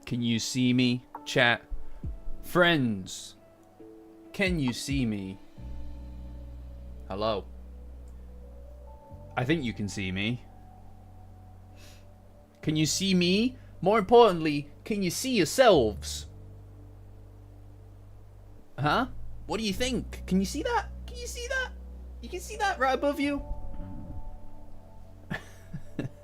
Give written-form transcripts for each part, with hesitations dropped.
Can you see me, chat? Friends, can you see me? Hello? I think you can see me. Can you see me? More importantly, can you see yourselves? Huh? What do you think? Can you see that? Can you see that? You can see that right above you?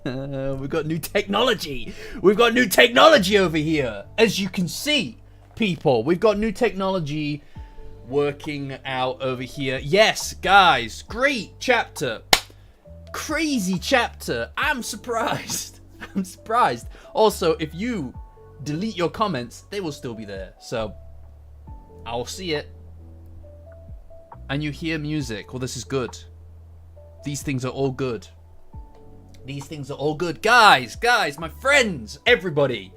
We've got new technology. We've got new technology over here. As you can see, people, we've got new technology working out over here. Yes, guys, great chapter. Crazy chapter. I'm surprised. I'm surprised. Also, if you delete your comments, they will still be there. So, I'll see it. And you hear music. Well, this is good. These things are all good. These things are all good. Guys, my friends, everybody.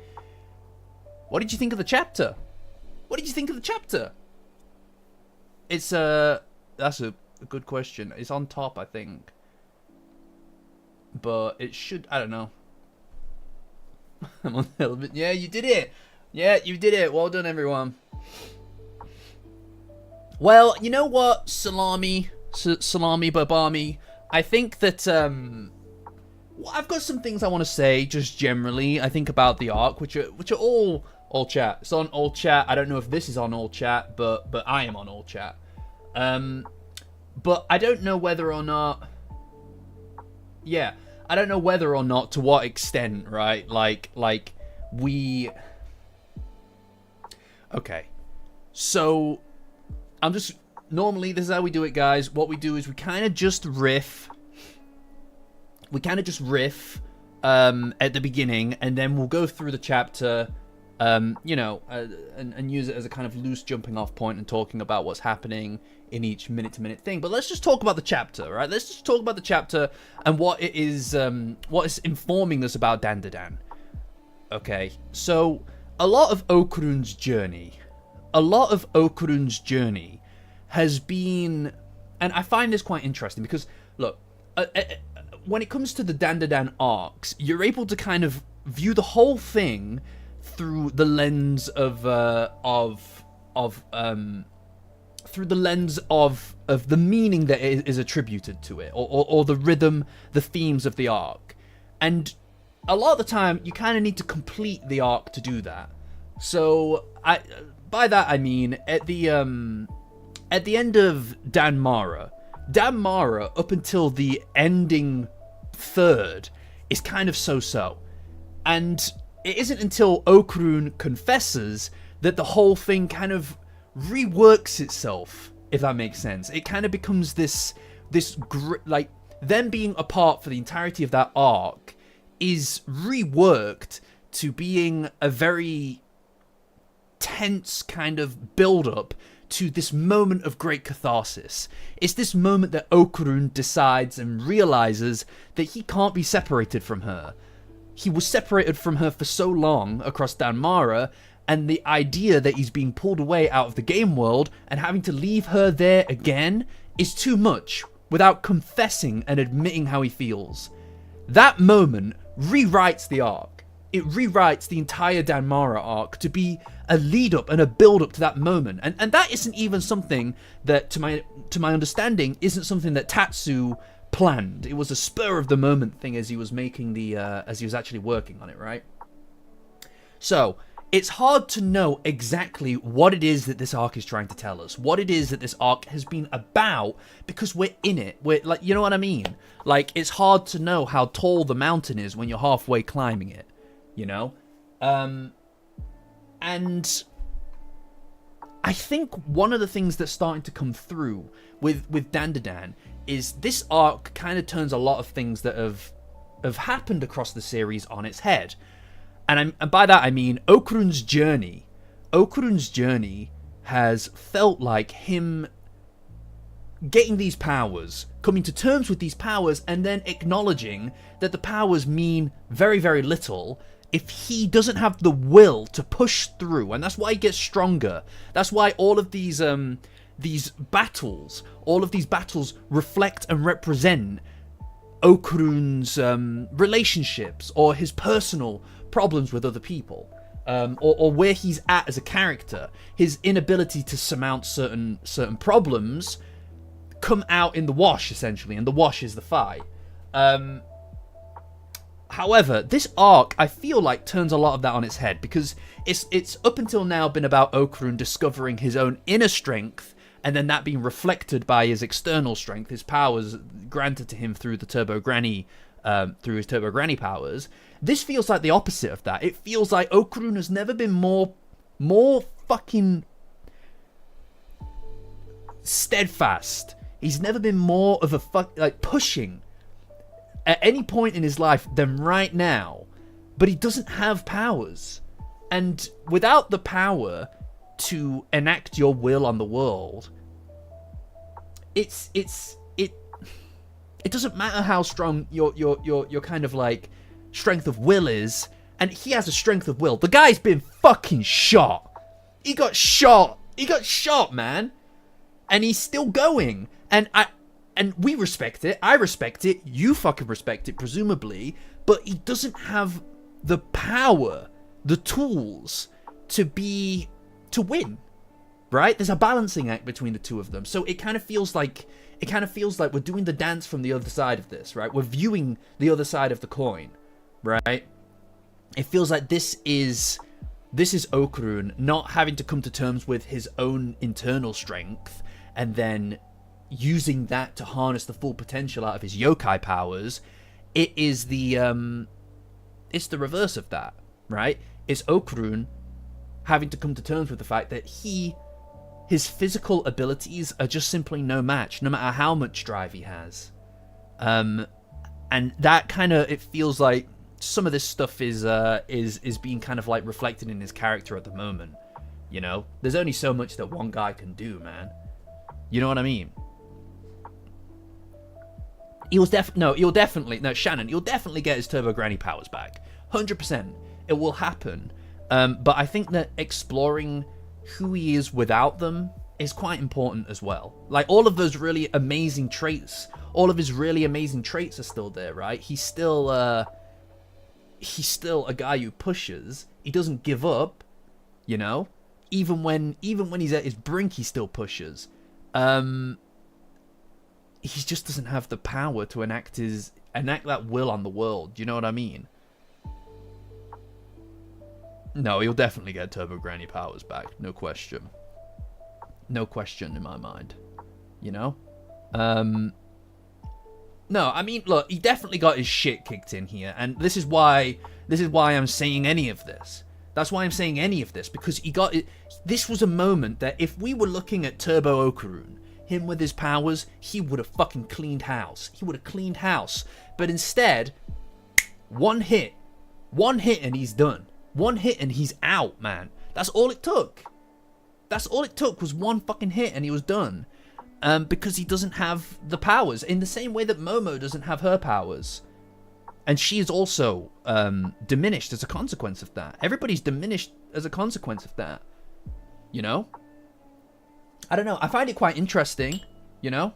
What did you think of the chapter? What did you think of the chapter? It's, that's a good question. It's on top, I think. But it should, I don't know. I'm on a little bit. Yeah, you did it. Yeah, you did it. Well done, everyone. Well, you know what, Salami Babami? I think that, well, I've got some things I want to say, just generally, I think, about the arc, which are all chat. It's on all chat. I don't know if this is on all chat, but I am on all chat. But I don't know whether or not... Yeah, I don't know whether or not, to what extent, right? Like, we... Okay. So, I'm just... Normally, this is how we do it, guys. What we do is we kind of just riff... at the beginning, and then we'll go through the chapter, you know, and use it as a kind of loose jumping off point and talking about what's happening in each minute-to-minute thing. But let's just talk about the chapter, right? Let's just talk about the chapter and what it is, what is informing us about Dandadan. Okay, so a lot of Okurun's journey has been, and I find this quite interesting because, look, when it comes to the Dandadan arcs, you're able to kind of view the whole thing through the lens of the meaning that is attributed to it, or the rhythm, the themes of the arc. And a lot of the time, you kind of need to complete the arc to do that. So, by that I mean, at the end of Danmara, up until the ending third, is kind of so-so. And it isn't until Okurun confesses that the whole thing kind of reworks itself, if that makes sense. It kind of becomes this like, them being apart for the entirety of that arc is reworked to being a very tense kind of build-up to this moment of great catharsis. It's this moment that Okurun decides and realizes that he can't be separated from her. He was separated from her for so long across Danmara, and the idea that he's being pulled away out of the game world and having to leave her there again is too much without confessing and admitting how he feels. That moment rewrites the arc. It rewrites the entire Danmara arc to be a lead-up and a build-up to that moment. And that isn't even something that, to my understanding, isn't something that Tatsu planned. It was a spur-of-the-moment thing as he was making the... as he was actually working on it, right? So, it's hard to know exactly what it is that this arc is trying to tell us. What it is that this arc has been about, because we're in it. We're, like, you know what I mean? Like, it's hard to know how tall the mountain is when you're halfway climbing it. You know? And I think one of the things that's starting to come through with Dandadan is this arc kind of turns a lot of things that have happened across the series on its head. And by that I mean Okurun's journey. Okurun's journey has felt like him getting these powers, coming to terms with these powers, and then acknowledging that the powers mean very, very little if he doesn't have the will to push through. And that's why he gets stronger. That's why all of these battles reflect and represent Okurun's relationships or his personal problems with other people. or where he's at as a character, his inability to surmount certain problems come out in the wash, essentially, and the wash is the fight. However, this arc, I feel like, turns a lot of that on its head, because it's up until now been about Okarun discovering his own inner strength, and then that being reflected by his external strength, his powers granted to him through the Turbo Granny, through his Turbo Granny powers. This feels like the opposite of that. It feels like Okarun has never been more fucking steadfast. He's never been more of a pushing at any point in his life than right now. But he doesn't have powers. And without the power to enact your will on the world, it doesn't matter how strong your kind of like strength of will is. And he has a strength of will. The guy's been fucking shot. He got shot, man. And he's still going. And we respect it. I respect it. You fucking respect it, presumably. But he doesn't have the power, the tools to win. Right? There's a balancing act between the two of them. So it kind of feels like we're doing the dance from the other side of this, right? We're viewing the other side of the coin, right? It feels like this is Okarun not having to come to terms with his own internal strength and then using that to harness the full potential out of his yokai powers. It is it's the reverse of that, right? It's Okarun having to come to terms with the fact that his physical abilities are just simply no match, no matter how much drive he has. And that kind of, it feels like some of this stuff is being kind of like reflected in his character at the moment. You know, there's only so much that one guy can do, man. You know what I mean? Shannon, he'll definitely get his Turbo Granny powers back. 100%. It will happen. But I think that exploring who he is without them is quite important as well. Like, all of those really amazing traits, all of his really amazing traits are still there, right? He's still a guy who pushes. He doesn't give up, you know? Even when he's at his brink, he still pushes. He just doesn't have the power to enact that will on the world. Do you know what I mean? No, he'll definitely get Turbo Granny powers back. No question. No question in my mind. You know? No, I mean, look, he definitely got his shit kicked in here, and this is why I'm saying any of this. That's why I'm saying any of this, because he got it. This was a moment that if we were looking at Turbo Okarun, him with his powers, he would have fucking cleaned house. He would have cleaned house. But instead, one hit and he's done. One hit and he's out, man. That's all it took. That's all it took was one fucking hit and he was done. Because he doesn't have the powers. In the same way that Momo doesn't have her powers. And she is also diminished as a consequence of that. Everybody's diminished as a consequence of that. You know? I don't know. I find it quite interesting, you know?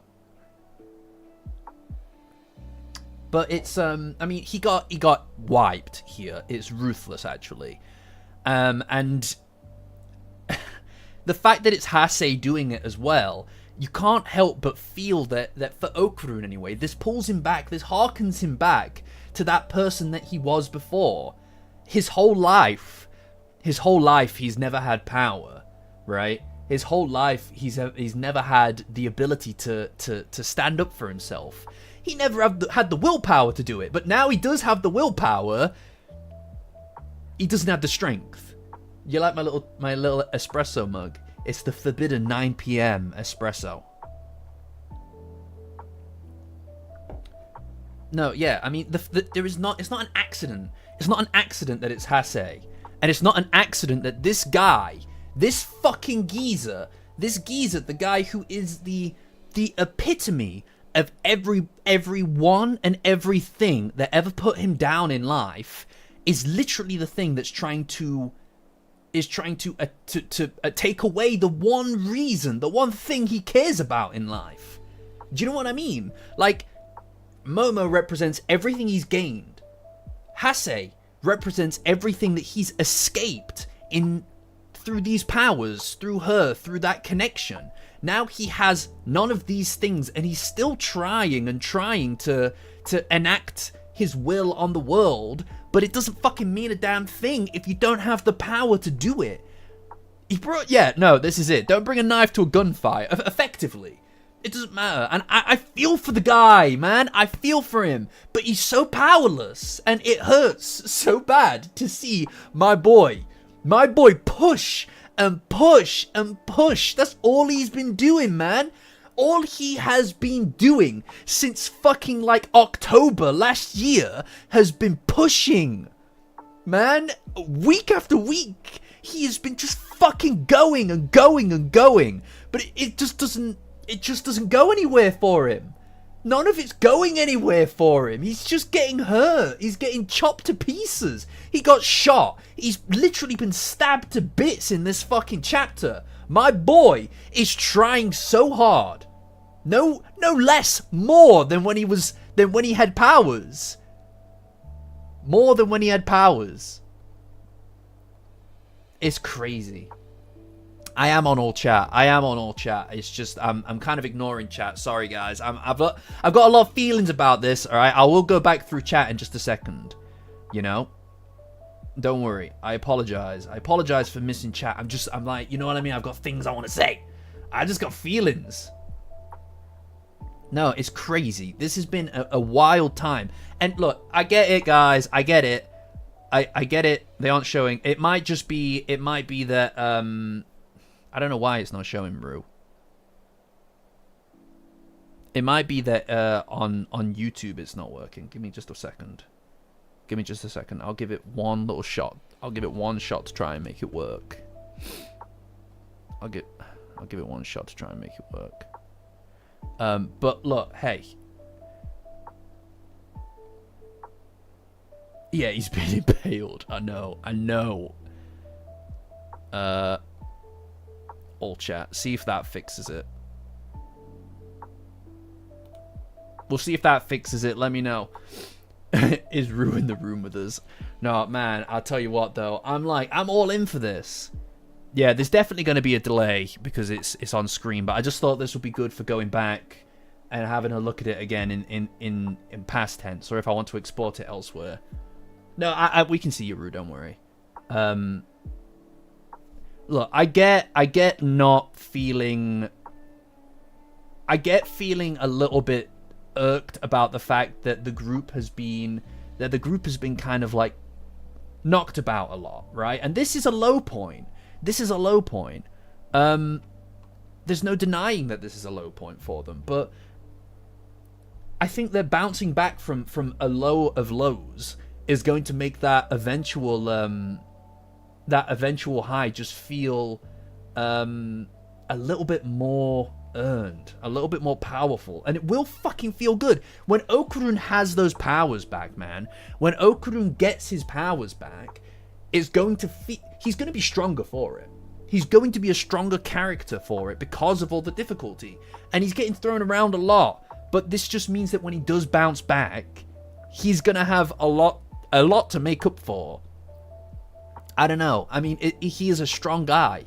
But it's, I mean, he got wiped here. It's ruthless, actually. And the fact that it's Hasei doing it as well, you can't help but feel that for Okarun anyway, this pulls him back, this harkens him back to that person that he was before. His whole life, he's never had power, right? His whole life, he's never had the ability to stand up for himself. He never had the willpower to do it, but now he does have the willpower. He doesn't have the strength. You like my little espresso mug? It's the forbidden 9 p.m. espresso. No, yeah, I mean, it's not an accident. It's not an accident that it's Hasei. And it's not an accident that this guy, this fucking geezer, the guy who is the epitome of everyone and everything that ever put him down in life, is literally the thing that's trying to take away the one thing he cares about in life. Do you know what I mean? Like, Momo represents everything he's gained. Hasei represents everything that he's escaped in through these powers, through her, through that connection. Now he has none of these things, and he's still trying to enact his will on the world, but it doesn't fucking mean a damn thing if you don't have the power to do it. This is it. Don't bring a knife to a gunfight, effectively. It doesn't matter. And I feel for the guy, man. I feel for him. But he's so powerless, and it hurts so bad to see my boy push and push and push. That's all he's been doing, man. All he has been doing since fucking like October last year has been pushing. Man, week after week, he has been just fucking going and going and going. But it just doesn't go anywhere for him. None of it's going anywhere for him. He's just getting hurt. He's getting chopped to pieces. He got shot. He's literally been stabbed to bits in this fucking chapter. My boy is trying so hard. No less, more than when he had powers. More than when he had powers. It's crazy. I am on all chat. It's just I'm kind of ignoring chat. Sorry guys. I've got a lot of feelings about this. All right, I will go back through chat in just a second. You know, don't worry. I apologize. For missing chat. I'm like, you know what I mean. I've got things I want to say. I just got feelings. No, it's crazy. This has been a wild time. And look, I get it, guys. I get it. I get it. They aren't showing. It might be that I don't know why it's not showing Rue. It might be that on YouTube it's not working. Give me just a second. I'll give it one little shot. I'll give it one shot to try and make it work. I'll give it one shot to try and make it work. But look, hey. Yeah, he's been impaled. I know. All chat. See if that fixes it. We'll see if that fixes it. Let me know. Is Rue in the room with us? No, man. I'll tell you what, though. I'm all in for this. Yeah, there's definitely going to be a delay because it's on screen. But I just thought this would be good for going back and having a look at it again in past tense, or if I want to export it elsewhere. No, we can see you, Rue. Don't worry. Look, I get not feeling. I get feeling a little bit irked about the fact that the group has been kind of like knocked about a lot, right? And this is a low point. There's no denying that this is a low point for them, but I think they're bouncing back from a low of lows is going to make that eventual high just feel a little bit more earned, a little bit more powerful, and it will fucking feel good when Okurun has those powers back, man. When Okurun gets his powers back, he's going to be stronger for it. He's going to be a stronger character for it because of all the difficulty, and he's getting thrown around a lot. But this just means that when he does bounce back, he's gonna have a lot to make up for. I don't know. I mean, he is a strong guy,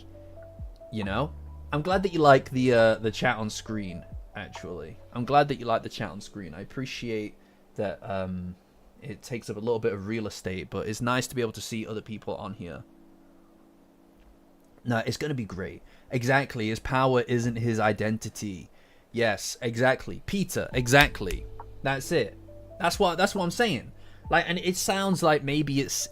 you know. I'm glad that you like the chat on screen. Actually, I'm glad that you like the chat on screen. I appreciate that it takes up a little bit of real estate, but it's nice to be able to see other people on here. No, it's gonna be great. Exactly. His power isn't his identity. Yes, exactly. Peter, exactly. That's it. That's what I'm saying. Like, and it sounds like maybe it's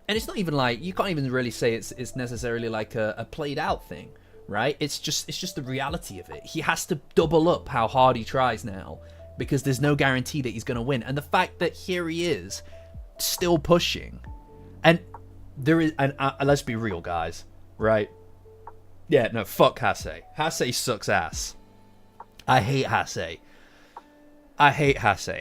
and it's not even like, you can't even really say it's necessarily like a played out thing, right? It's just the reality of it. He has to double up how hard he tries now because there's no guarantee that he's going to win. And the fact that here he is still pushing, and there is, and let's be real, guys, right? Yeah, no, fuck Hase. Hase sucks ass. I hate Hase.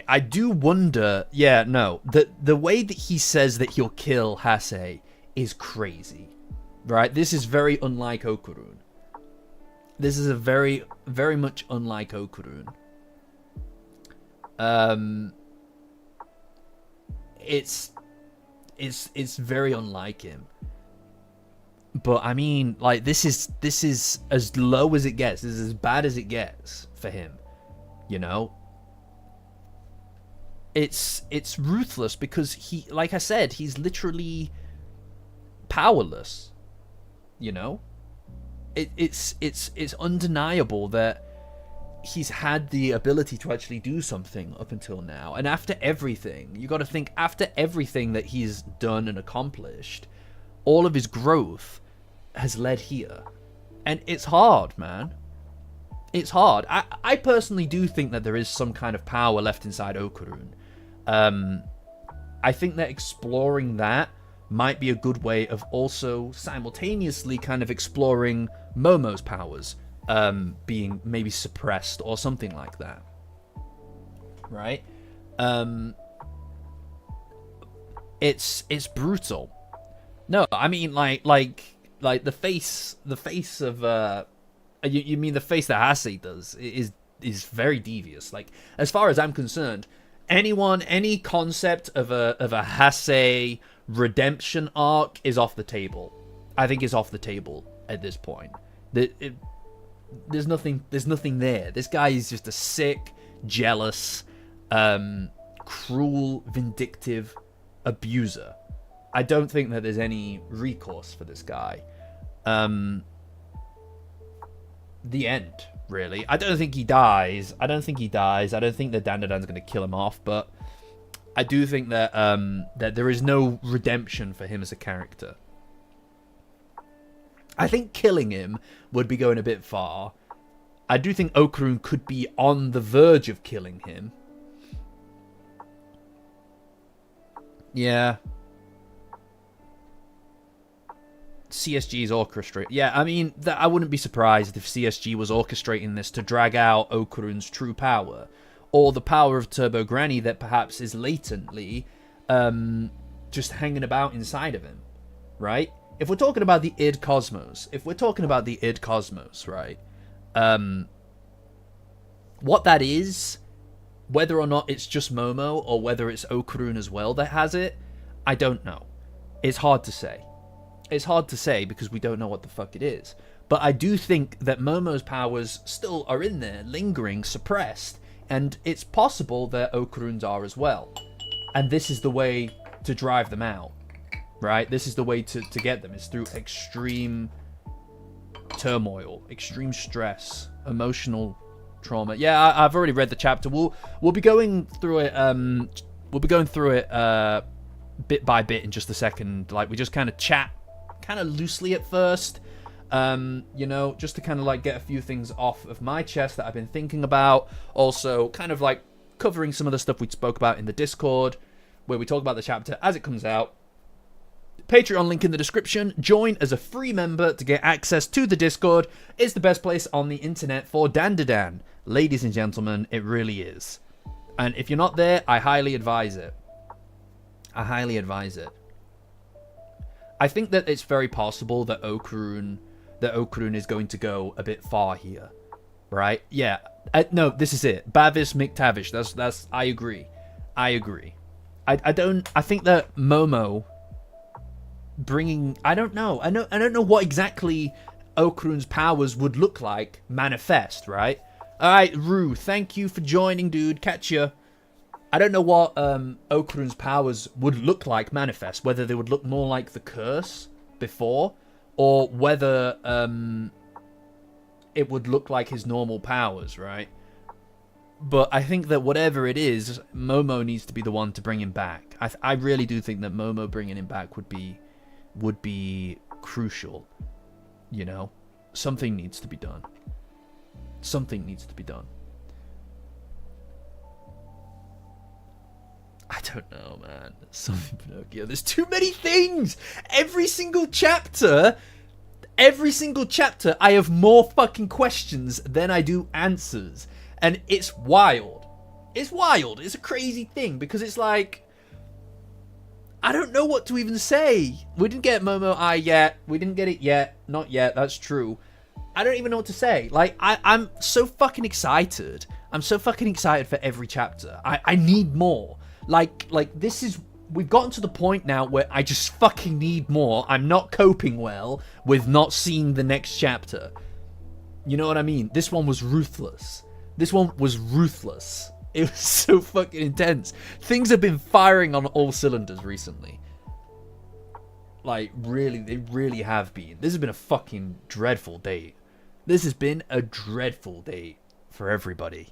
I do wonder, yeah, no, the way that he says that he'll kill Hase is crazy, right? This is very unlike Okurun. This is a very, very much unlike Okurun. it's very unlike him. But I mean, like, this is as low as it gets. This is as bad as it gets for him. You know? It's ruthless because he, like I said, he's literally powerless. You know? It's undeniable that he's had the ability to actually do something up until now. And after everything, you got to think, after everything that he's done and accomplished, all of his growth has led here. And it's hard, man. It's hard. I personally do think that there is some kind of power left inside Okarun. I think that exploring that might be a good way of also simultaneously kind of exploring Momo's powers being maybe suppressed or something like that. Right? It's brutal. No, I mean like the face of you mean the face that Hase does is very devious. Like, as far as I'm concerned, any concept of a Hase redemption arc is off the table. I think it's off the table at this point. There's nothing there. This guy is just a sick, jealous, cruel, vindictive abuser. I don't think that there's any recourse for this guy. The end, really. I don't think he dies. I don't think the Dandadan's going to kill him off, but I do think that that there is no redemption for him as a character. I think killing him would be going a bit far. I do think Okarun could be on the verge of killing him. Yeah. CSG's orchestrating. Yeah, I mean, I wouldn't be surprised if CSG was orchestrating this to drag out Okarun's true power, or the power of Turbo Granny that perhaps is latently just hanging about inside of him, right? If we're talking about the id Cosmos, right? What that is, whether or not it's just Momo or whether it's Okarun as well that has it, I don't know. It's hard to say. It's hard to say because we don't know what the fuck it is. But I do think that Momo's powers still are in there, lingering, suppressed. And it's possible that Okarun's are as well. And this is the way to drive them out. Right? This is the way to get them. It's through extreme turmoil, extreme stress, emotional trauma. Yeah, I've already read the chapter. We'll be going through it. We'll be going through it bit by bit in just a second. Like, we just kind of chat kind of loosely at first, you know, just to kind of like get a few things off of my chest that I've been thinking about. Also, kind of like covering some of the stuff we spoke about in the Discord, where we talk about the chapter as it comes out. Patreon link in the description. Join as a free member to get access to the Discord. It's the best place on the internet for Dandadan. Ladies and gentlemen, it really is. And if you're not there, I highly advise it. I highly advise it. I think that it's very possible that Okarun is going to go a bit far here, right? Yeah, no, this is it. Bavis McTavish. That's. I agree. I think that Momo bringing. I don't know. I don't know what exactly Okarun's powers would look like manifest, right? All right, Rue. Thank you for joining, dude. Catch ya. I don't know what Okarun's powers would look like manifest, whether they would look more like the curse before, or whether it would look like his normal powers, right? But I think that whatever it is, Momo needs to be the one to bring him back. I really do think that Momo bringing him back would be crucial, you know? Something needs to be done. Something needs to be done. I don't know, man. Something Pinocchio. There's too many things. Every single chapter, I have more fucking questions than I do answers. And it's wild. It's wild. It's a crazy thing because it's like, I don't know what to even say. We didn't get Momo Eye yet. We didn't get it yet. Not yet. That's true. I don't even know what to say. Like, I'm so fucking excited. I'm so fucking excited for every chapter. I need more. Like this is we've gotten to the point now where I just fucking need more. I'm not coping well with not seeing the next chapter. You know what I mean? This one was ruthless. This one was ruthless. It was so fucking intense. Things have been firing on all cylinders recently. Like, really, they really have been. This has been a fucking dreadful date. This has been a dreadful date for everybody.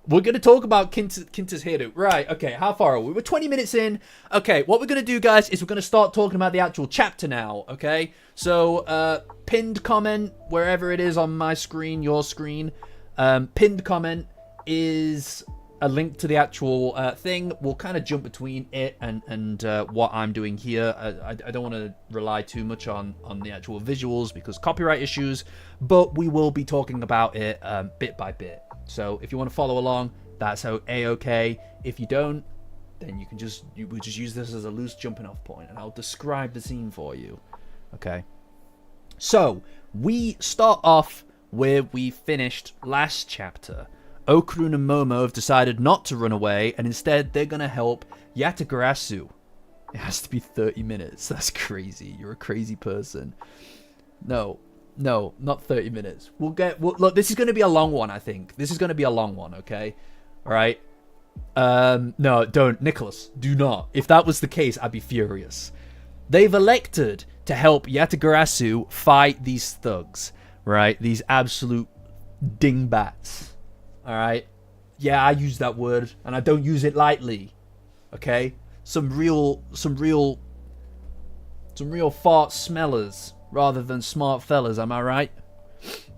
We're going to talk about Kinta's Hero. Right, okay, how far are we? We're 20 minutes in. Okay, what we're going to do, guys, is we're going to start talking about the actual chapter now, okay? So, pinned comment, wherever it is on my screen, your screen. Pinned comment is a link to the actual thing. We'll kind of jump between it and what I'm doing here. I don't want to rely too much on the actual visuals because copyright issues, but we will be talking about it bit by bit. So if you want to follow along, that's A-okay. If you don't, then we'll just use this as a loose jumping off point, and I'll describe the scene for you. Okay. So we start off where we finished last chapter. Okurun and Momo have decided not to run away, and instead they're gonna help Yatagarasu. It has to be 30 minutes. That's crazy. You're a crazy person. No, not 30 minutes. Look, this is going to be a long one, I think. This is going to be a long one, okay? All right? No, don't. Nicholas, do not. If that was the case, I'd be furious. They've elected to help Yatagarasu fight these thugs, right? These absolute dingbats, all right? Yeah, I use that word, and I don't use it lightly, okay? Some real fart smellers rather than smart fellas, am I right?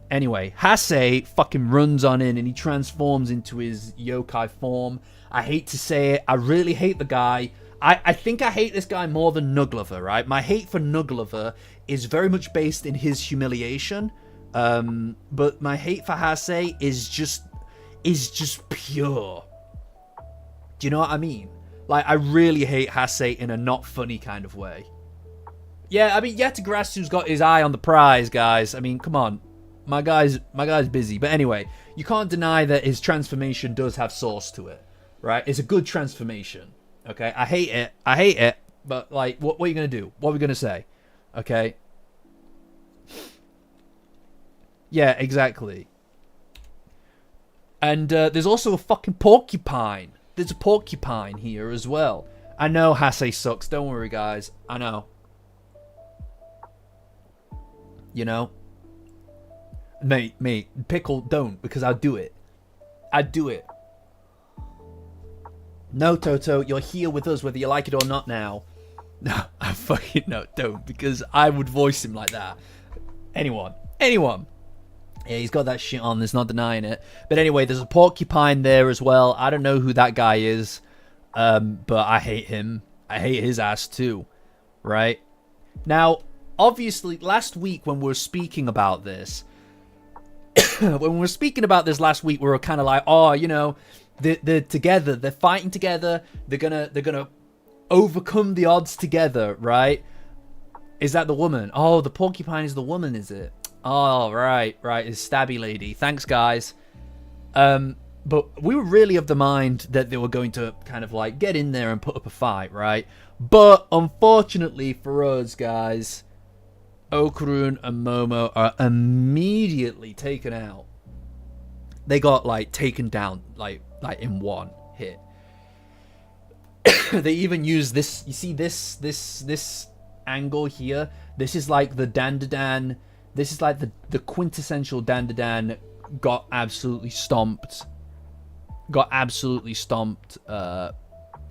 Anyway, Hase fucking runs on in and he transforms into his yokai form. I hate to say it, I really hate the guy. I think I hate this guy more than Nuglover, right? My hate for Nuglover is very much based in his humiliation. But my hate for Hase is just pure. Do you know what I mean? Like, I really hate Hase in a not funny kind of way. Yeah, I mean, Yatagarasu's got his eye on the prize, guys. I mean, come on. My guy's busy. But anyway, you can't deny that his transformation does have source to it, right? It's a good transformation, okay? I hate it. But, like, what are you going to do? What are we going to say? Okay? Yeah, exactly. And there's also a fucking porcupine. There's a porcupine here as well. I know Hase sucks. Don't worry, guys. I know. You know? Mate, Pickle, don't, because I'd do it. I'd do it. No, Toto, you're here with us whether you like it or not now. No, I fucking no, don't, because I would voice him like that. Anyone. Yeah, he's got that shit on, there's not denying it. But anyway, there's a porcupine there as well. I don't know who that guy is, but I hate him. I hate his ass too, right? Now, obviously, last week when we were speaking about this, last week, we were kind of like, oh, you know, they're together, they're fighting together, they're gonna overcome the odds together, right? Is that the woman? Oh, the porcupine is the woman, is it? Oh, right, it's Stabby Lady. Thanks, guys. But we were really of the mind that they were going to kind of like get in there and put up a fight, right? But unfortunately for us, guys, Okurun and Momo are immediately taken out. They got like taken down like in one hit. They even use this. You see this angle here. This is like the Dandadan. This is like the quintessential Dandadan got absolutely stomped.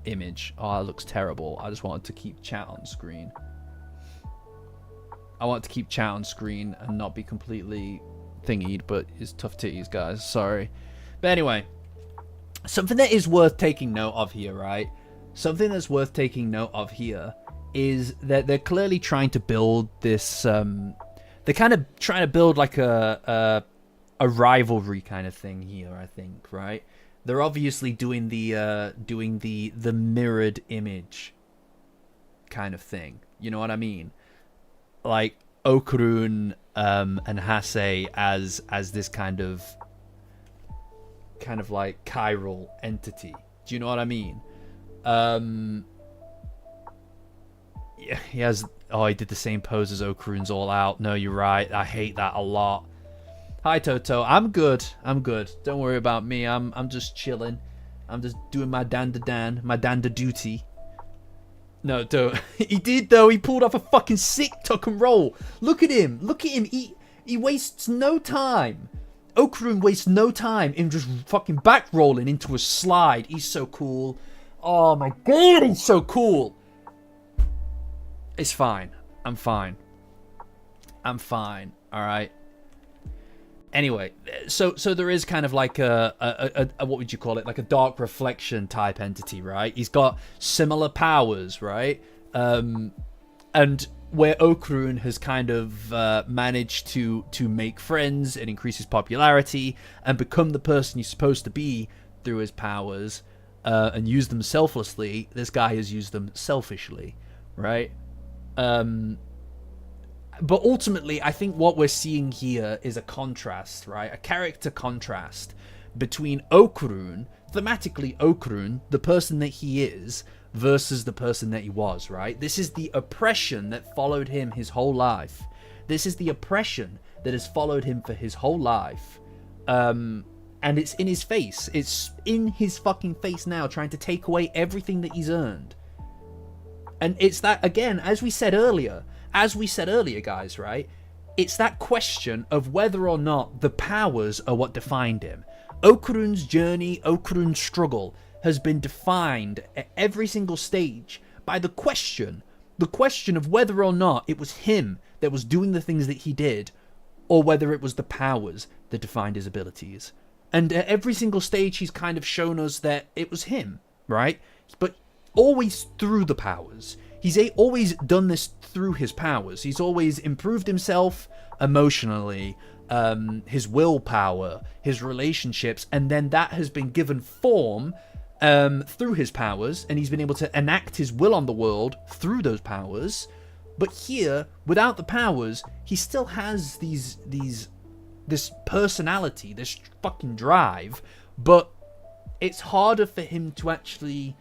Image. Oh, it looks terrible. I just wanted to keep chat on screen. I want to keep chat on screen and not be completely thingied, but it's tough titties, guys. Sorry. But anyway, something that is worth taking note of here, right? Something that's worth taking note of here is that they're clearly trying to build this. They're kind of trying to build like a rivalry kind of thing here, I think, right? They're obviously doing the mirrored image kind of thing. You know what I mean? Like Okurun and Hase as this kind of like chiral entity. Do you know what I mean? Yeah, he has. Oh, he did the same pose as Okarun's All Out. No, you're right. I hate that a lot. Hi, Toto. I'm good. I'm good. Don't worry about me. I'm just chilling. I'm just doing my Dandadan, my Danda duty. No, don't. He did though. He pulled off a fucking sick tuck and roll. Look at him. Look at him. He wastes no time. Okarun wastes no time in just fucking back rolling into a slide. He's so cool. Oh my god, he's so cool. It's fine. I'm fine. I'm fine. All right. Anyway, so there is kind of like a what would you call it? Like a dark reflection type entity, right? He's got similar powers, right? And where Okarun has kind of managed to make friends and increase his popularity and become the person he's supposed to be through his powers and use them selflessly, this guy has used them selfishly, right? But ultimately, I think what we're seeing here is a contrast, right? A character contrast between Okarun, thematically Okarun, the person that he is, versus the person that he was, right? This is the oppression that followed him his whole life. This is the oppression that has followed him for his whole life. And it's in his face. It's in his fucking face now, trying to take away everything that he's earned. And it's that, again, as we said earlier, guys, right? It's that question of whether or not the powers are what defined him. Okarun's journey, Okarun's struggle has been defined at every single stage by the question of whether or not it was him that was doing the things that he did, or whether it was the powers that defined his abilities. And at every single stage, he's kind of shown us that it was him, right? But always through the powers. He's always done this through his powers. He's always improved himself emotionally, his willpower, his relationships, and then that has been given form through his powers, and he's been able to enact his will on the world through those powers. But here, without the powers, he still has this personality, this fucking drive, but it's harder for him to actually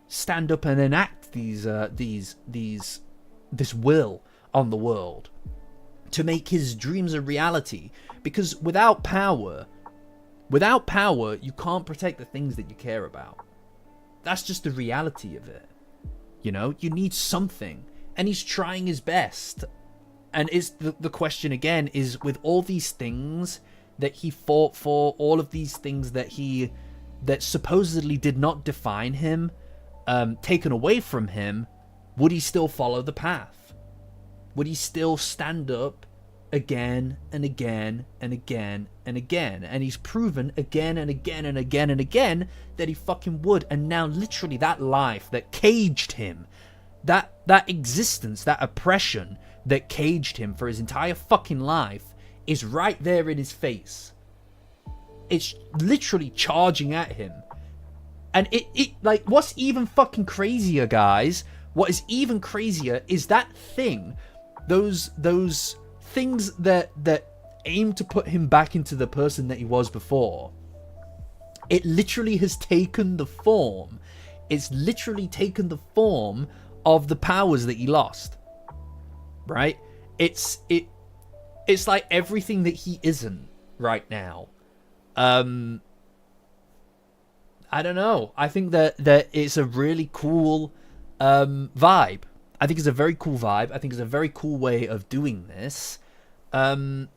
stand up and enact this will on the world, to make his dreams a reality, because without power you can't protect the things that you care about. That's just the reality of it. You know, you need something, and he's trying his best. And is the question again is, with all these things that he fought for, all of these things that supposedly did not define him, taken away from him, would he still follow the path? Would he still stand up again and again and again and again? And he's proven again and again and again and again that he fucking would. And now literally that life that caged him, that existence, that oppression that caged him for his entire fucking life, is right there in his face. It's literally charging at him. And it like, what's even fucking crazier, guys? What is even crazier is that thing, those things that aim to put him back into the person that he was before. It literally has taken the form. It's literally taken the form of the powers that he lost. Right? It's like everything that he isn't right now. I don't know. I think that it's a really cool vibe. I think it's a very cool vibe. I think it's a very cool way of doing this. And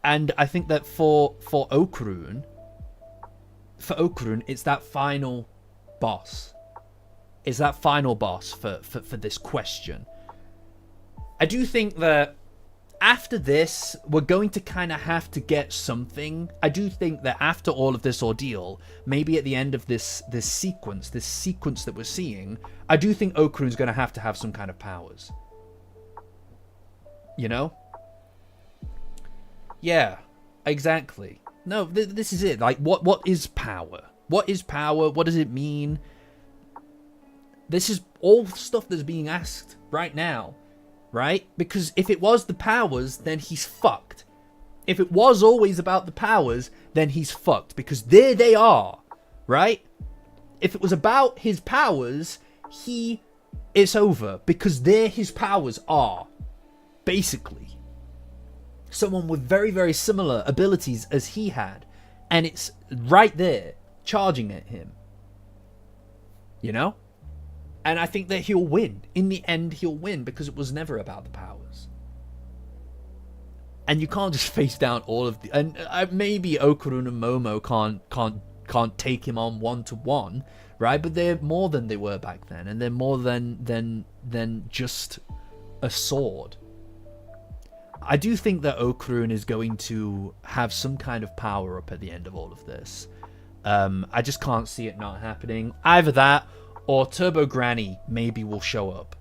I think that for Okarun, it's that final boss. It's that final boss for this question. I do think that after this, we're going to kind of have to get something. I do think that after all of this ordeal, maybe at the end of this sequence that we're seeing, I do think Okarun's going to have some kind of powers. You know? Yeah, exactly. No, this is it. Like, what is power? What is power? What does it mean? This is all stuff that's being asked right now. Right? Because if it was the powers, then he's fucked. If it was always about the powers, then he's fucked. Because there they are. Right? If it was about his powers, it's over, because there his powers are. Basically. Someone with very, very similar abilities as he had. And it's right there, charging at him. You know? And I think that he'll win. In the end, he'll win, because it was never about the powers. And you can't just face down all of the... And maybe Okarun and Momo can't take him on one-to-one, right? But they're more than they were back then. And they're more than just a sword. I do think that Okarun is going to have some kind of power up at the end of all of this. I just can't see it not happening. Either that, or Turbo Granny maybe will show up.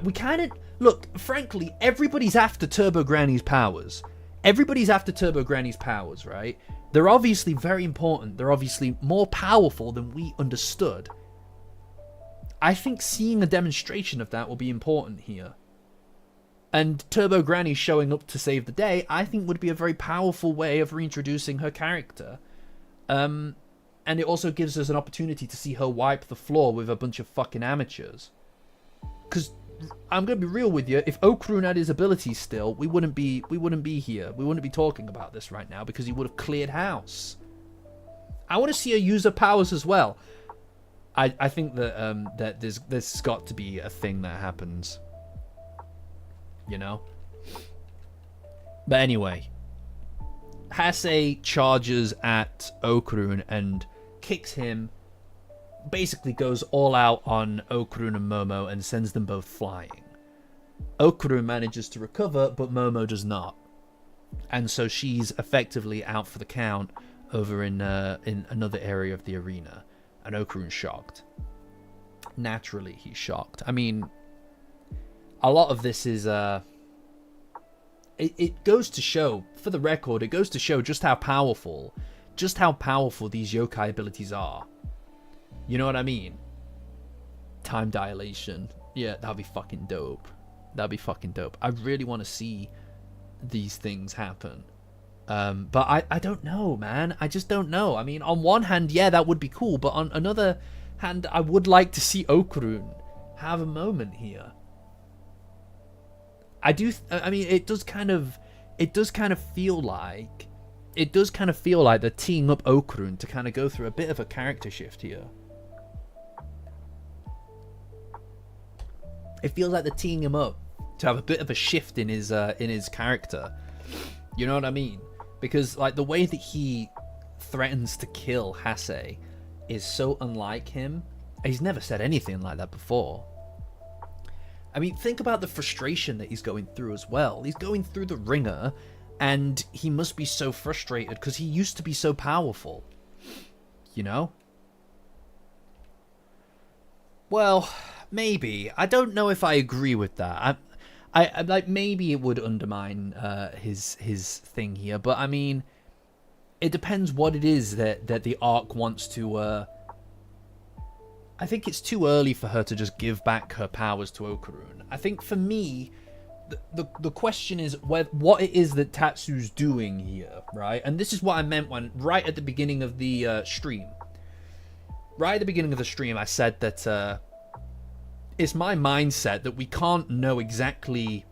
We kind of... Look, frankly, everybody's after Turbo Granny's powers. Everybody's after Turbo Granny's powers, right? They're obviously very important. They're obviously more powerful than we understood. I think seeing a demonstration of that will be important here. And Turbo Granny showing up to save the day, I think would be a very powerful way of reintroducing her character. And it also gives us an opportunity to see her wipe the floor with a bunch of fucking amateurs. Because I'm going to be real with you, if Okarun had his abilities still, we wouldn't be here. We wouldn't be talking about this right now, because he would have cleared house. I want to see her use her powers as well. I think that there's got to be a thing that happens. You know? But anyway, Hase charges at Okarun and kicks him, basically goes all out on Okarun and Momo and sends them both flying. Okarun manages to recover, but Momo does not. And so she's effectively out for the count over in another area of the arena. And Okarun's shocked. Naturally, he's shocked. I mean, a lot of this is... It goes to show, for the record, it goes to show just how powerful these yokai abilities are. You know what I mean? Time dilation. Yeah, that'd be fucking dope. That'd be fucking dope. I really want to see these things happen. But I don't know, man. I just don't know. I mean, on one hand, yeah, that would be cool. But on another hand, I would like to see Okarun have a moment here. I mean, it does kind of feel like they're teeing up Okarun to kind of go through a bit of a character shift here. It feels like they're teeing him up to have a bit of a shift in his character. You know what I mean? Because like the way that he threatens to kill Hase is so unlike him. He's never said anything like that before. I mean, think about the frustration that he's going through as well. He's going through the ringer, and he must be so frustrated because he used to be so powerful. You know? Well, maybe. I don't know if I agree with that. I like, maybe it would undermine his thing here, but I mean, it depends what it is that the arc wants to. I think it's too early for her to just give back her powers to Okarun. I think for me, the question is what it is that Tatsu's doing here, right? And this is what I meant when right at the beginning of the stream. Right at the beginning of the stream, I said that it's my mindset that we can't know exactly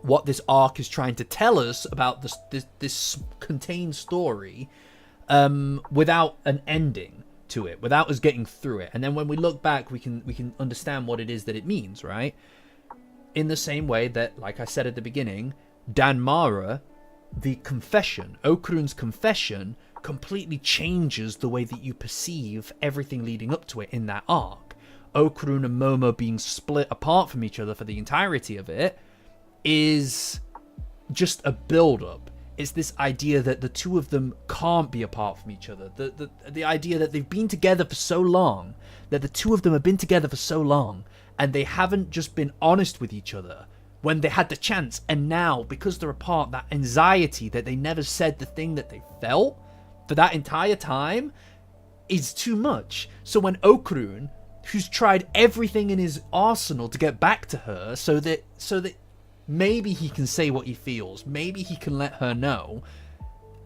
what this arc is trying to tell us about this contained story without an ending to it, without us getting through it. And then when we look back, we can understand what it is that it means, right? In the same way that, like I said at the beginning, Danmara, the confession, Okarun's confession, completely changes the way that you perceive everything leading up to it in that arc. Okarun and Momo being split apart from each other for the entirety of it is just a build-up. It's this idea that the two of them can't be apart from each other. The idea that they've been together for so long, that the two of them have been together for so long, and they haven't just been honest with each other when they had the chance. And now, because they're apart, that anxiety that they never said the thing that they felt for that entire time is too much. So when Okarun, who's tried everything in his arsenal to get back to her so that maybe he can say what he feels, maybe he can let her know,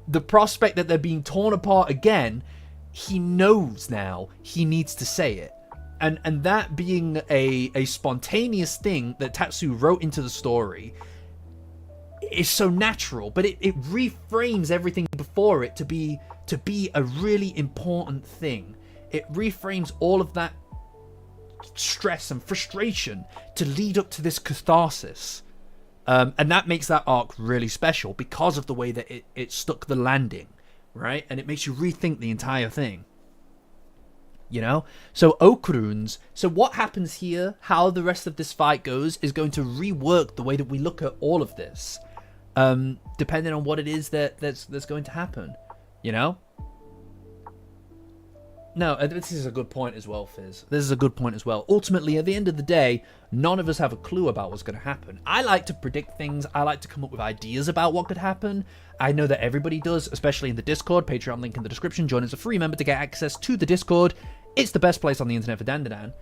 the prospect that they're being torn apart again he knows now he needs to say it. And that being a spontaneous thing that Tatsu wrote into the story is so natural, but it reframes everything before it to be a really important thing. It reframes all of that stress and frustration to lead up to this catharsis. And that makes that arc really special because of the way that it stuck the landing, right? And it makes you rethink the entire thing. You know? So Okuruns, so what happens here, how the rest of this fight goes, is going to rework the way that we look at all of this. Depending on what it is that's going to happen. You know? No, this is a good point as well, Fizz. This is a good point as well. Ultimately, at the end of the day, none of us have a clue about what's going to happen. I like to predict things. I like to come up with ideas about what could happen. I know that everybody does, especially in the Discord. Patreon link in the description. Join as a free member to get access to the Discord. It's the best place on the internet for Dandadan.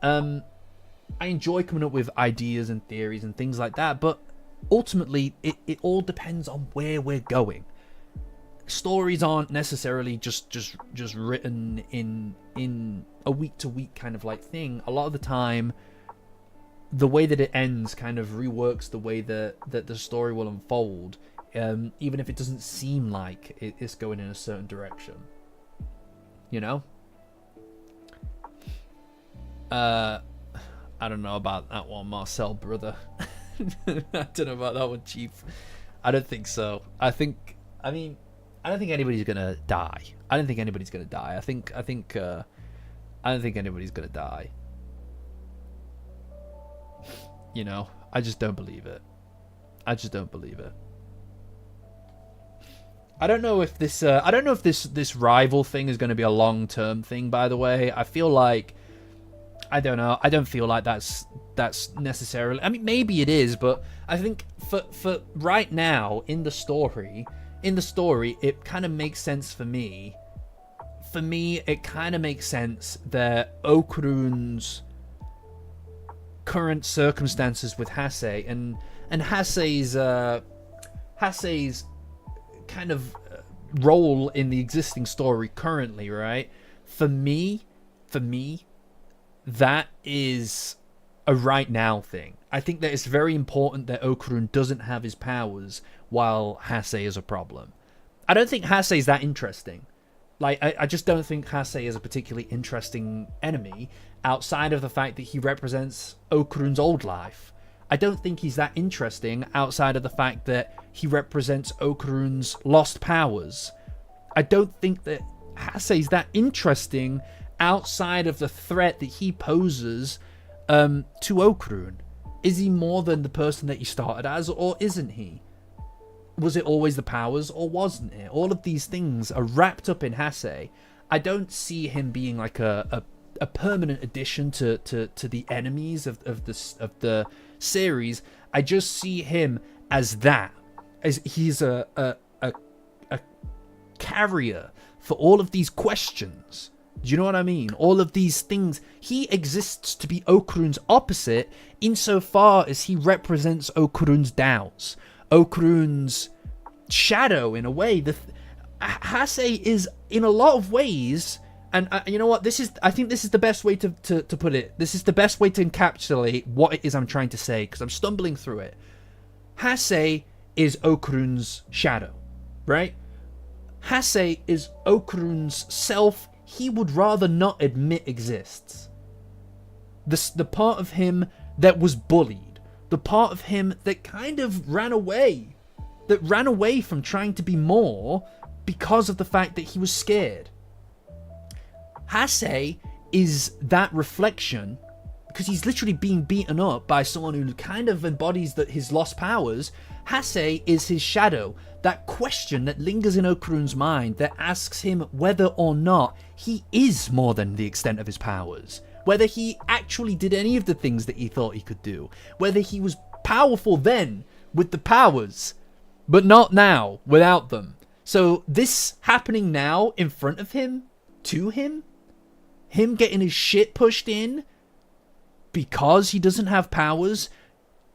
I enjoy coming up with ideas and theories and things like that, but ultimately, it all depends on where we're going. Stories aren't necessarily just written in a week-to-week kind of like thing. A lot of the time, the way that it ends kind of reworks the way that the story will unfold, even if it doesn't seem like it's going in a certain direction. You know? I don't know about that one, Marcel, brother. I don't know about that one, Chief. I don't think so. I don't think anybody's gonna die. I don't think anybody's gonna die. I don't think anybody's gonna die. You know, I just don't believe it. I just don't believe it. I don't know if this. I don't know if this rival thing is going to be a long-term thing. By the way, I feel like. I don't know. I don't feel like that's necessarily. I mean, maybe it is, but I think for right now in the story, it kind of makes sense for me. For me, it kind of makes sense that Okurun's current circumstances with Hase and Hase's kind of role in the existing story currently, right? For me, that is a right now thing. I think that it's very important that Okurun doesn't have his powers while Hase is a problem. I don't think Hase is that interesting. Like, I just don't think Hase is a particularly interesting enemy outside of the fact that he represents Okurun's old life. I don't think he's that interesting outside of the fact that he represents Okurun's lost powers. I don't think that Hase is that interesting outside of the threat that he poses to Okurun. Is he more than the person that he started as, or isn't he? Was it always the powers, or wasn't it? All of these things are wrapped up in Hase. I don't see him being like a permanent addition to the enemies of the series. I just see him as that, as he's a carrier for all of these questions. Do you know what I mean? All of these things. He exists to be Okurun's opposite insofar as he represents Okurun's doubts. Okurun's shadow, in a way. Hase is, in a lot of ways, and you know what? I think this is the best way to put it. This is the best way to encapsulate what it is I'm trying to say, because I'm stumbling through it. Hase is Okurun's shadow, right? Hase is Okurun's self he would rather not admit exists. The part of him that was bullied. The part of him that kind of ran away. That ran away from trying to be more because of the fact that he was scared. Hase is that reflection, because he's literally being beaten up by someone who kind of embodies his lost powers. Hase is his shadow, that question that lingers in Okurun's mind that asks him whether or not he is more than the extent of his powers, whether he actually did any of the things that he thought he could do, whether he was powerful then with the powers, but not now without them. So this happening now in front of him, to him getting his shit pushed in because he doesn't have powers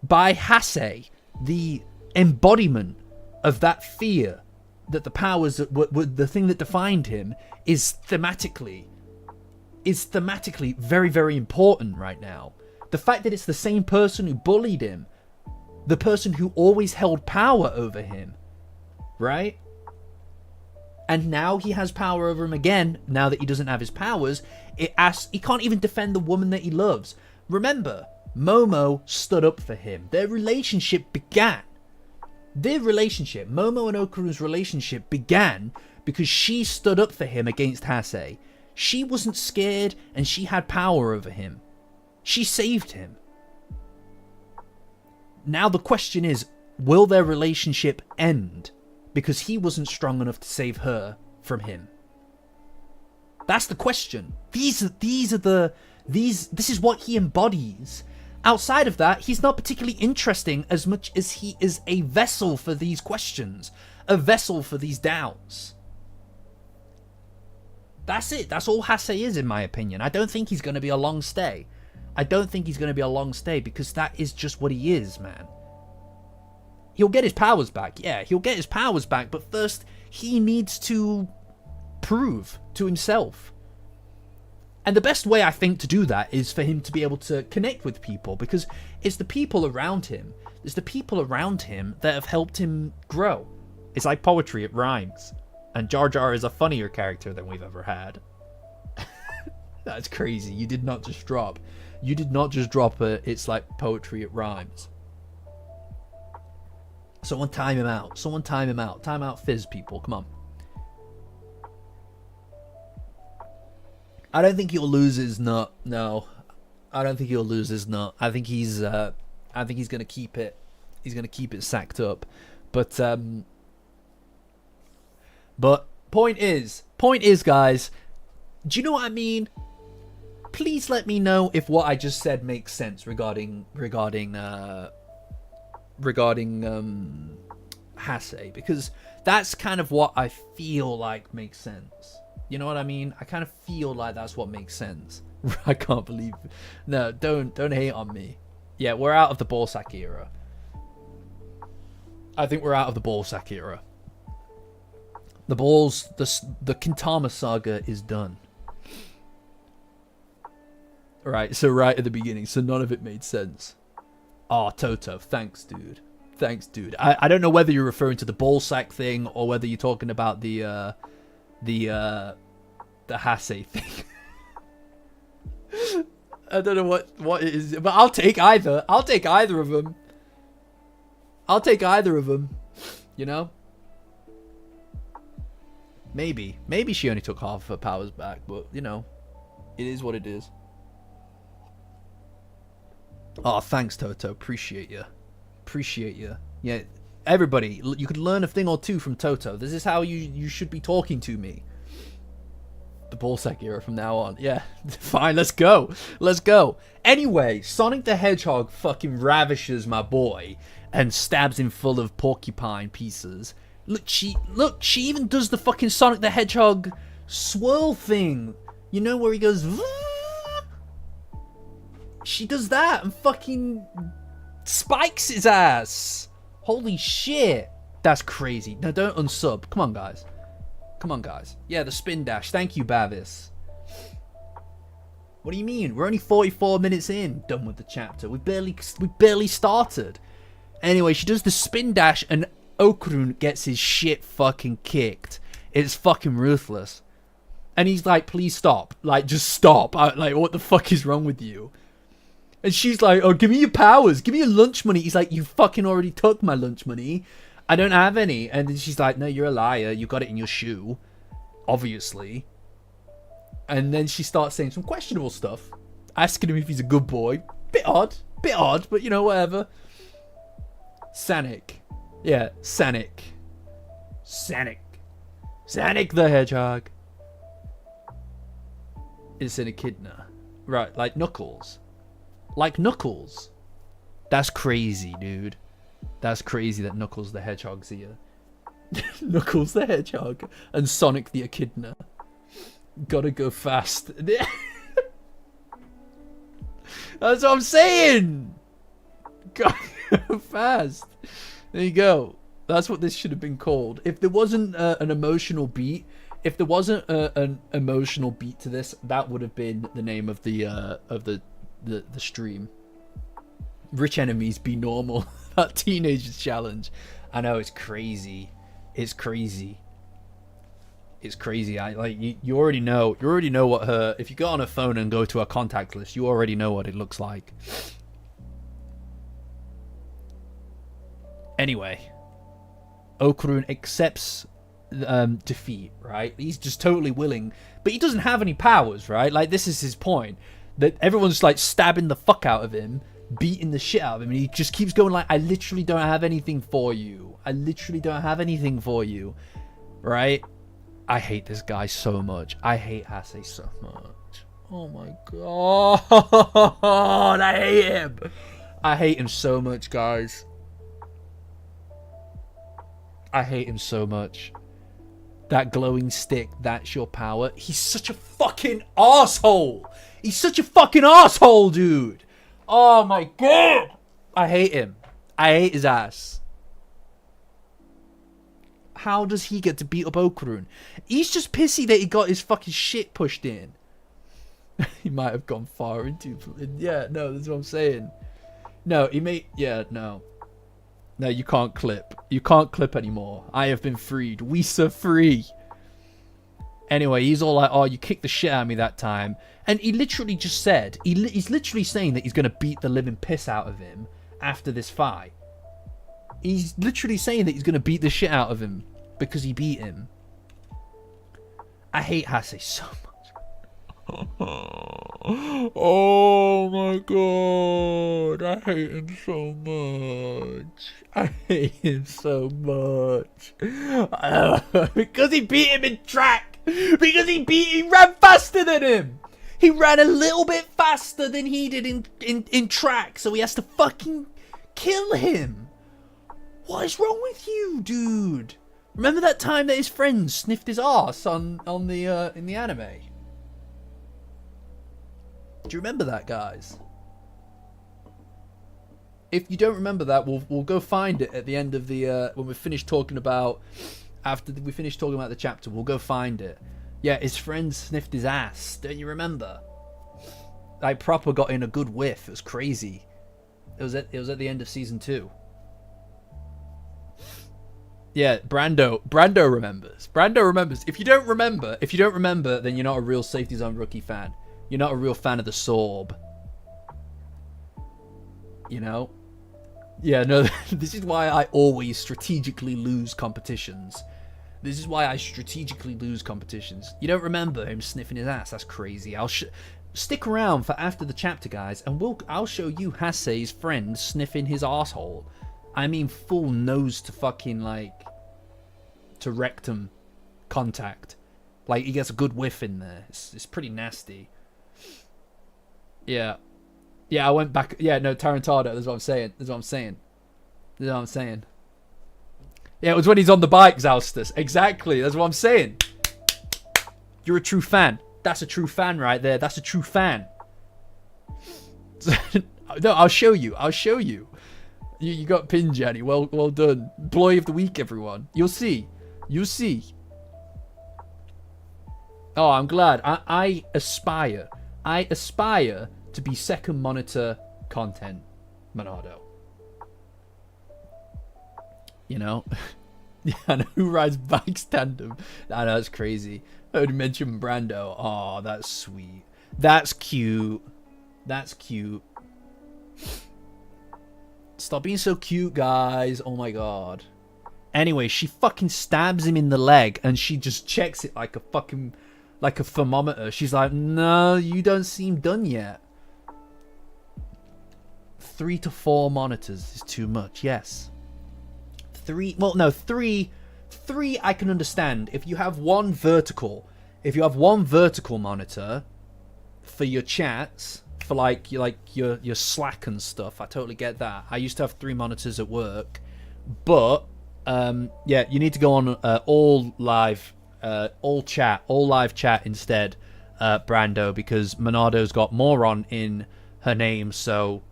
by Hase, the embodiment of that fear that the powers that were the thing that defined him is thematically very, very important right now. The fact that it's the same person who bullied him, the person who always held power over him, right? And now he has power over him again. Now that he doesn't have his powers, he can't even defend the woman that he loves. Remember, Momo stood up for him. Their relationship began. Momo and Okarun's relationship began because she stood up for him against Hase. She wasn't scared and she had power over him. She saved him. Now the question is, will their relationship end because he wasn't strong enough to save her from him? That's the question. This is what he embodies. Outside of that, he's not particularly interesting as much as he is a vessel for these questions, a vessel for these doubts. That's it. That's all Hase is, in my opinion. I don't think he's going to be a long stay. Because that is just what he is, man. He'll get his powers back. Yeah, he'll get his powers back. But first, he needs to prove to himself. And the best way, I think, to do that is for him to be able to connect with people. Because it's the people around him. It's the people around him that have helped him grow. It's like poetry, it rhymes. And Jar Jar is a funnier character than we've ever had. That's crazy. You did not just drop a it's like poetry, it rhymes. Someone time him out. Time out Fizz, people. Come on. I don't think he'll lose his nut. No. I don't think he'll lose his nut. I think he's gonna keep it. He's gonna keep it sacked up. But point is, guys, do you know what I mean? Please let me know if what I just said makes sense regarding Hase, because that's kind of what I feel like makes sense. You know what I mean? I kind of feel like that's what makes sense. I can't believe it. No, don't hate on me. Yeah, we're out of the ballsack era. I think we're out of the ballsack era. The Kintama saga is done. Right, so right at the beginning, so none of it made sense. Oh, Toto, thanks, dude. I don't know whether you're referring to the ballsack thing or whether you're talking about the Hase thing. I don't know what it is, but I'll take either. I'll take either of them. You know? Maybe she only took half of her powers back, but you know, it is what it is. Oh, thanks, Toto. Appreciate you. Yeah, everybody, you could learn a thing or two from Toto. This is how you should be talking to me. The ballsack era from now on. Yeah, fine, let's go. Anyway, Sonic the Hedgehog fucking ravishes my boy and stabs him full of porcupine pieces. Look, she even does the fucking Sonic the Hedgehog swirl thing. You know, where he goes... She does that and fucking spikes his ass. Holy shit. That's crazy. No, don't unsub. Come on, guys. Yeah, the spin dash. Thank you, Bavis. What do you mean? We're only 44 minutes in. Done with the chapter. We barely started. Anyway, she does the spin dash and Okarun gets his shit fucking kicked. It's fucking ruthless. And he's like, please stop. Like, just stop. Like, what the fuck is wrong with you? And she's like, oh, give me your powers. Give me your lunch money. He's like, you fucking already took my lunch money. I don't have any. And then she's like, no, you're a liar. You got it in your shoe. Obviously. And then she starts saying some questionable stuff. Asking him if he's a good boy. Bit odd, but you know, whatever. Sonic. Yeah, Sonic the Hedgehog. It's an echidna. Right, like Knuckles. That's crazy, dude. That's crazy that Knuckles the Hedgehog's here. Knuckles the Hedgehog and Sonic the Echidna. Gotta go fast. That's what I'm saying. Gotta go fast. There you go. That's what this should have been called. If there wasn't an emotional beat, if there wasn't an emotional beat to this, that would have been the name of the stream. Rich enemies be normal. That teenager's challenge. I know, it's crazy. It's crazy. It's crazy. I like you already know. You already know what her. If you go on her phone and go to her contact list, you already know what it looks like. Anyway, Okurun accepts defeat. Right? He's just totally willing, but he doesn't have any powers. Right? Like, this is his point. That everyone's like stabbing the fuck out of him, beating the shit out of him, and he just keeps going like, I literally don't have anything for you. I literally don't have anything for you. Right? I hate this guy so much. I hate Hase so much. Oh my god. I hate him. I hate him so much, guys. I hate him so much. That glowing stick, that's your power. He's such a fucking asshole. He's such a fucking asshole, dude. Oh my god. I hate him. I hate his ass. How does he get to beat up Okurun? He's just pissy that he got his fucking shit pushed in. He might have gone far into... Yeah, no, that's what I'm saying. No, he may... Yeah, no. No, you can't clip. You can't clip anymore. I have been freed. We are free. Anyway, he's all like, oh, you kicked the shit out of me that time. And he literally just said... He's literally saying that he's going to beat the living piss out of him after this fight. He's literally saying that he's going to beat the shit out of him because he beat him. I hate Hase so much. Oh my god. I hate him so much. I hate him so much. Because he beat him in track. Because he ran faster than him. He ran a little bit faster than he did in track. So he has to fucking kill him. What is wrong with you, dude? Remember that time that his friends sniffed his ass on the in the anime? Do you remember that, guys? If you don't remember that, we'll go find it at the end of the when we finish talking about we finish talking about the chapter. We'll go find it. Yeah, his friends sniffed his ass. Don't you remember? I proper got in a good whiff. It was crazy. It was at the end of season 2. Yeah, Brando remembers. Brando remembers. If you don't remember, then you're not a real Safety Zone Rookie fan. You're not a real fan of the Sorb. You know? Yeah, no, this is why I always strategically lose competitions. This is why I strategically lose competitions. You don't remember him sniffing his ass? That's crazy. Stick around for after the chapter, guys, and I'll show you Hase's friend sniffing his asshole. I mean, full nose to fucking, like, to rectum contact. Like, he gets a good whiff in there. It's pretty nasty. Yeah. Yeah, I went back. Yeah, no, Tarantado. That's what I'm saying. Yeah, it was when he's on the bike, Zaustus. Exactly. That's what I'm saying. You're a true fan. That's a true fan right there. That's a true fan. No, I'll show you. You got pinned, Jenny. Well done. Employee of the week, everyone. You'll see. Oh, I'm glad. I aspire to be second monitor content, Monado. You know? Yeah, I know who rides bikes tandem. I know, that's crazy. I already mentioned Brando. Oh, that's sweet. That's cute. Stop being so cute, guys. Oh my god. Anyway, she fucking stabs him in the leg and she just checks it like a thermometer. She's like, no, you don't seem done yet. 3 to 4 monitors is too much, yes. 3 I can understand. If you have one vertical monitor for your chats, for like your Slack and stuff, I totally get that. I used to have 3 monitors at work, but yeah, you need to go on all live chat instead, Brando, because Monado's got moron in her name, so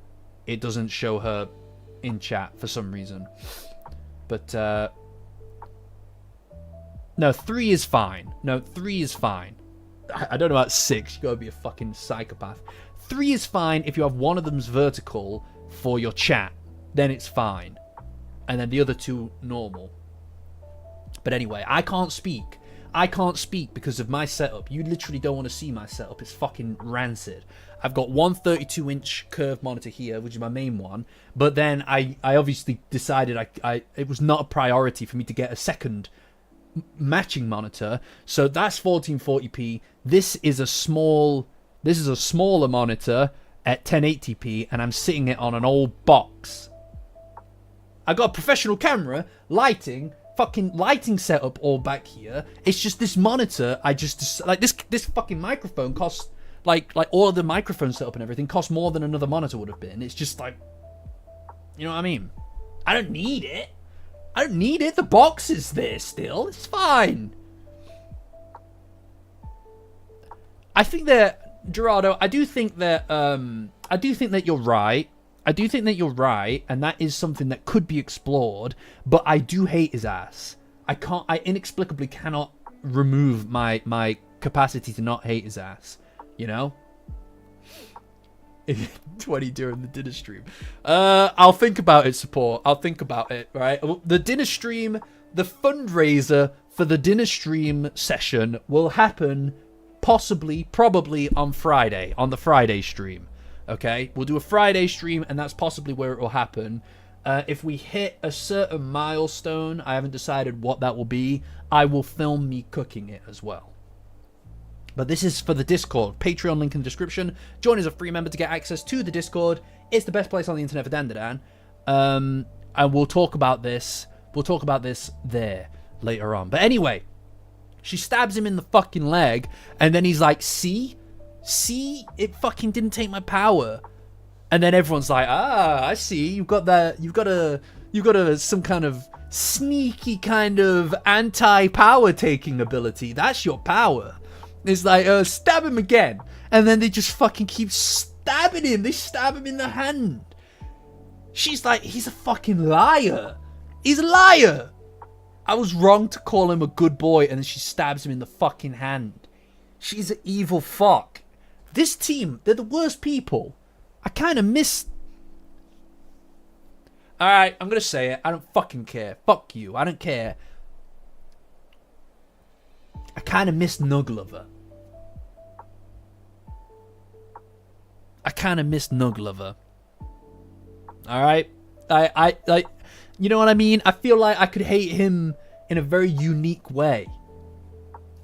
it doesn't show her in chat for some reason. But, no, 3 is fine. No, 3 is fine. I don't know about 6. You gotta be a fucking psychopath. 3 is fine if you have one of them's vertical for your chat. Then it's fine. And then the other 2 normal. But anyway, I can't speak. I can't speak because of my setup. You literally don't want to see my setup. It's fucking rancid. I've got one 32-inch curved monitor here, which is my main one. But then I obviously decided it was not a priority for me to get a second matching monitor. So that's 1440p. This is a smaller monitor at 1080p, and I'm sitting it on an old box. I got a professional camera, fucking lighting setup all back here. It's just this monitor. I just like this fucking microphone costs like all of the microphone setup and everything costs more than another monitor would have been. It's just like, you know what I mean? I don't need it. I don't need it. The box is there still. It's fine. I think that Gerardo, I do think that you're right. I do think that you're right, and that is something that could be explored, but I do hate his ass. I inexplicably cannot remove my capacity to not hate his ass, you know? 20 during the dinner stream. I'll think about it, support. I'll think about it, right? The dinner stream, the fundraiser for the dinner stream session will happen probably on Friday, on the Friday stream. Okay, we'll do a Friday stream, and that's possibly where it will happen. If we hit a certain milestone, I haven't decided what that will be, I will film me cooking it as well. But this is for the Discord. Patreon link in the description. Join as a free member to get access to the Discord. It's the best place on the internet for Dandadan. And we'll talk about this. We'll talk about this there later on. But anyway, she stabs him in the fucking leg, and then he's like, see, it fucking didn't take my power. And then everyone's like, I see, you've got some kind of sneaky kind of anti-power taking ability. That's your power. It's like, stab him again. And then they just fucking keep stabbing him. They stab him in the hand. She's like, he's a fucking liar. He's a liar. I was wrong to call him a good boy, and then she stabs him in the fucking hand. She's an evil fuck. This team, they're the worst people. I kind of miss... Alright, I'm going to say it. I don't fucking care. Fuck you. I don't care. I kind of miss Nuglover. Alright? I you know what I mean? I feel like I could hate him in a very unique way.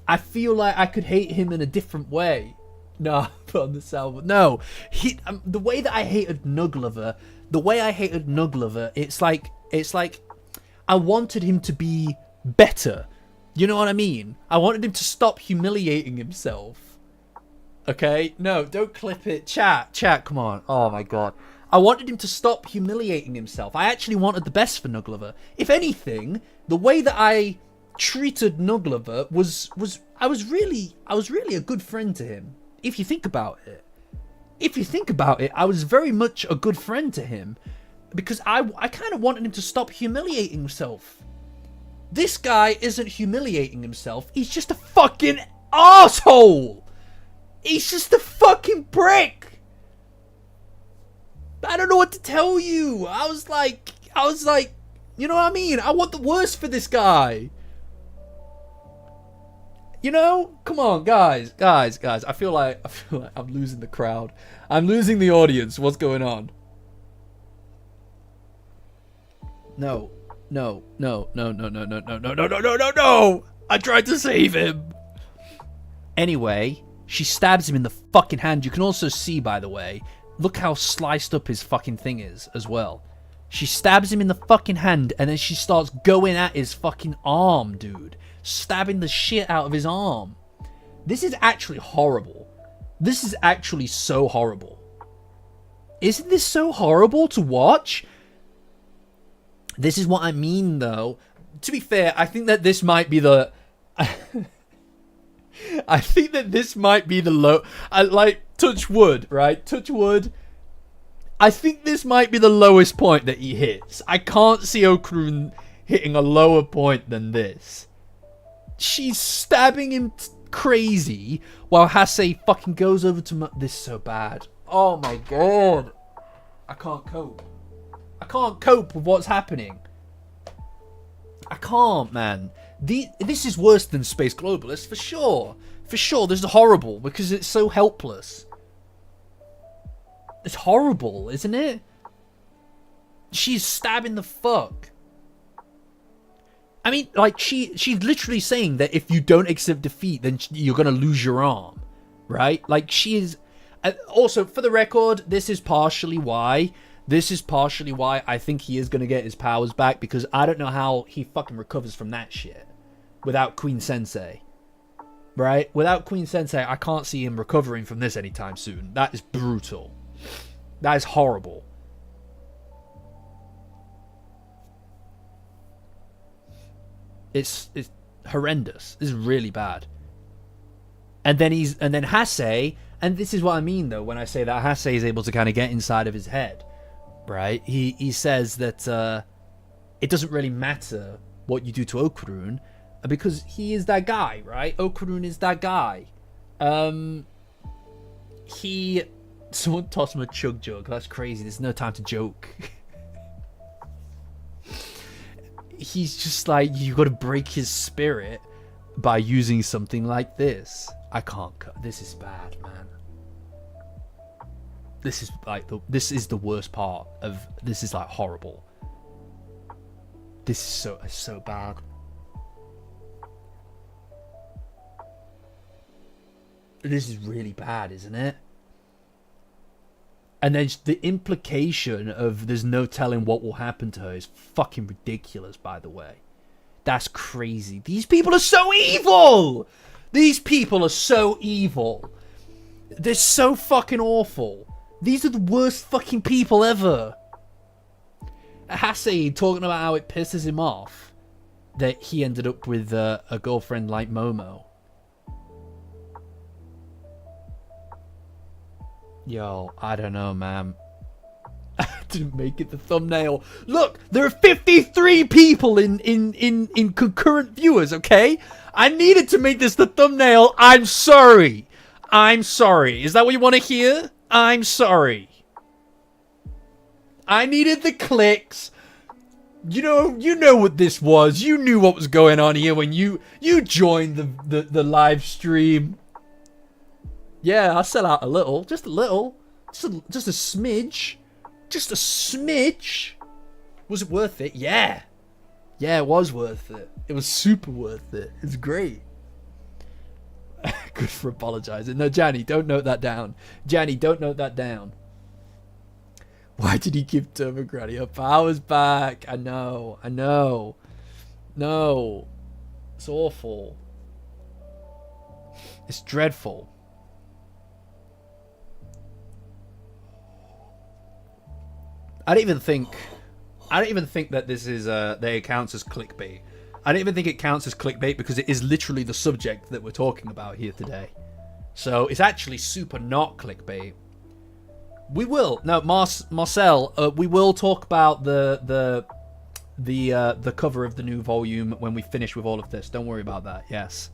I feel like I could hate him in a different way. No, on this album. No. The way that I hated Nuglover, it's like I wanted him to be better. You know what I mean? I wanted him to stop humiliating himself. Okay? No, don't clip it. Chat, come on. Oh my god. I wanted him to stop humiliating himself. I actually wanted the best for Nuglover. If anything, the way that I treated Nuglover was I was really a good friend to him. If you think about it. I was very much a good friend to him. Because I kind of wanted him to stop humiliating himself. This guy isn't humiliating himself. He's just a fucking asshole. He's just a fucking prick. I don't know what to tell you. I was like, you know what I mean? I want the worst for this guy. You know? Come on, guys. I feel like I'm losing the crowd. I'm losing the audience. What's going on? No. I tried to save him. Anyway, she stabs him in the fucking hand. You can also see, by the way, look how sliced up his fucking thing is as well. She stabs him in the fucking hand, and then she starts going at his fucking arm, dude. Stabbing the shit out of his arm. This is actually horrible. This is actually so horrible. Isn't this so horrible to watch? This is what I mean, though. To be fair, I think that this might be the... I think that this might be the low... like, touch wood, right? Touch wood. I think this might be the lowest point that he hits. I can't see Okurun hitting a lower point than this. She's stabbing him crazy while Hase fucking goes over to this is so bad. Oh my god. I can't cope. I can't cope with what's happening. I can't, man. This is worse than Space Globalist, for sure. For sure, this is horrible because it's so helpless. It's horrible, isn't it? She's stabbing the fuck. I mean, like, she's literally saying that if you don't accept defeat, then you're gonna lose your arm. Right? Like, she is... Also, for the record, this is partially why I think he is going to get his powers back, because I don't know how he fucking recovers from that shit without Queen Sensei. Right? Without Queen Sensei, I can't see him recovering from this anytime soon. That is brutal. That is horrible. It's horrendous. This is really bad. And then Hase, and this is what I mean though when I say that Hase is able to kind of get inside of his head, right? He says that it doesn't really matter what you do to Okurun because he is that guy, right? Okurun is that guy. Someone tossed him a chug jug. That's crazy. There's no time to joke. He's just like, you got to break his spirit by using something like this. I can't. This is bad, man. This is like this is the worst part of this. Is like horrible. This is so bad. This is really bad, isn't it? And then the implication of there's no telling what will happen to her is fucking ridiculous, by the way. That's crazy. These people are so evil! These people are so evil. They're so fucking awful. These are the worst fucking people ever. Hase talking about how it pisses him off that he ended up with a girlfriend like Momo. Yo, I don't know, man. I didn't make it the thumbnail. Look, there are 53 people in concurrent viewers, okay? I needed to make this the thumbnail. I'm sorry. I'm sorry. Is that what you want to hear? I'm sorry. I needed the clicks. You know what this was. You knew what was going on here when you joined the live stream. Yeah, I sell out a little. Just a little. Just a smidge. Just a smidge. Was it worth it? Yeah. Yeah, it was worth it. It was super worth it. It's great. Good for apologizing. No, Janny, don't note that down. Janny, don't note that down. Why did he give Turbo Granny her powers back? I know. No. It's awful. It's dreadful. I don't even think that this is that it counts as clickbait. I don't even think it counts as clickbait because it is literally the subject that we're talking about here today. So it's actually super not clickbait. We will now, Marcel. We will talk about the cover of the new volume when we finish with all of this. Don't worry about that. Yes.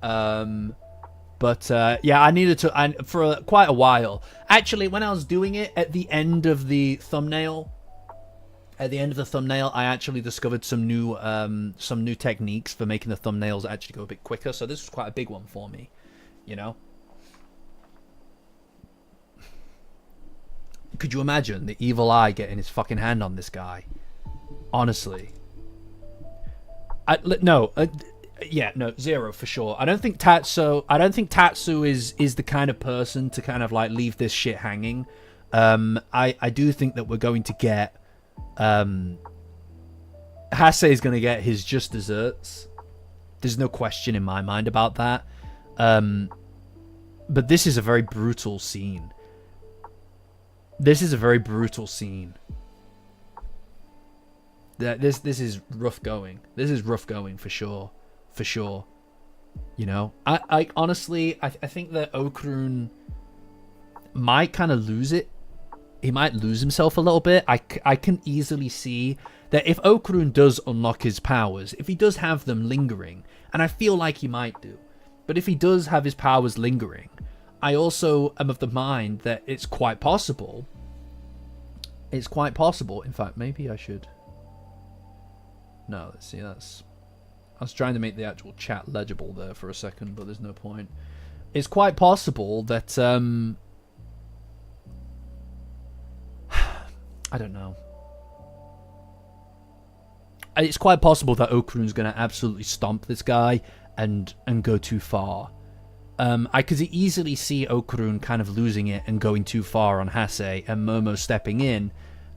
But yeah, I needed to for quite a while. Actually, when I was doing it at the end of the thumbnail, I actually discovered some new techniques for making the thumbnails actually go a bit quicker. So this was quite a big one for me, you know. Could you imagine the evil eye getting his fucking hand on this guy? Honestly, yeah, no, zero for sure. I don't think Tatsu is the kind of person to kind of like leave this shit hanging. I do think that we're going to get Hase is going to get his just desserts. There's no question in my mind about that. But this is a very brutal scene. This is rough going. This is rough going for sure. For sure. You know, I honestly, I think that Okurun might kind of lose it. He might lose himself a little bit. I can easily see that if Okarun does unlock his powers, if he does have them lingering, and I feel like he might do, but if he does have his powers lingering, I also am of the mind that it's quite possible. It's quite possible. In fact, maybe I should. No, let's see. I was trying to make the actual chat legible there for a second, but there's no point. It's quite possible that I don't know. It's quite possible that Okarun's going to absolutely stomp this guy and go too far. I could easily see Okarun kind of losing it and going too far on Hase, and Momo stepping in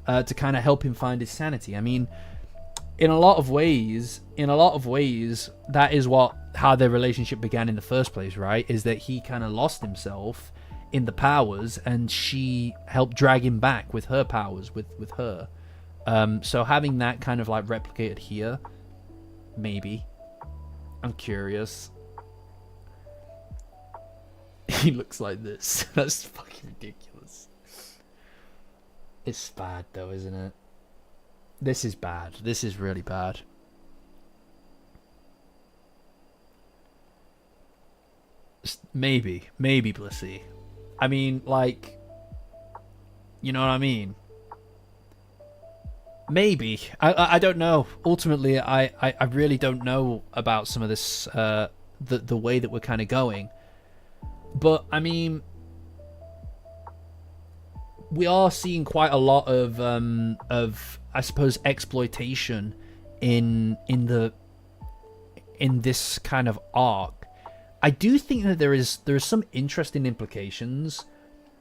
to kind of help him find his sanity. I mean, in a lot of ways, that is how their relationship began in the first place, right? Is that he kind of lost himself in the powers, and she helped drag him back with her powers, with her. So having that kind of like replicated here, maybe. I'm curious. He looks like this. That's fucking ridiculous. It's bad though, isn't it? This is bad. This is really bad. Maybe Blissey. I mean, like, you know what I mean? Maybe. I don't know. Ultimately, I really don't know about some of this, the way that we're kind of going. But, I mean, we are seeing quite a lot of I suppose, exploitation in this kind of arc. I do think that there is some interesting implications.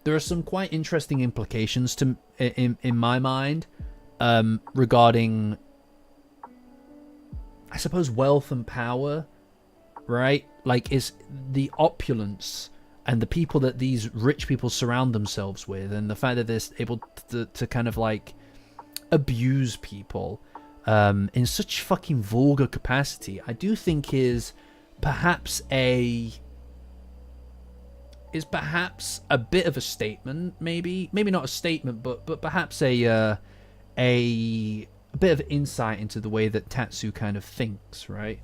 There are some quite interesting implications in my mind regarding, I suppose, wealth and power, right? Like, is the opulence and the people that these rich people surround themselves with, and the fact that they're able to kind of like abuse people in such fucking vulgar capacity, I do think is perhaps a bit of a statement, maybe not a statement, but perhaps a bit of insight into the way that Tatsu kind of thinks, right?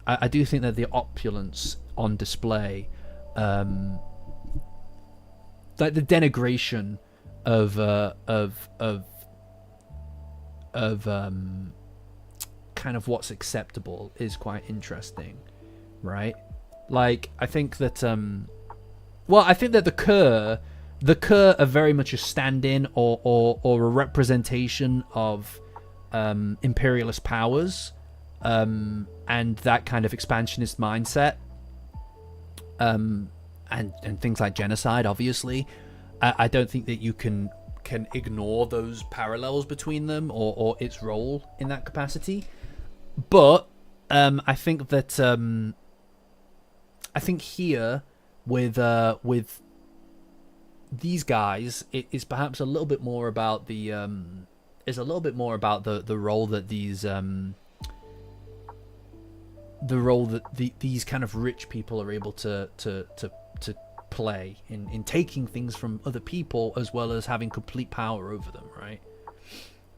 I do think that the opulence on display, like the denigration of kind of what's acceptable is quite interesting, right? Like, I think that I think that the Kerr are very much a stand-in or a representation of imperialist powers, and that kind of expansionist mindset, and things like genocide, obviously. I don't think that you can ignore those parallels between them or its role in that capacity. But I think that I think here with these guys, it is perhaps a little bit more about the role that these kind of rich people are able to play in taking things from other people, as well as having complete power over them, right?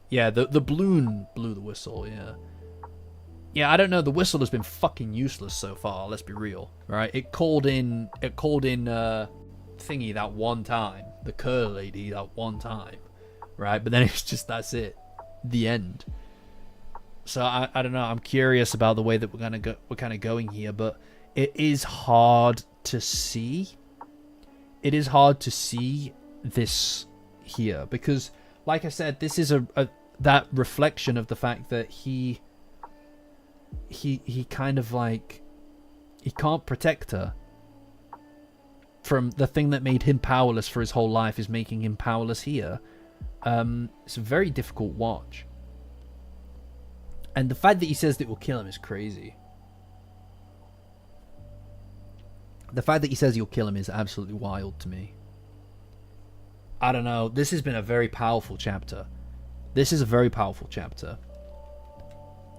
Yeah, the balloon blew the whistle. Yeah, I don't know. The whistle has been fucking useless so far. Let's be real, right? It called in thingy that one time, the Kerr lady that one time, right? But then it's just, that's it, the end. So I don't know. I'm curious about the way that we're kind of going here, but it is hard to see. It is hard to see this here because, like I said, this is that reflection of the fact that he kind of like, he can't protect her from the thing that made him powerless for his whole life is making him powerless here. It's a very difficult watch. And the fact that he says that it will kill him is crazy. The fact that he says he'll kill him is absolutely wild to me. I don't know. This has been a very powerful chapter. This is a very powerful chapter.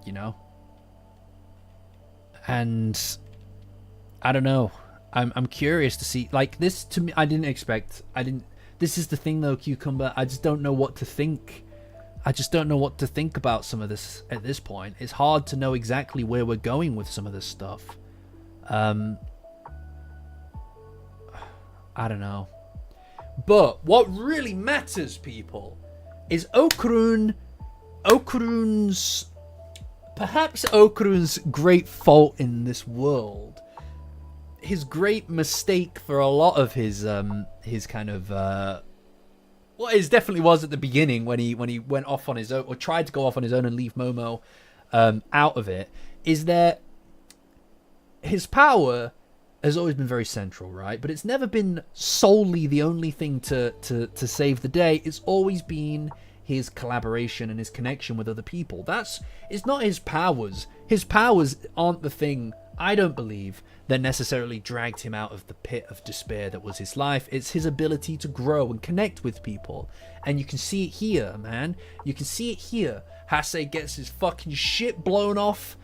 You know? And I don't know. I'm curious to see, like, this to me, this is the thing though, Cucumber, I just don't know what to think I just don't know what to think about some of this at this point. It's hard to know exactly where we're going with some of this stuff. I don't know. But what really matters, people, is Okurun's perhaps Okurun's great fault in this world. His great mistake for a lot of his kind of well, it definitely was at the beginning when he went off on his own, or tried to go off on his own and leave Momo out of it, is that his power has always been very central, right? But it's never been solely the only thing to save the day. It's always been his collaboration and his connection with other people. It's not his powers. His powers aren't the thing, I don't believe, that necessarily dragged him out of the pit of despair that was his life. It's his ability to grow and connect with people. And you can see it here, man. You can see it here. Hase gets his fucking shit blown off.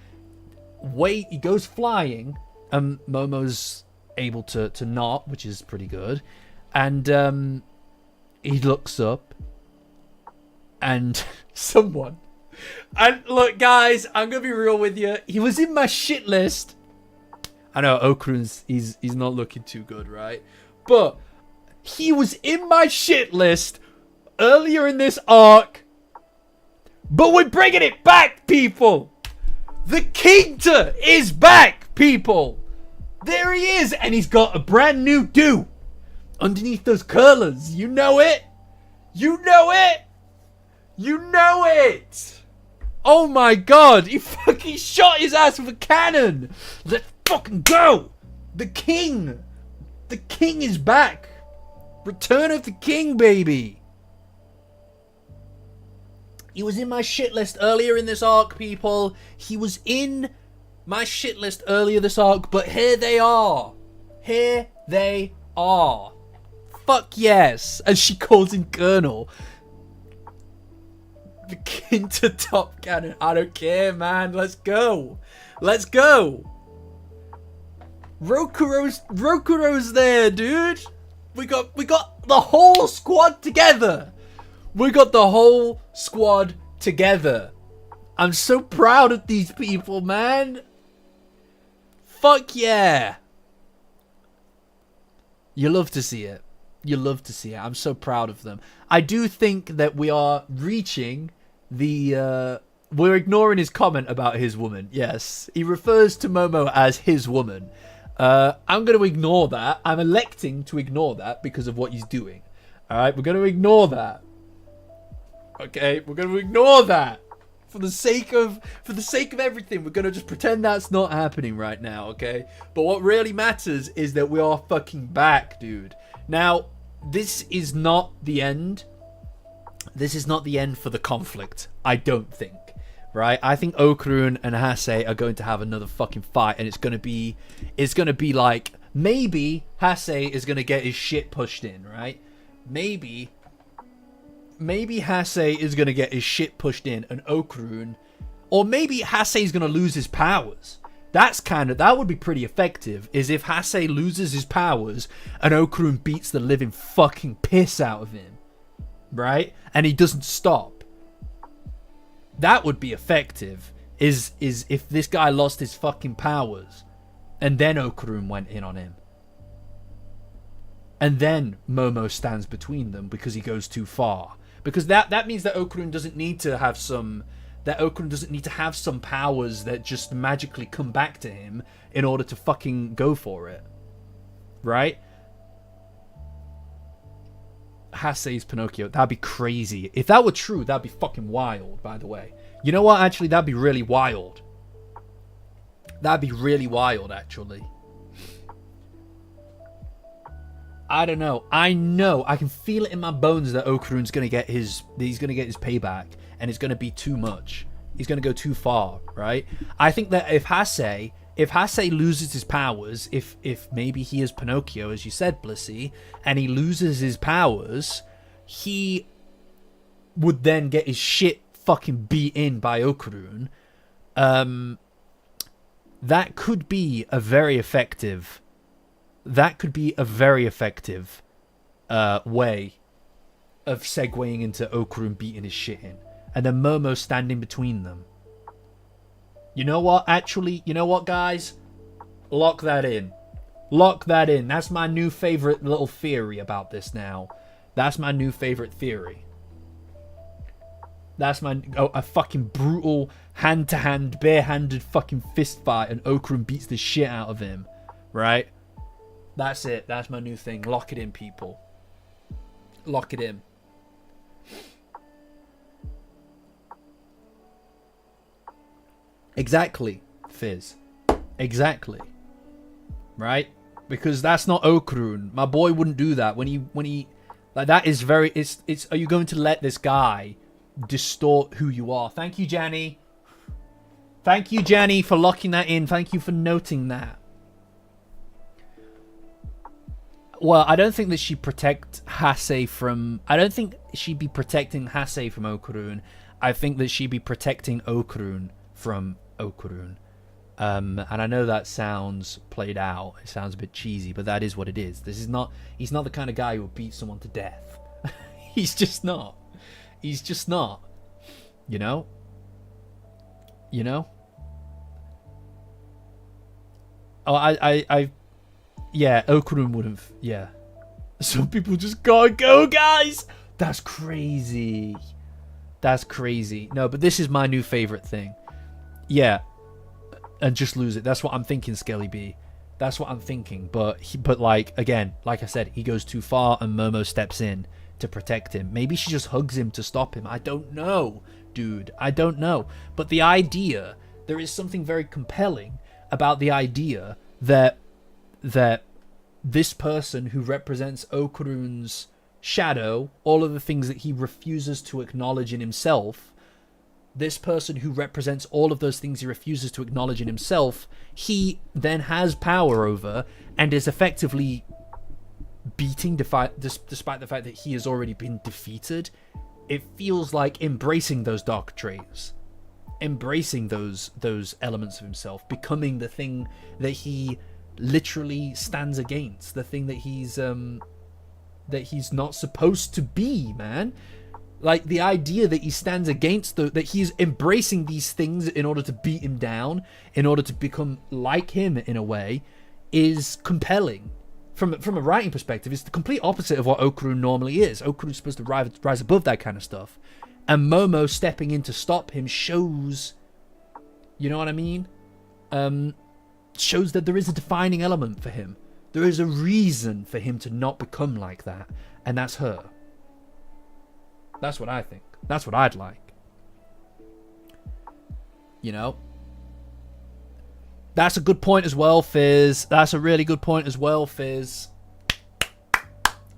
He goes flying. Momo's able to not, which is pretty good. And he looks up. And someone... And look, guys, I'm going to be real with you. He was in my shit list. I know Okurun's he's not looking too good, right? But he was in my shit list earlier in this arc. But we're bringing it back, people. The Kingta is back, people. There he is, and he's got a brand new do underneath those curlers. You know it. You know it. You know it. Oh my god, he fucking shot his ass with a cannon. Let's fucking go. The king is back. Return of the king, baby. He was in my shit list earlier in this arc, people. He was in my shit list earlier this arc, but here they are. Here they are. Fuck yes. As she calls him Colonel. The king to top cannon. I don't care, man. Let's go. Let's go. Rokuro's there, dude. We got the whole squad together. We got the whole squad together. I'm so proud of these people, man. Fuck yeah. You love to see it. You love to see it. I'm so proud of them. I do think that we are reaching the... we're ignoring his comment about his woman. Yes. He refers to Momo as his woman. I'm going to ignore that. I'm electing to ignore that because of what he's doing. Alright, we're going to ignore that. Okay, we're going to ignore that. For the sake of everything, we're going to just pretend that's not happening right now, okay? But what really matters is that we are fucking back, dude. Now, this is not the end. This is not the end for the conflict, I don't think. Right? I think Okurun and Hase are going to have another fucking fight, and it's going to be like, maybe Hase is going to get his shit pushed in, right? Maybe Hase is going to get his shit pushed in, and Okurun, or maybe Hase is going to lose his powers. That would be pretty effective, is if Hase loses his powers and Okurun beats the living fucking piss out of him. Right? And he doesn't stop. That would be effective, is if this guy lost his fucking powers and then Okurun went in on him. And then Momo stands between them because he goes too far. Because that means that Okurun doesn't need to have some powers that just magically come back to him in order to fucking go for it. Right? Hase's Pinocchio. That'd be crazy. If that were true, that'd be fucking wild, by the way. You know what? Actually, that'd be really wild. That'd be really wild, actually. I don't know. I know. I can feel it in my bones that Okurun's gonna get his payback, and it's gonna be too much. He's gonna go too far, right? I think that if Hase loses his powers, if maybe he is Pinocchio, as you said, Blissey, and he loses his powers, he would then get his shit fucking beat in by Okurun. That could be a very effective way of segueing into Okurun beating his shit in. and then Momo standing between them. You know what? Actually, you know what, guys? Lock that in. Lock that in. That's my new favorite little theory about this now. That's my new favorite theory. That's my... Oh, a fucking brutal hand-to-hand, bare-handed fucking fist fight, and Okarun beats the shit out of him. Right? That's it. That's my new thing. Lock it in, people. Lock it in. Exactly, Fizz. Exactly. Right? Because that's not Okarun. My boy wouldn't do that. When he like, that is very, it's are you going to let this guy distort who you are? Thank you, Janny. Thank you, Janny, for locking that in. Thank you for noting that. Well, I don't think that she'd protect Hase from... I don't think she'd be protecting Hase from Okarun. I think that she'd be protecting Okarun from Okarun. And I know that sounds played out. It sounds a bit cheesy, but that is what it is. This is not... He's not the kind of guy who will beat someone to death. He's just not. He's just not. You know? You know? Oh, I yeah, Okarun would have... Yeah. Some people just gotta go, guys! That's crazy. That's crazy. No, but this is my new favorite thing. Yeah. And just lose it. That's what I'm thinking, Skelly B. That's what I'm thinking. But like, again, like I said, he goes too far and Momo steps in to protect him. Maybe she just hugs him to stop him. I don't know, dude. I don't know. But the idea... There is something very compelling about the idea that this person who represents Okarun's shadow, all of the things that he refuses to acknowledge in himself, this person who represents all of those things he refuses to acknowledge in himself, he then has power over and is effectively beating despite the fact that he has already been defeated. It feels like embracing those dark traits, embracing those elements of himself, becoming the thing that he literally stands against, the thing that he's not supposed to be, man. Like, the idea that he stands against, that he's embracing these things in order to beat him down, in order to become like him in a way, is compelling. From a writing perspective, it's the complete opposite of what Okarun normally is. Okarun's supposed to rise above that kind of stuff. And Momo stepping in to stop him shows, you know what I mean? Shows that there is a defining element for him. There is a reason for him to not become like that. And that's her. That's what I think. That's what I'd like. You know? That's a good point as well, Fizz. That's a really good point as well, Fizz.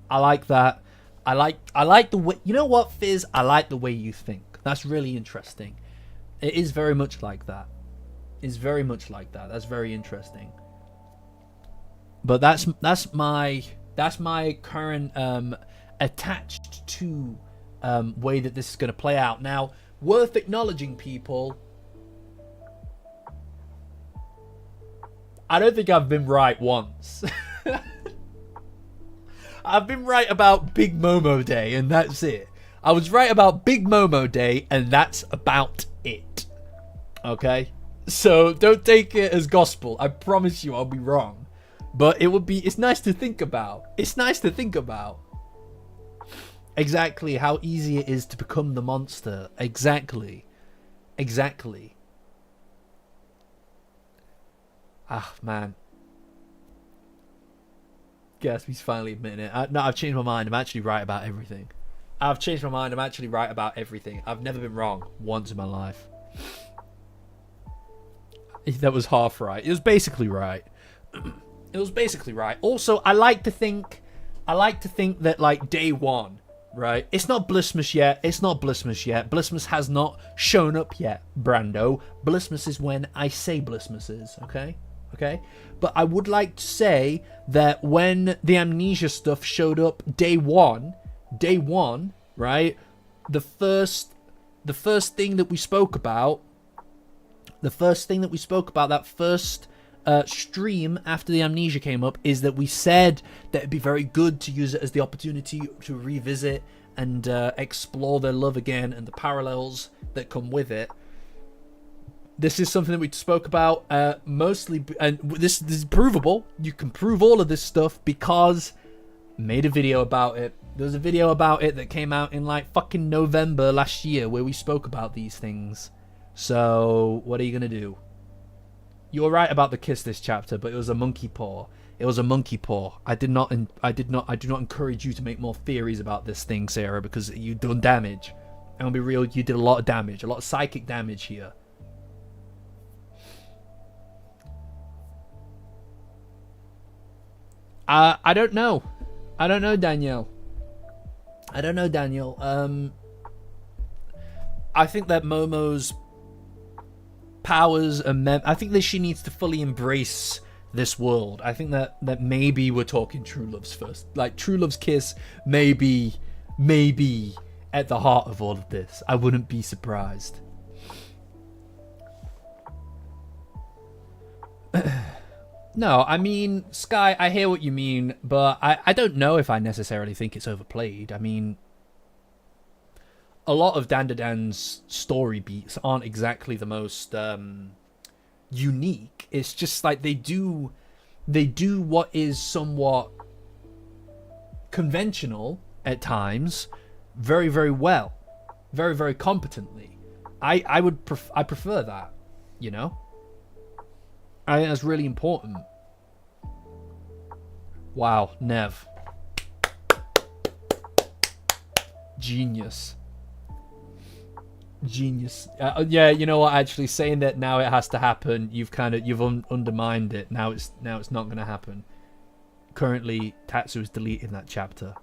I like that. I like the way... You know what, Fizz? I like the way you think. That's really interesting. It is very much like that. It's very much like that. That's very interesting. But that's my current attached to way that this is going to play out. Now, worth acknowledging, people. I don't think I've been right once. I've been right about Big Momo Day, and that's it. I was right about Big Momo Day, and that's about it. Okay? So don't take it as gospel. I promise you I'll be wrong. But it's nice to think about. It's nice to think about. Exactly how easy it is to become the monster. Exactly. Exactly. Ah, man. Gatsby's finally admitting it. No, I've changed my mind. I'm actually right about everything. I've changed my mind. I'm actually right about everything. I've never been wrong once in my life. That was half right. It was basically right. It was basically right. Also, I like to think that, like, day one, right? It's not Blissmas yet. It's not Blissmas yet. Blissmas has not shown up yet, Brando. Blissmas is when I say Blissmas is, okay? Okay? But I would like to say that when the amnesia stuff showed up day one, right? The first thing that we spoke about, that first stream after the amnesia came up, is that we said that it'd be very good to use it as the opportunity to revisit and explore their love again and the parallels that come with it. This is something that we spoke about mostly, and this is provable. You can prove all of this stuff because I made a video about it. There was a video about it that came out in like fucking November last year where we spoke about these things. So what are you gonna do? You were right about the kiss this chapter, but it was a monkey paw. It was a monkey paw. I do not encourage you to make more theories about this thing, Sarah, because you've done damage. And I'll be real, you did a lot of damage, a lot of psychic damage here. I don't know. I don't know, Danielle. I don't know, Daniel. I think that Momo's powers and I think that she needs to fully embrace this world. I think that maybe we're talking true love's first. Like, true love's kiss maybe at the heart of all of this. I wouldn't be surprised. No, I mean, Sky, I hear what you mean, but I don't know if I necessarily think it's overplayed. I mean, a lot of Dandadan's story beats aren't exactly the most unique. It's just like they do what is somewhat conventional at times very, very well. Very, very competently. I prefer that, you know? I think that's really important. Wow, Nev. Genius. Yeah, you know what? Actually, saying that now it has to happen, you've undermined it. Now it's not going to happen. Currently, Tatsu's deleting that chapter.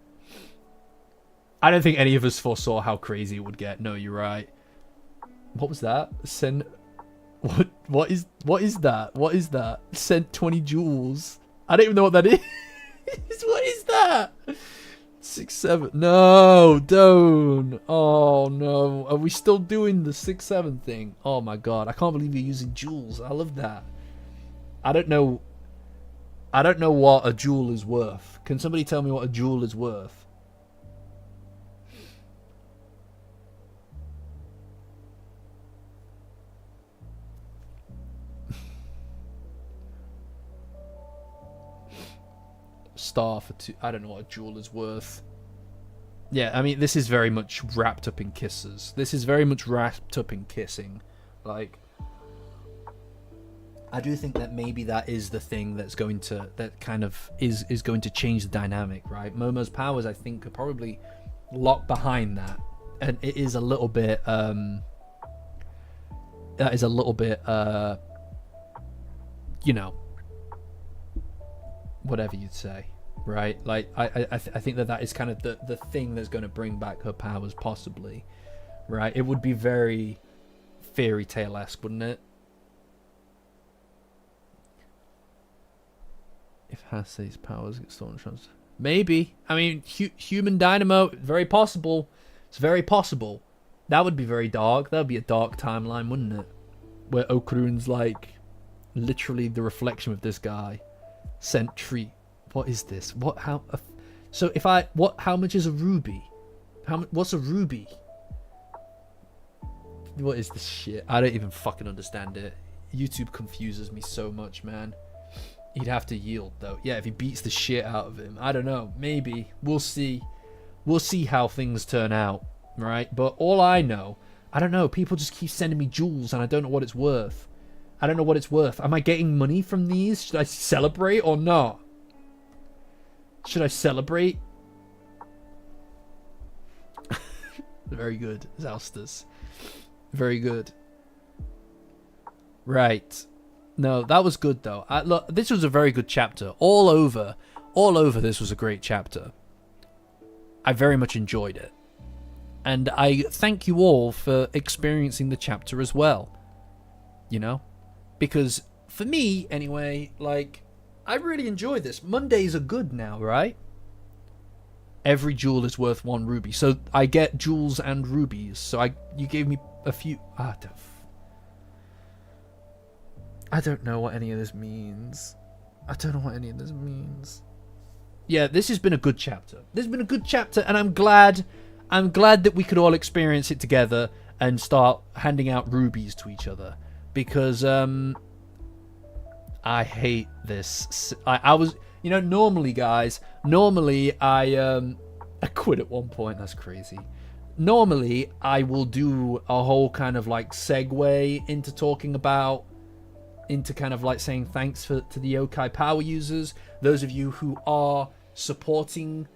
I don't think any of us foresaw how crazy it would get. No, you're right. What was that? What is that? What is that? Sent 20 joules. I don't even know what that is. What is that? 6-7. No, don't. Oh no. Are we still doing the 6-7 thing? Oh my god. I can't believe you're using joules. I love that. I don't know what a joule is worth. Can somebody tell me what a joule is worth? Star for 2. I don't know what a jewel is worth. Yeah, I mean, this is very much wrapped up in kisses. This is very much wrapped up in kissing. Like, I do think that maybe that is the thing that's going to, that kind of is going to change the dynamic, right? Momo's powers, I think, are probably locked behind that, and it is a little bit that is a little bit you know, whatever you'd say, right? Like, I think that is kind of the thing that's going to bring back her powers, possibly, right? It would be very fairy tale-esque, wouldn't it? If Hasei's powers get stolen, maybe. I mean, human dynamo, very possible. It's very possible. That would be very dark. That would be a dark timeline, wouldn't it? Where Okurun's like literally the reflection of this guy. Sentry. What is this? What? How? So if I what? How much is a ruby? What's a ruby? What is this shit? I don't even fucking understand it. YouTube confuses me so much, man. He'd have to yield though. Yeah, if he beats the shit out of him. I don't know. Maybe. We'll see. We'll see how things turn out, right? But all I know, I don't know. People just keep sending me jewels and I don't know what it's worth. I don't know what it's worth. Am I getting money from these? Should I celebrate or not? Should I celebrate? Very good, Zoustus. Very good. Right. No, that was good though. Look, this was a very good chapter. All over, this was a great chapter. I very much enjoyed it. And I thank you all for experiencing the chapter as well. You know? Because, for me, anyway, like, I really enjoy this. Mondays are good now, right? Every jewel is worth 1 ruby. So, I get jewels and rubies. So, you gave me a few... I don't know what any of this means. Yeah, this has been a good chapter. This has been a good chapter, and I'm glad I'm glad that we could all experience it together and start handing out rubies to each other, because I hate this. I was, you know, normally guys, I quit at one point. That's crazy. Normally I will do a whole kind of like segue into talking about, into kind of like saying thanks to the Yokai Power users, those of you who are supporting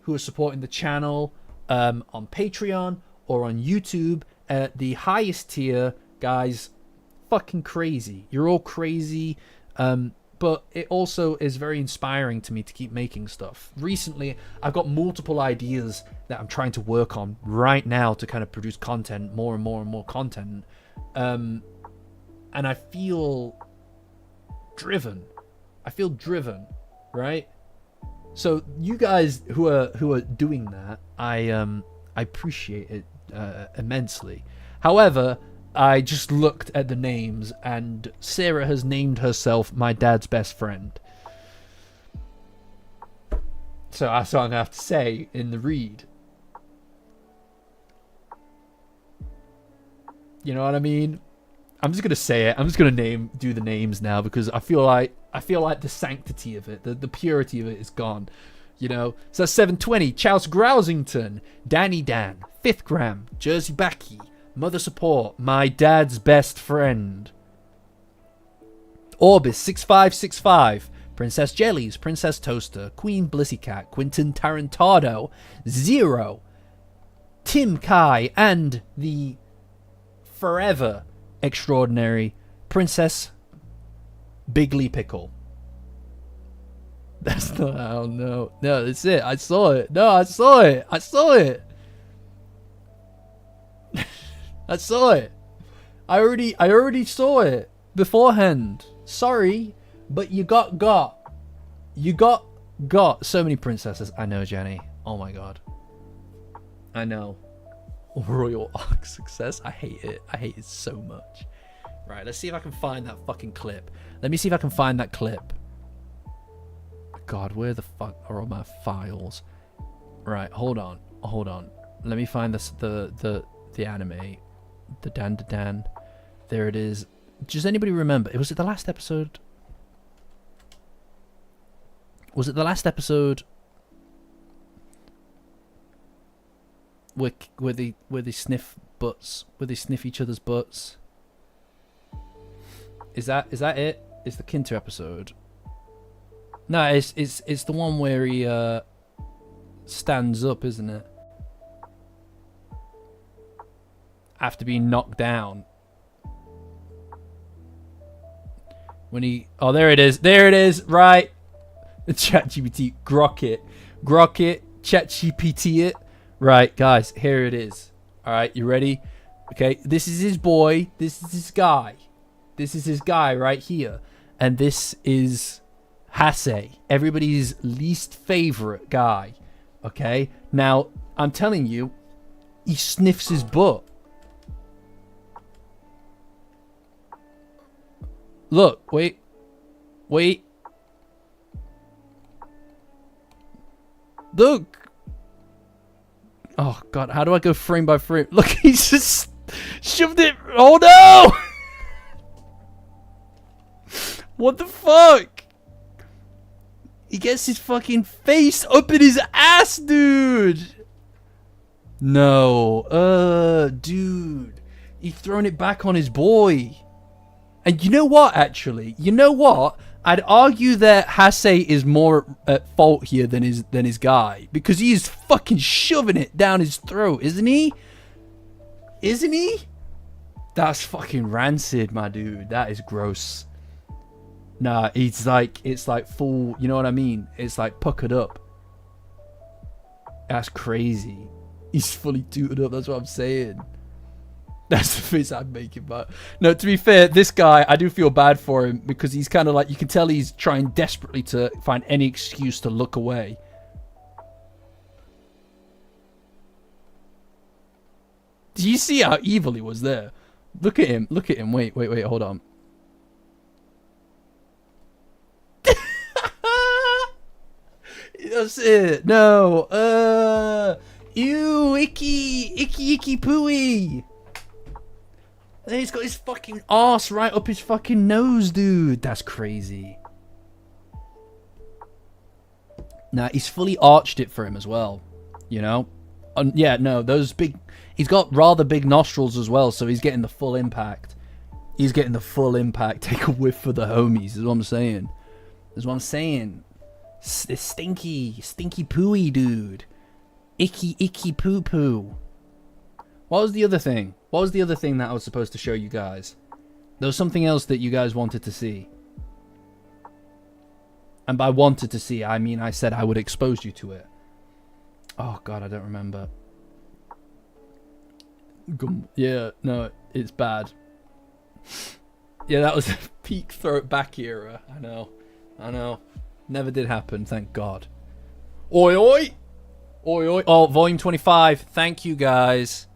the channel on Patreon or on YouTube. The highest tier, guys, fucking crazy. You're all crazy. But it also is very inspiring to me to keep making stuff. Recently, I've got multiple ideas that I'm trying to work on right now to kind of produce content, more and more and more content. And I feel driven. Right? So you guys who are doing that, I appreciate it immensely. However, I just looked at the names, and Sarah has named herself my dad's best friend. So that's what I'm gonna have to say in the read. You know what I mean? I'm just gonna say it. I'm just gonna do the names now, because I feel like the sanctity of it, the purity of it is gone. You know? So that's 720, Charles Grousington, Dandadan, 5th Gram, Jersey Backy, Mother Support, my dad's best friend. Orbis 6565, Princess Jellies, Princess Toaster, Queen Blissycat, Quinton Tarantado, Zero, Tim Kai, and the forever extraordinary Princess Bigly Pickle. That's not, I don't know. No, that's it. I saw it. No, I saw it. I saw it. I saw it. I already saw it beforehand. Sorry, but you got so many princesses. I know, Jenny. Oh my god. I know. Royal Arc success. I hate it. I hate it so much. Right, let's see if I can find that fucking clip. Let me see if I can find that clip. God, where the fuck are all my files? Right, hold on. Let me find this the anime. The Dandadan. There it is. Does anybody remember? Was it the last episode? Was it the last episode where they sniff butts? Where they sniff each other's butts? Is that it? It's the Kinto episode. No, it's the one where he stands up, isn't it? After being knocked down. When he... Oh, there it is. There it is. Right. ChatGPT. Grok it. ChatGPT it. Right, guys. Here it is. Alright, you ready? Okay, this is his boy. This is his guy. This is his guy right here. And this is Hase. Everybody's least favorite guy. Okay? Now, I'm telling you, he sniffs his butt. Look, wait. Look. Oh, God, how do I go frame by frame? Look, he's just shoved it. Oh, no! What the fuck? He gets his fucking face up in his ass, dude. No. Dude. He's thrown it back on his boy. And you know what, actually? You know what? I'd argue that Hase is more at fault here than his guy. Because he's fucking shoving it down his throat, isn't he? Isn't he? That's fucking rancid, my dude. That is gross. Nah, it's like full, you know what I mean? It's like puckered up. That's crazy. He's fully tooted up, that's what I'm saying. That's the face I'm making, but no, to be fair, this guy, I do feel bad for him because he's kind of like, you can tell he's trying desperately to find any excuse to look away. Do you see how evil he was there? Look at him, wait, hold on. That's it. No, Ew, icky pooey. And he's got his fucking arse right up his fucking nose, dude. That's crazy. Nah, he's fully arched it for him as well. You know? Yeah, no, those big... He's got rather big nostrils as well, so he's getting the full impact. He's getting the full impact. Take a whiff for the homies, is what I'm saying. Is what I'm saying. It's stinky pooey, dude. Icky poo poo. What was the other thing? What was the other thing that I was supposed to show you guys? There was something else that you guys wanted to see. And by wanted to see, I mean I said I would expose you to it. Oh god, I don't remember. Yeah, no, it's bad. Yeah, that was a peak throw it back era. I know. Never did happen, thank god. Oi oi! Oi oi! Oh, volume 25. Thank you guys.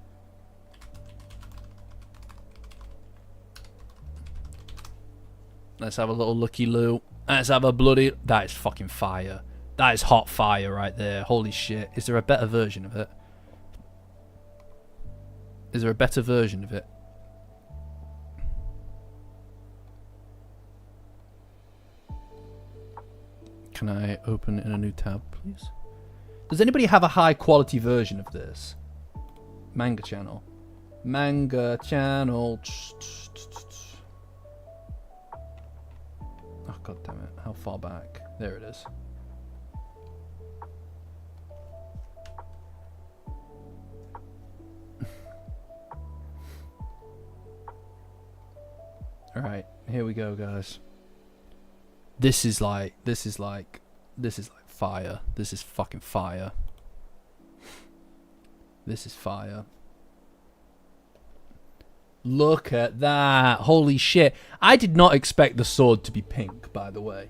Let's have a little looky-loo. Let's have a bloody... That is fucking fire. That is hot fire right there. Holy shit. Is there a better version of it? Is there a better version of it? Can I open in a new tab, please? Does anybody have a high quality version of this? Manga channel. Manga channel. Oh god damn it. How far back? There it is. Alright, here we go guys. This is like fire. This is fucking fire. This is fire. Look at that. Holy shit. I did not expect the sword to be pink, by the way.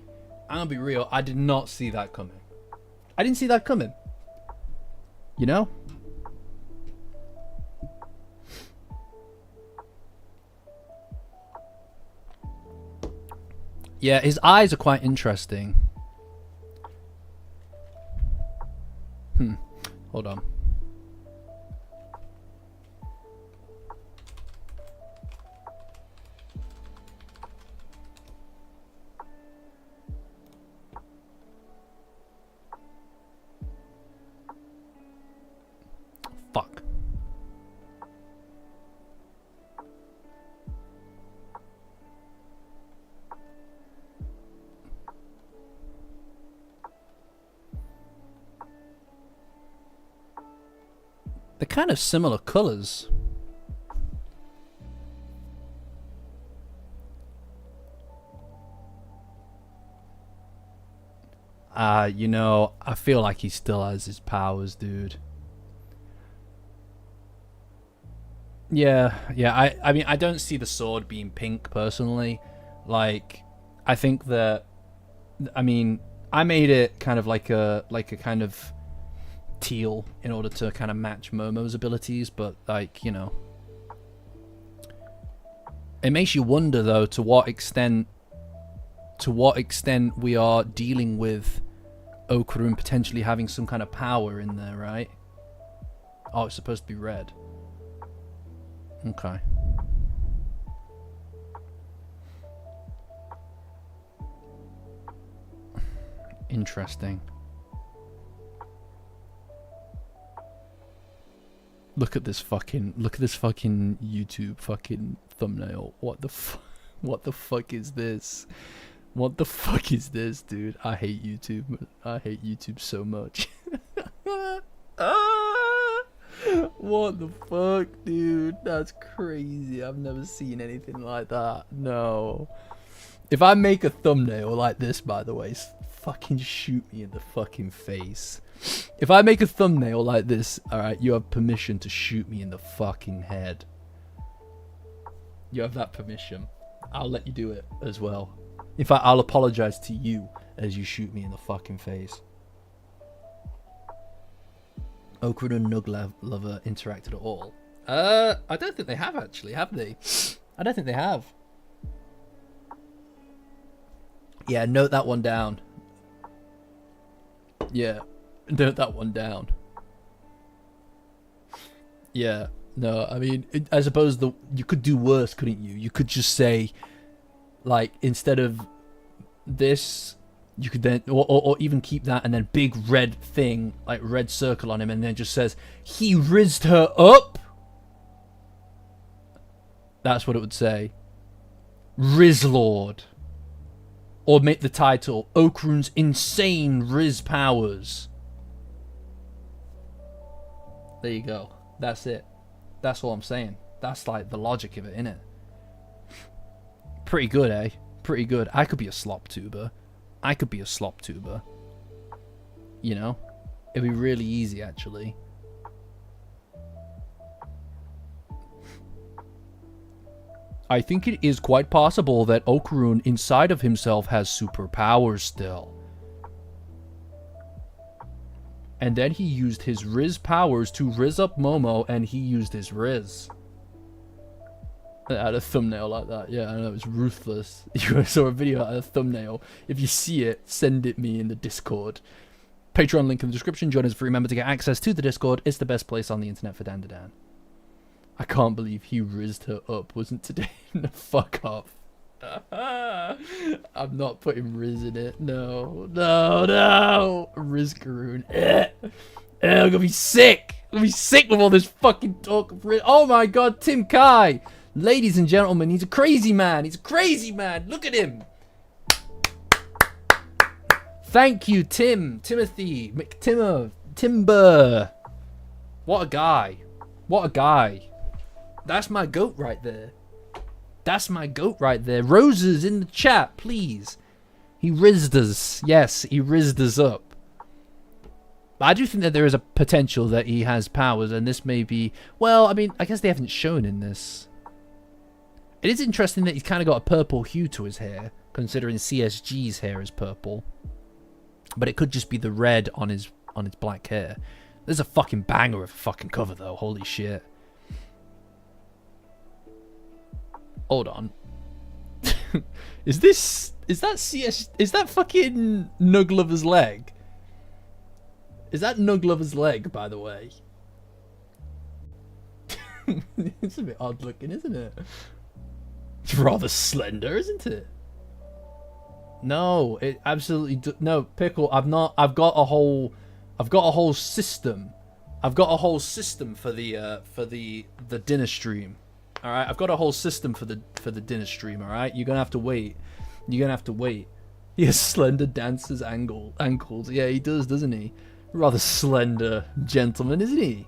I'm gonna be real, I did not see that coming. I didn't see that coming. You know? Yeah, his eyes are quite interesting. Hold on. Fuck. They're kind of similar colours. You know, I feel like he still has his powers, dude. Yeah, I mean, I don't see the sword being pink, personally. Like, I think that... I mean, I made it kind of like a kind of... teal in order to kind of match Momo's abilities, but like, you know, it makes you wonder though to what extent we are dealing with Okarun potentially having some kind of power in there, right? Oh, it's supposed to be red. Okay. Interesting. Look at this fucking YouTube fucking thumbnail. What the fuck is this? What the fuck is this, dude? I hate YouTube. I hate YouTube so much. What the fuck, dude? That's crazy. I've never seen anything like that. No. If I make a thumbnail like this, by the way, fucking shoot me in the fucking face. If I make a thumbnail like this, alright, you have permission to shoot me in the fucking head. You have that permission. I'll let you do it as well. In fact, I'll apologize to you as you shoot me in the fucking face. Okarun and Nug Lover interacted at all? I don't think they have actually, have they? I don't think they have. Yeah, note that one down. Yeah, note that one down. Yeah. No, I mean, I suppose you could do worse, couldn't you? You could just say, like, instead of this, you could then, or even keep that and then big red thing, like red circle on him, and then just says, he rizzed her up. That's what it would say. Rizzlord. Or make the title, Okrune's insane Riz powers. There you go. That's it. That's all I'm saying. That's like the logic of it, innit? Pretty good, eh? Pretty good. I could be a slop tuber. I could be a slop tuber. You know? It'd be really easy, actually. I think it is quite possible that Okrune inside of himself has superpowers still. And then he used his Riz powers to Riz up Momo, and he used his Riz. I had a thumbnail like that. Yeah, I know, it's ruthless. You saw a video at a thumbnail. If you see it, send it me in the Discord. Patreon link in the description. Join us for remember to get access to the Discord. It's the best place on the internet for Dandadan. I can't believe he rizzed her up, wasn't today? No, fuck off. I'm not putting Riz in it. No, no, no. Riz Karun. I'm gonna be sick. I'm gonna be sick with all this fucking talk of Riz. Oh my god, Tim Kai. Ladies and gentlemen, he's a crazy man. He's a crazy man. Look at him. Thank you, Timothy Timber. What a guy. What a guy. That's my goat right there. That's my goat right there. Roses in the chat, please. He rizzed us. Yes, he rizzed us up. But I do think that there is a potential that he has powers, and this may be... Well, I mean, I guess they haven't shown in this. It is interesting that he's kind of got a purple hue to his hair, considering CSG's hair is purple. But it could just be the red on his black hair. There's a fucking banger of a fucking cover, though. Holy shit. Hold on. Is that fucking Nug Lover's leg? Is that Nug Lover's leg, by the way? It's a bit odd looking, isn't it? It's rather slender, isn't it? No, it absolutely no, Pickle. I've got a whole system. I've got a whole system for the dinner stream. All right, I've got a whole system for the dinner stream. All right, you're gonna have to wait. You're gonna have to wait. He has slender dancer's ankles. Yeah, he does, doesn't he? Rather slender gentleman, isn't he?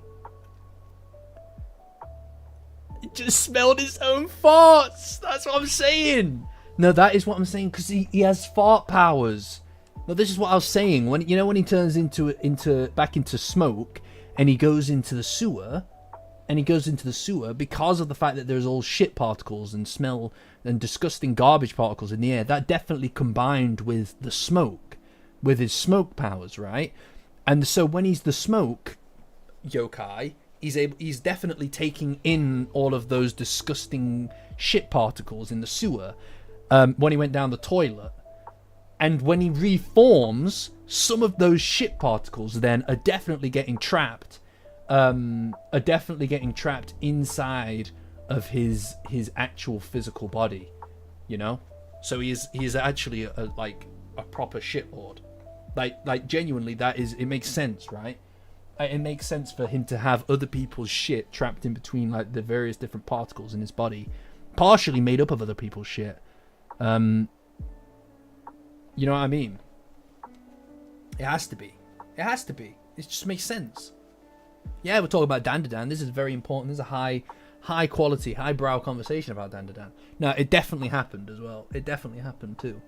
He just smelled his own farts. That's what I'm saying. No, that is what I'm saying, because he has fart powers. No, this is what I was saying. When he turns back into smoke, and he goes into the sewer. Because of the fact that there's all shit particles and smell and disgusting garbage particles in the air, that definitely combined with the smoke, with his smoke powers, right? And so when he's the smoke yokai, he's definitely taking in all of those disgusting shit particles in the sewer when he went down the toilet. And when he reforms, some of those shit particles then are definitely getting trapped. Inside of his actual physical body, you know. So he is actually a proper shitlord. Like genuinely, it makes sense, right? It makes sense for him to have other people's shit trapped in between like the various different particles in his body, partially made up of other people's shit. You know what I mean? It has to be. It has to be. It just makes sense. Yeah, we're talking about Dandadan. This is very important. This is a high quality, highbrow conversation about Dandadan. Now, it definitely happened as well. It definitely happened too.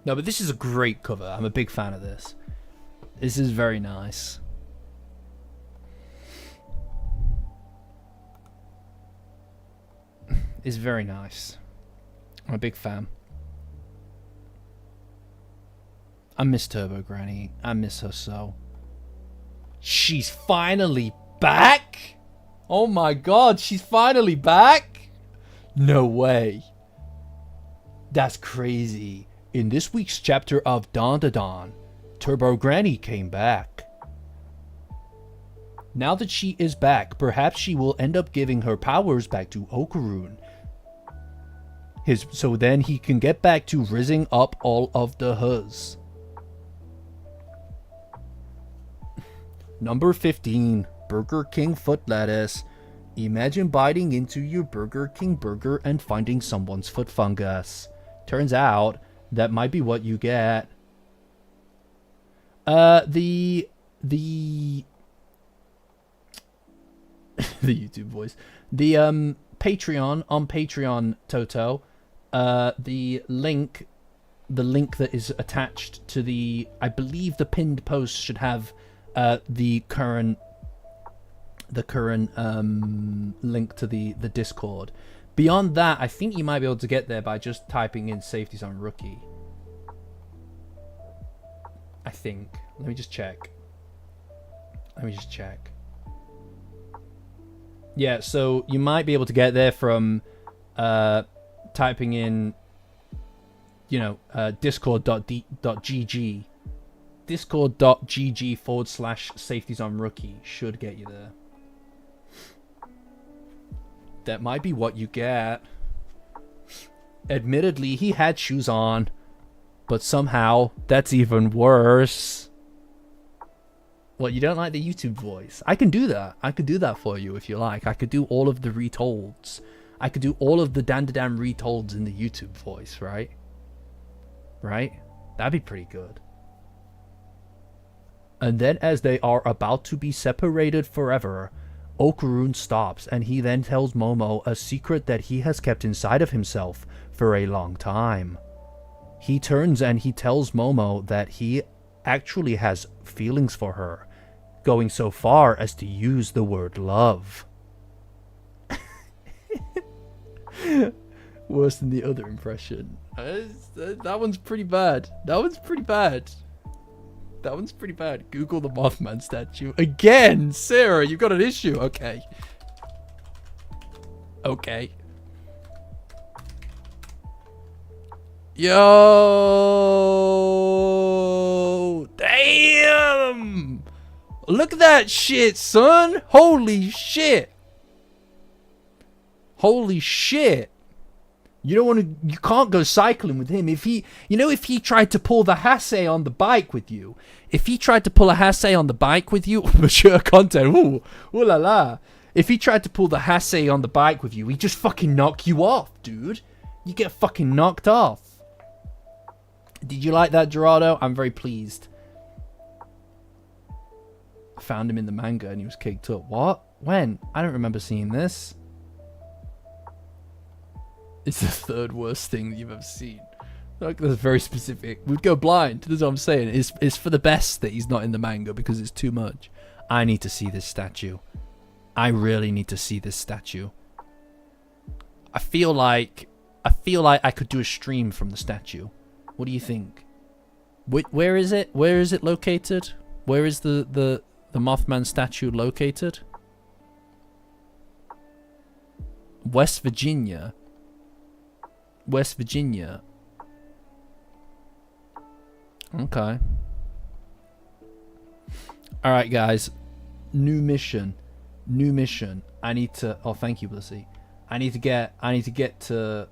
No, but this is a great cover. I'm a big fan of this. This is very nice. It's very nice. I'm a big fan. I miss Turbo Granny. I miss her so. She's finally back? Oh my god, she's finally back? No way. That's crazy. In this week's chapter of Dandadan, Turbo Granny came back. Now that she is back, perhaps she will end up giving her powers back to Okarun. So then he can get back to rizzing up all of the Huz. Number 15, Burger King foot lettuce. Imagine biting into your Burger King burger and finding someone's foot fungus. Turns out, that might be what you get. The YouTube voice. The Patreon, on Patreon, Toto, the link that is attached to the, I believe the pinned post should have the current link to the Discord. Beyond that, I think you might be able to get there by just typing in Safety Zone Rookie. I think. Let me just check. Yeah, so you might be able to get there from typing in, you know, discord.gg. Discord.gg/Safety Zone Rookie should get you there. That might be what you get. Admittedly, he had shoes on, but somehow that's even worse. What, you don't like the YouTube voice? I can do that. I could do that for you if you like. I could do all of the retolds. I could do all of the Dandadan retolds in the YouTube voice, right? Right? That'd be pretty good. And then as they are about to be separated forever, Okarun stops, and he then tells Momo a secret that he has kept inside of himself for a long time. He turns and he tells Momo that he actually has feelings for her, going so far as to use the word love. Worse than the other impression. That one's pretty bad. Google the Mothman statue. Again! Sarah, you've got an issue. Okay. Yo! Damn! Look at that shit, son! Holy shit! You can't go cycling with him. If he tried to pull the Hasse on the bike with you, mature content, ooh la la. If he tried to pull the Hasse on the bike with you, he'd just fucking knock you off, dude. You get fucking knocked off. Did you like that, Gerardo? I'm very pleased. I found him in the manga and he was kicked up. What? When? I don't remember seeing this. It's the third worst thing that you've ever seen. Like, that's very specific. We'd go blind. That's what I'm saying. It's for the best that he's not in the manga because it's too much. I need to see this statue. I really need to see this statue. I feel like I could do a stream from the statue. What do you think? Where is it? Where is it located? Where is the Mothman statue located? West Virginia. Okay. Alright, guys. New mission. I need to... Oh, thank you, Blissy. I need to get to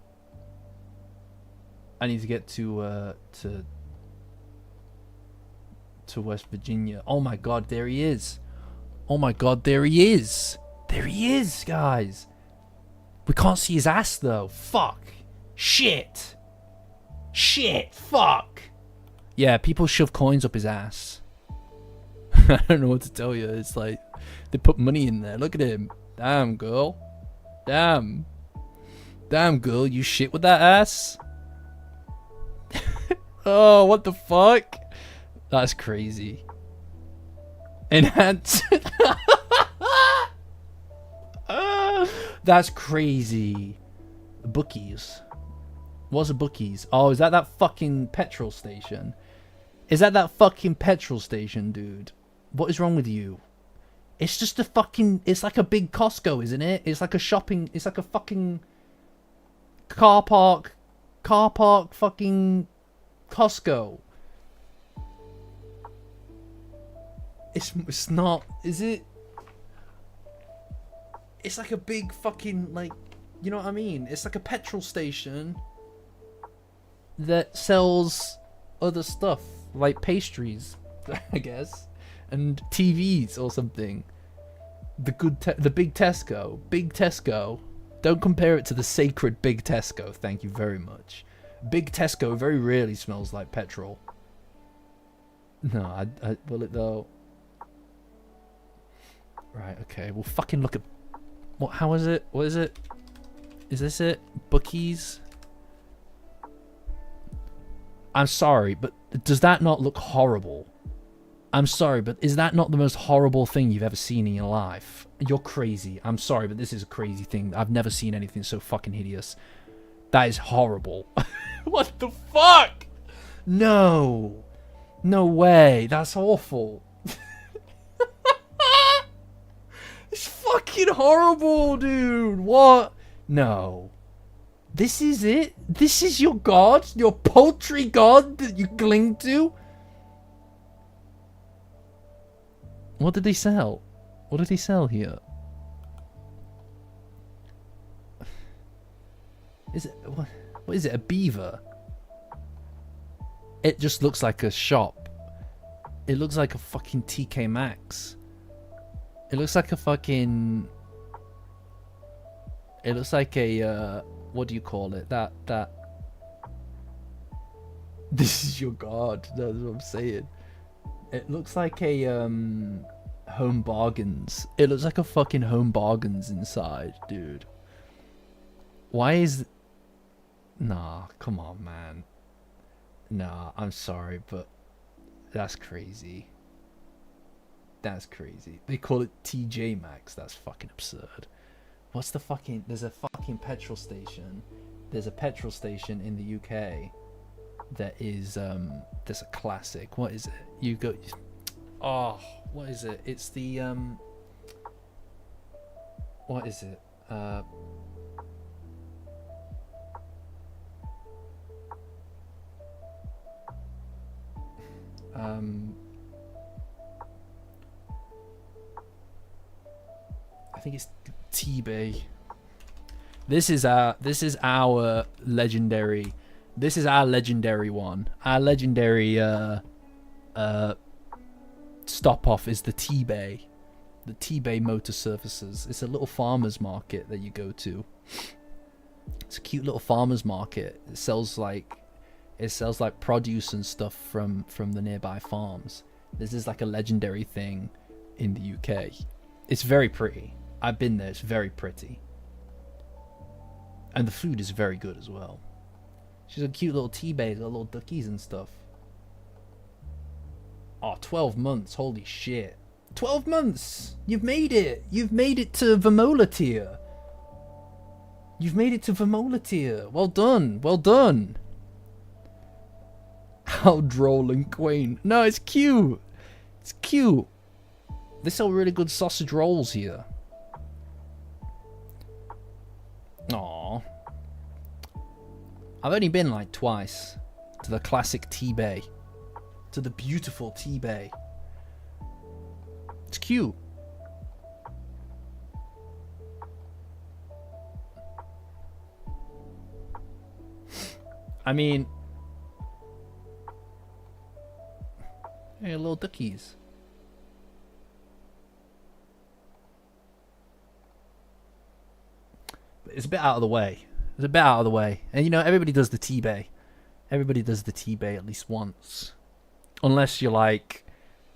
West Virginia. Oh my god, there he is. There he is, guys. We can't see his ass, though. Fuck. Shit. Fuck. Yeah, people shove coins up his ass. I don't know what to tell you. It's like they put money in there. Look at him. Damn, girl. Damn, girl. You shit with that ass? Oh, what the fuck? That's crazy. Enhance. That's crazy. Bookies. What's a Bookies? Oh, is that fucking petrol station? Dude? What is wrong with you? It's just a fucking... It's like a big Costco, isn't it? It's like a shopping... It's like a fucking... Car park fucking... Costco. It's not... Is it? It's like a big fucking, like, you know what I mean? It's like a petrol station that sells other stuff, like pastries, I guess, and TVs or something. The big Tesco. Big Tesco. Don't compare it to the sacred Big Tesco, thank you very much. Big Tesco very rarely smells like petrol. No, I will it though? Right, okay, we'll fucking look at... What? How is it? What is it? Is this it? Bookies? I'm sorry, but does that not look horrible? I'm sorry, but is that not the most horrible thing you've ever seen in your life? You're crazy. I'm sorry, but this is a crazy thing. I've never seen anything so fucking hideous. That is horrible. What the fuck? No. No way. That's awful. It's fucking horrible, dude. What? No. This is it? This is your god? Your poultry god that you cling to? What did they sell? What did he sell here? Is it... What is it? A beaver? It just looks like a shop. It looks like a fucking TK Maxx. It looks like a fucking... It looks like a... what do you call it? That... This is your god. That's what I'm saying. It looks like a, Home Bargains. It looks like a fucking Home Bargains inside, dude. Why is... Nah, come on, man. Nah, I'm sorry, but... That's crazy. That's crazy. They call it TJ Maxx. That's fucking absurd. What's the fucking... There's a fucking petrol station. There's a petrol station in the UK that is, there's a classic. What is it? You go... Oh, what is it? It's the, what is it? I think it's T-Bay. This is our legendary... This is our legendary one. Our legendary stop off is the T-Bay. The T-Bay Motor Services. It's a little farmer's market that you go to. It's a cute little farmer's market. It sells like produce and stuff from the nearby farms. This is like a legendary thing in the UK. It's very pretty. I've been there. It's very pretty. And the food is very good as well. She's a cute little T-Bay, got little duckies and stuff. Oh, 12 months. Holy shit. 12 months! You've made it! You've made it to Vermola tier. You've made it to Vermola tier. Well done. Well done. How droll and quaint. No, it's cute. It's cute. They sell really good sausage rolls here. Aww. I've only been like twice to the classic T-Bay. To the beautiful T-Bay. It's cute. I mean... Hey, little duckies. But it's a bit out of the way. It's a bit out of the way. And you know, everybody does the T-Bay. Everybody does the T-Bay at least once. Unless you're like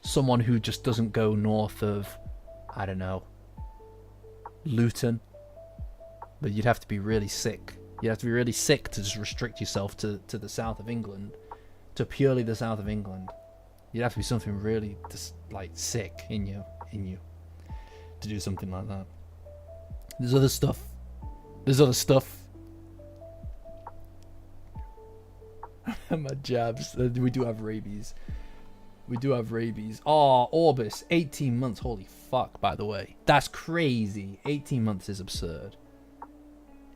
someone who just doesn't go north of, I don't know, Luton. But you'd have to be really sick. You'd have to be really sick to just restrict yourself to the south of England. To purely the south of England. You'd have to be something really just like sick in you to do something like that. There's other stuff. There's other stuff. My jabs. We do have rabies. We do have rabies. Oh, Orbis. 18 months. Holy fuck, by the way. That's crazy. 18 months is absurd.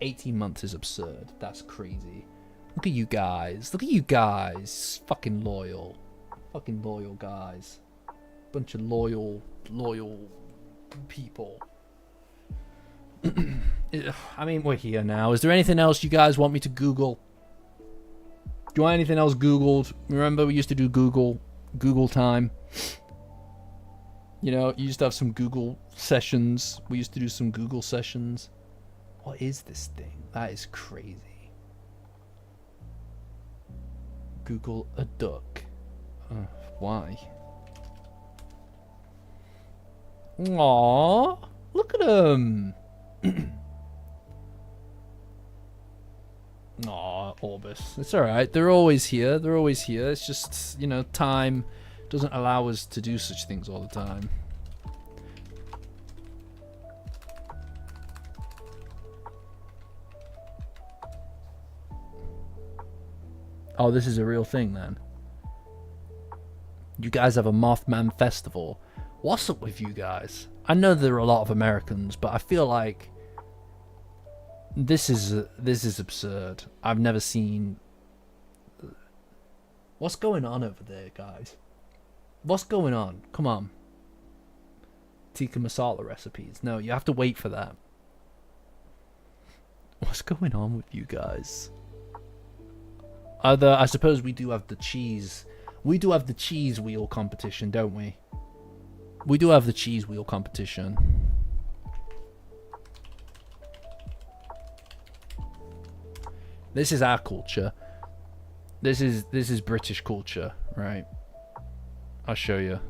18 months is absurd. That's crazy. Look at you guys. Look at you guys. Fucking loyal. Fucking loyal guys. Bunch of loyal people. I mean, we're here now. Is there anything else you guys want me to Google? Do you want anything else Googled? Remember we used to do Google time. You know, you used to have some Google sessions. We used to do some Google sessions. What is this thing? That is crazy. Google a duck. Why? Aww. Look at them. Aw, Orbis. It's alright. They're always here. They're always here. It's just, you know, time doesn't allow us to do such things all the time. Oh, this is a real thing then. You guys have a Mothman festival. What's up with you guys? I know there are a lot of Americans, but I feel like this is absurd. I've never seen. What's going on over there, guys? What's going on? Come on. Tikka masala recipes. No, you have to wait for that. What's going on with you guys? I suppose we do have the cheese. We do have the cheese wheel competition, don't we? We do have the cheese wheel competition. This is our culture. This is British culture, right? I'll show you.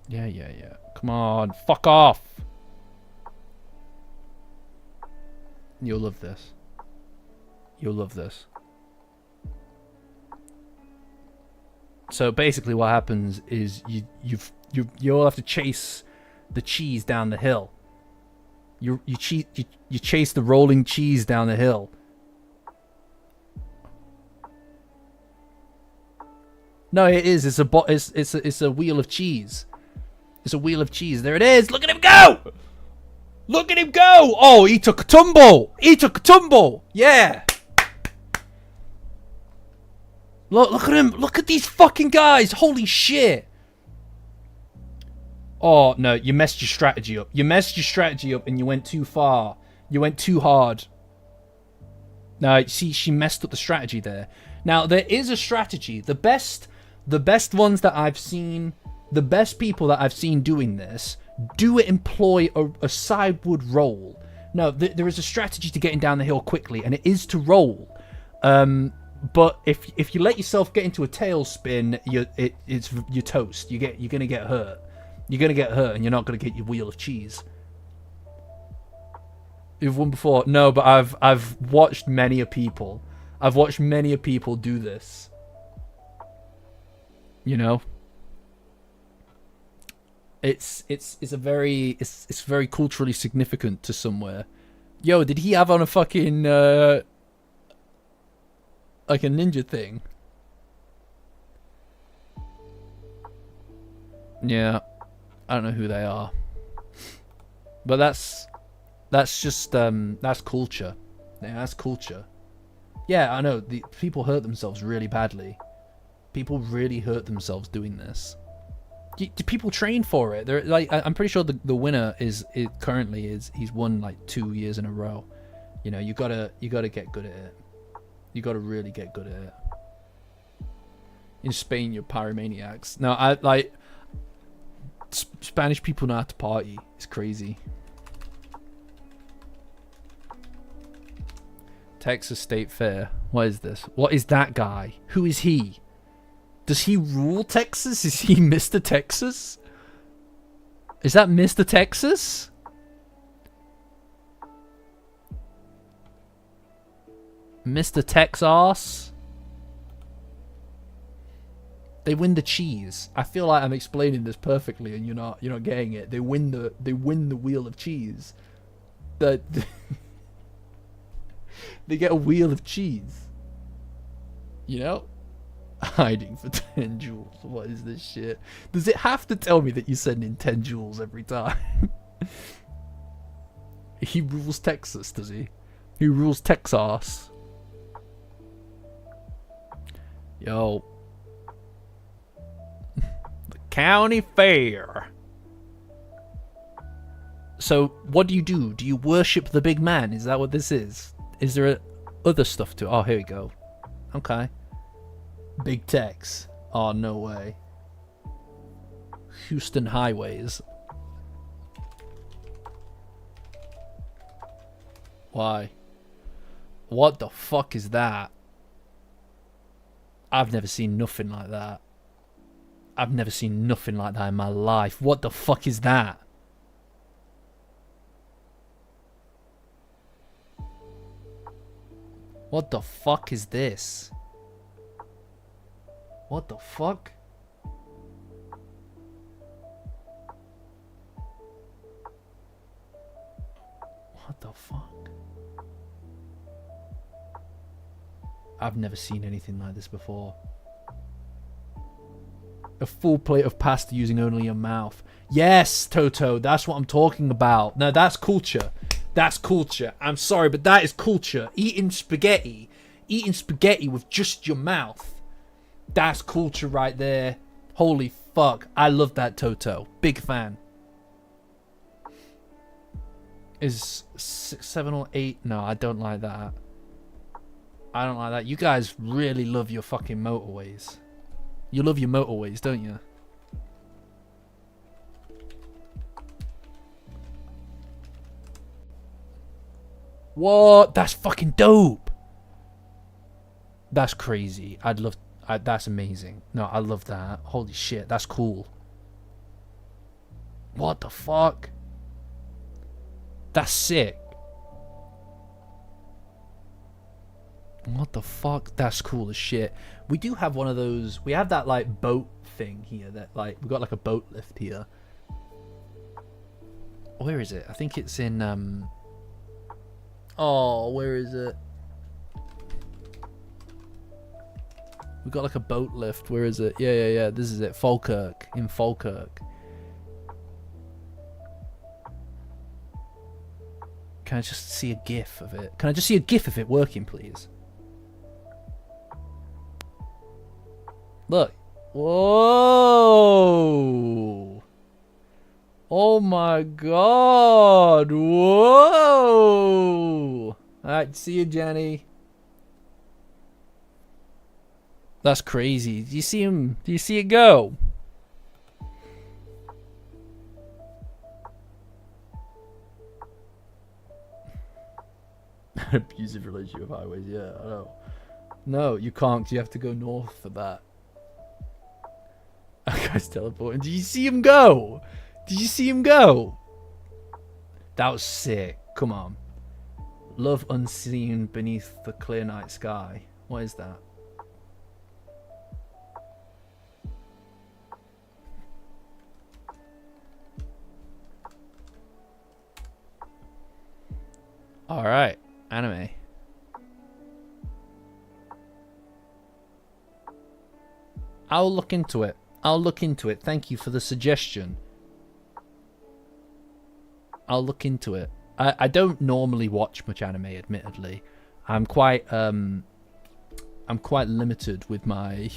Yeah. Come on, fuck off. You'll love this. You'll love this. So basically what happens is you all have to chase the cheese down the hill. You chase the rolling cheese down the hill. No, it is. It's a wheel of cheese. It's a wheel of cheese. There it is. Look at him go! Look at him go! Oh, he took a tumble. He took a tumble. Yeah. Look at him. Look at these fucking guys. Holy shit. Oh, no. You messed your strategy up. You messed your strategy up and you went too far. You went too hard. Now, see, she messed up the strategy there. Now, there is a strategy. The best ones that I've seen, the best people that I've seen doing this, do employ a sideward roll. No, there is a strategy to getting down the hill quickly, and it is to roll. But if you let yourself get into a tailspin, you're toast. You're gonna get hurt. You're gonna get hurt, and you're not gonna get your wheel of cheese. You've won before? No, but I've watched many a people. I've watched many a people do this. You know. It's very culturally significant to somewhere. Yo, did he have on a fucking like a ninja thing? Yeah, I don't know who they are, but that's just that's culture. Yeah, that's culture. Yeah, I know. The people hurt themselves really badly. People really hurt themselves doing this. Do people train for it? They're like, I'm pretty sure the winner he's won like 2 years in a row. You know, you gotta get good at it. You gotta really get good at it. In Spain, you're pyromaniacs. No, I like Spanish people know how to party. It's crazy. Texas State Fair. What is this? What is that guy? Who is he? Does he rule Texas? Is he Mr. Texas? Is that Mr. Texas? Mr. Texas? They win the cheese. I feel like I'm explaining this perfectly and you're not getting it. They win the wheel of cheese. They get a wheel of cheese. You know? Hiding for 10 jewels. What is this shit? Does it have to tell me that you're sending 10 jewels every time? He rules Texas, does he? He rules Texas. Yo. The county fair. So what do you do? Do you worship the big man? Is that what this is? Is there other stuff to it? Oh, here we go. Okay. Big Tex. Oh, no way. Houston Highways. Why? What the fuck is that? I've never seen nothing like that. I've never seen nothing like that in my life. What the fuck is that? What the fuck is this? What the fuck? What the fuck? I've never seen anything like this before. A full plate of pasta using only your mouth. Yes, Toto, that's what I'm talking about. No, that's culture. That's culture. I'm sorry, but that is culture. Eating spaghetti with just your mouth. That's culture right there. Holy fuck. I love that, Toto. Big fan. Is 6, 7 or 8? No, I don't like that. I don't like that. You guys really love your fucking motorways. You love your motorways, don't you? What? That's fucking dope. That's crazy. That's amazing. No, I love that. Holy shit, that's cool. What the fuck? That's sick. What the fuck? That's cool as shit. We do have one of those. We have that like boat thing here. That like we've got like a boat lift here. Where is it? I think it's in oh, where is it? We got like a boat lift. Where is it? Yeah. This is it. Falkirk. In Falkirk. Can I just see a gif of it? Can I just see a gif of it working, please? Look. Whoa. Oh my god. Whoa. Alright, see you, Jenny. That's crazy. Do you see him? Do you see it go? Abusive relationship with highways, yeah, I know. No, you can't. You have to go north for that. That guy's teleporting. Did you see him go? Did you see him go? That was sick. Come on. Love unseen beneath the clear night sky. What is that? Alright. Anime. I'll look into it. I'll look into it. Thank you for the suggestion. I'll look into it. I don't normally watch much anime, admittedly. I'm quite limited with my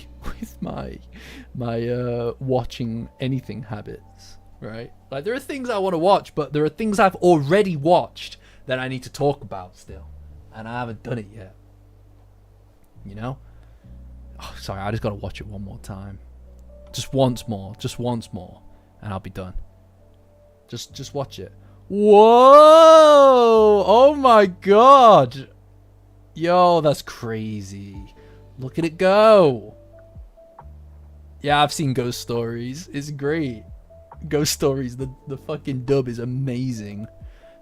watching anything habits, right? Like there are things I want to watch, but there are things I've already watched that I need to talk about still, and I haven't done it yet. You know? Oh, sorry, I just gotta watch it one more time. Just once more, and I'll be done. Just watch it. Whoa! Oh my god! Yo, that's crazy. Look at it go. Yeah, I've seen Ghost Stories. It's great. Ghost Stories, the fucking dub is amazing.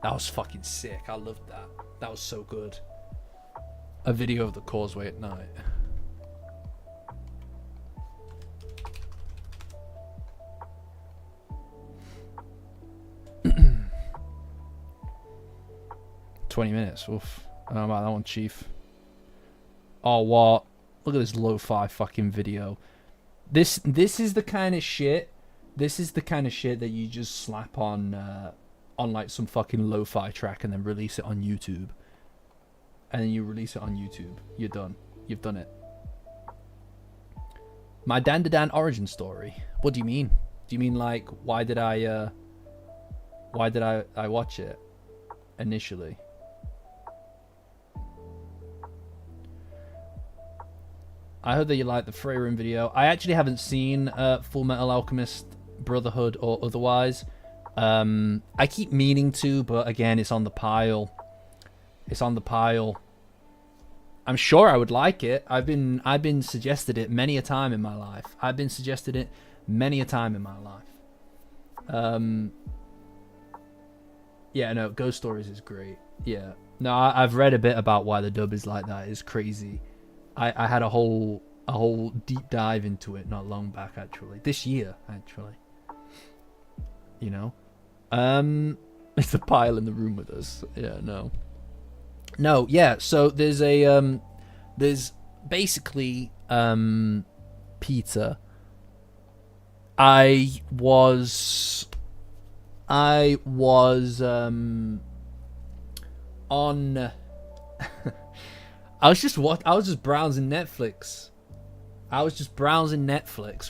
That was fucking sick. I loved that. That was so good. A video of the causeway at night. $20. Oof. I don't know about that one, Chief. Oh, what? Look at this lo-fi fucking video. This is the kind of shit. This is the kind of shit that you just slap on like some fucking lo-fi track and then release it on YouTube. And then you release it on YouTube. You're done. You've done it. My Dandadan origin story. What do you mean? Do you mean like why did I Why did I watch it initially? I heard that you liked the Freyrim video. I actually haven't seen Full Metal Alchemist Brotherhood or otherwise. I keep meaning to, but again, it's on the pile. It's on the pile. I'm sure I would like it. I've been suggested it many a time in my life. Yeah, no, Ghost Stories is great. Yeah. No, I've read a bit about why the dub is like that. It's crazy. I had a whole deep dive into it not long back, actually. This year, actually. You know? It's a pile in the room with us. Yeah, no. No, yeah, so there's a there's basically Peter. I was on I was just browsing Netflix.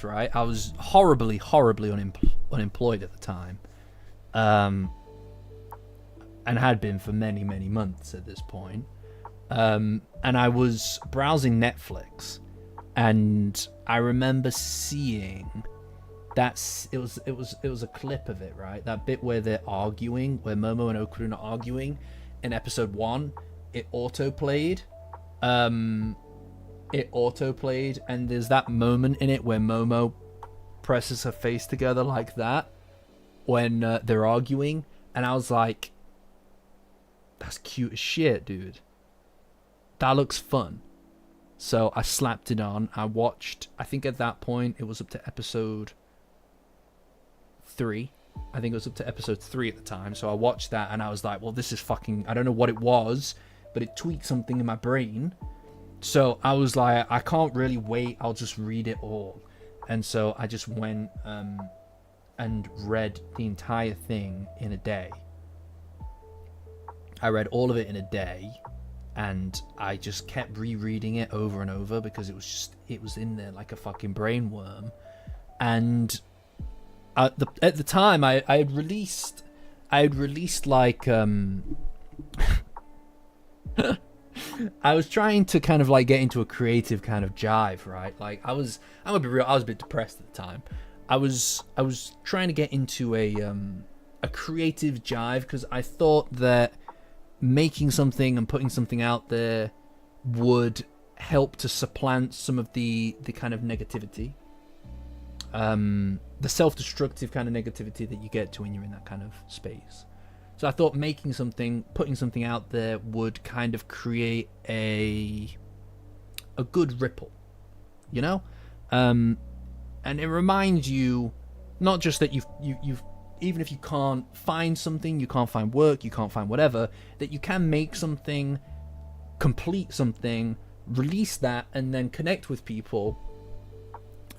Right? I was horribly unemployed at the time. And had been for many months at this point. And I was browsing Netflix, and I remember seeing that it was a clip of it, right? That bit where they're arguing, where Momo and Okurun are arguing in episode 1. It autoplayed, and there's that moment in it where Momo presses her face together like that when they're arguing, and I was like, that's cute as shit, dude. That looks fun. So I slapped it on. I watched, I think at that point it was up to episode 3. I think it was up to episode 3 at the time. So I watched that and I was like, well, this is fucking, I don't know what it was, but it tweaked something in my brain. So I was like, I can't really wait. I'll just read it all. And so I just went and read the entire thing in a day. I read all of it in a day, and I just kept rereading it over and over because it was in there like a fucking brain worm. And at the time I had released like I was trying to kind of like get into a creative kind of jive, right? Like I'm gonna be real, I was a bit depressed at the time. I was trying to get into a creative jive because I thought that making something and putting something out there would help to supplant some of the kind of negativity, the self-destructive kind of negativity that you get to when you're in that kind of space. So I thought making something, putting something out there would kind of create a good ripple, you know, and it reminds you not just that you've even if you can't find something, you can't find work, you can't find whatever, that you can make something, complete something, release that, and then connect with people,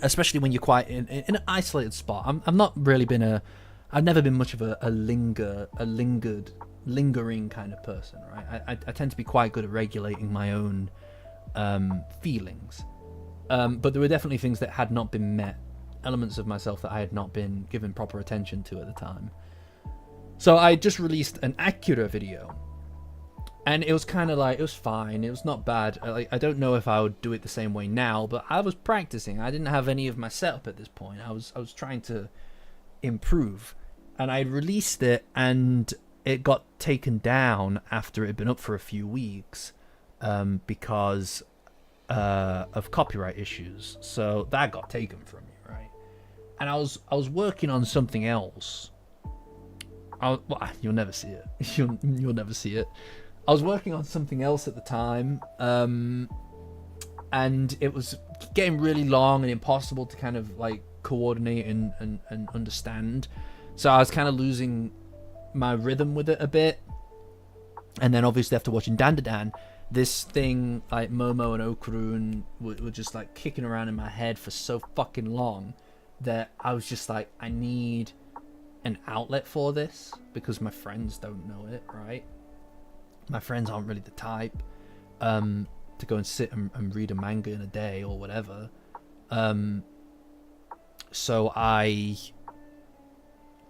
especially when you're quite in an isolated spot. I've not really been I've never been much of a lingering kind of person, right? I tend to be quite good at regulating my own feelings. But there were definitely things that had not been met, elements of myself that I had not been given proper attention to at the time. So I just released an Acura video, and it was kind of like, it was fine, it was not bad. I don't know if I would do it the same way now, but I was practicing. I didn't have any of my setup at this point. I was trying to improve, and I released it, and it got taken down after it had been up for a few weeks because of copyright issues. So that got taken from me, right? And I was working on something else. Well, you'll never see it. You'll never see it. I was working on something else at the time, and it was getting really long and impossible to kind of like coordinate and understand. So I was kind of losing my rhythm with it a bit. And then obviously after watching Dandadan, this thing like Momo and Okurun were just like kicking around in my head for so fucking long that I was just like, I need an outlet for this because my friends don't know it, right? My friends aren't really the type to go and sit and read a manga in a day or whatever. So I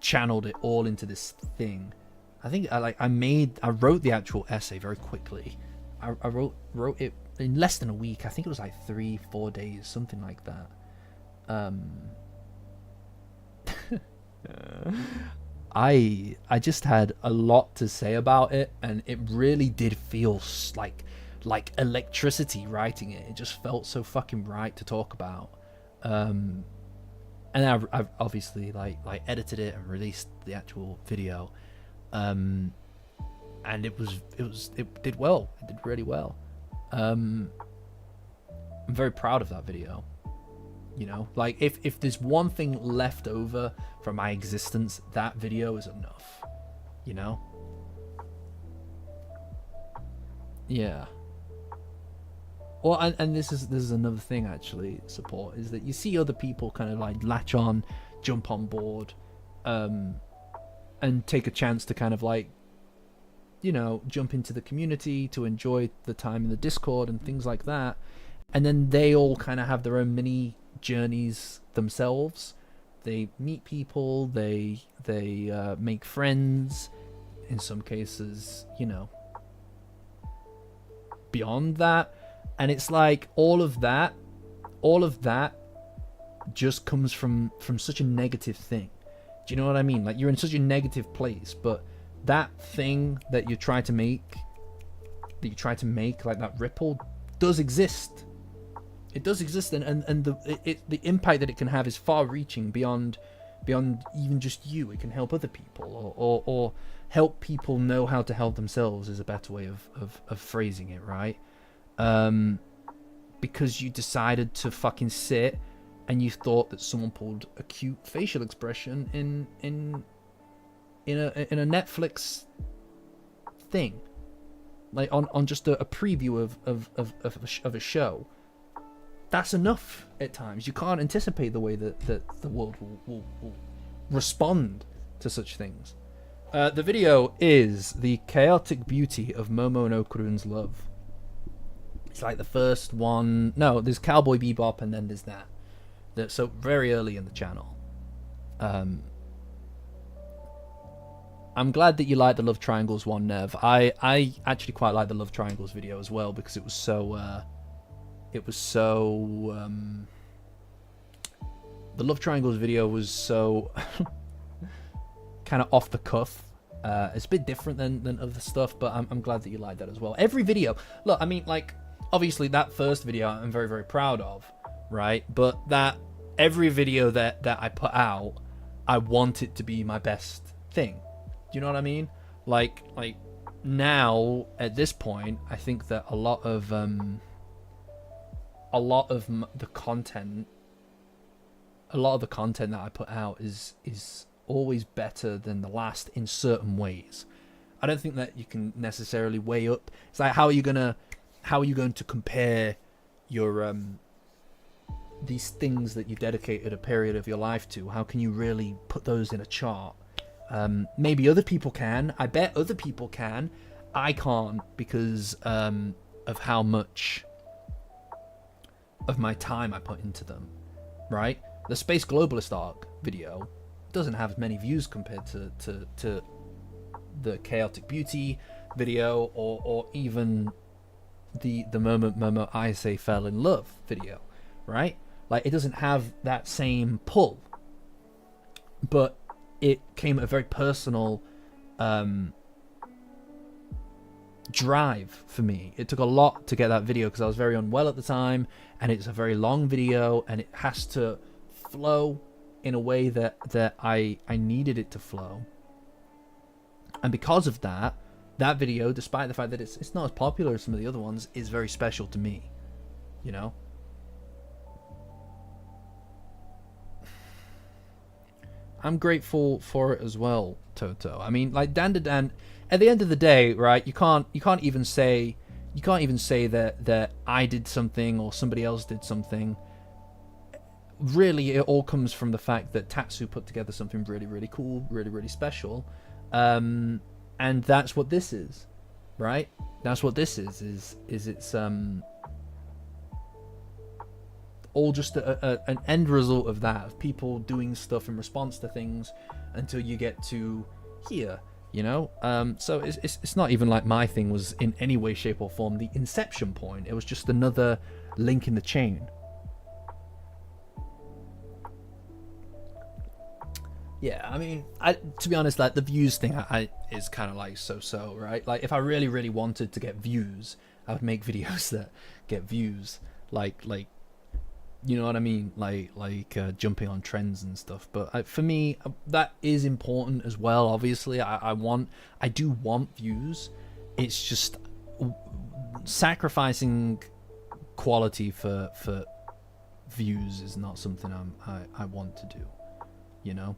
channeled it all into this thing. I think I wrote the actual essay very quickly. I wrote it in less than a week. I think it was like 3-4 days, something like that. I just had a lot to say about it, and it really did feel like electricity writing it. It just felt so fucking right to talk about. And I've obviously like edited it and released the actual video, and it did well. It did really well. I'm very proud of that video. You know, like if there's one thing left over from my existence, that video is enough. You know? Yeah. Well, and this is another thing actually, support, is that you see other people kind of like latch on, jump on board, and take a chance to kind of like, you know, jump into the community to enjoy the time in the Discord and things like that. And then they all kind of have their own mini journeys themselves. They meet people, they make friends, in some cases, you know, beyond that. And it's like all of that just comes from such a negative thing. Do you know what I mean? Like, you're in such a negative place, but that thing that you try to make, like that ripple, does exist. It does exist, and the impact that it can have is far-reaching beyond even just you. It can help other people, or help people know how to help themselves is a better way of phrasing it, right? Because you decided to fucking sit and you thought that someone pulled a cute facial expression in a Netflix thing, like on just a preview of a show. That's enough at times. You can't anticipate the way that the world will respond to such things. The video is The Chaotic Beauty of Momo no Kurun's Love. It's like the first one. No, there's Cowboy Bebop, and then there's that. So very early in the channel. I'm glad that you like the Love Triangles one, Nev. I actually quite like the Love Triangles video as well, because it was so the Love Triangles video was so kind of off the cuff. It's a bit different than other stuff, but I'm glad that you like that as well. Every video, look, I mean, like, obviously that first video I'm very, very proud of, right? But that every video that I put out, I want it to be my best thing. Do you know what I mean? Like now at this point, I think that a lot of the content that I put out is always better than the last in certain ways. I don't think that you can necessarily weigh up. It's like, how are you going to compare your these things that you dedicated a period of your life to? How can you really put those in a chart? Maybe other people can. I bet other people can. I can't, because of how much of my time I put into them, right? The Space Globalist arc video doesn't have as many views compared to the Chaotic Beauty video, or even the moment Momo I Say Fell in Love video, right? Like, it doesn't have that same pull, but it came at a very personal drive for me. It took a lot to get that video because I was very unwell at the time, and it's a very long video, and it has to flow in a way that I needed it to flow. And because of that video, despite the fact that it's not as popular as some of the other ones, is very special to me, you know? I'm grateful for it as well, Toto. I mean, like, Dandadan, at the end of the day, right, you can't even say that I did something or somebody else did something. Really, it all comes from the fact that Tatsu put together something really, really cool, really, really special. And that's what this is, right? That's what this is it's all just an end result of that, of people doing stuff in response to things until you get to here, you know? So it's not even like my thing was in any way, shape, or form the inception point. It was just another link in the chain. Yeah, I mean, to be honest, like the views thing is kind of like so, right? Like if I really, really wanted to get views, I would make videos that get views, like you know what I mean, like jumping on trends and stuff. But for me, that is important as well. Obviously, I do want views. It's just sacrificing quality for views is not something I want to do, you know.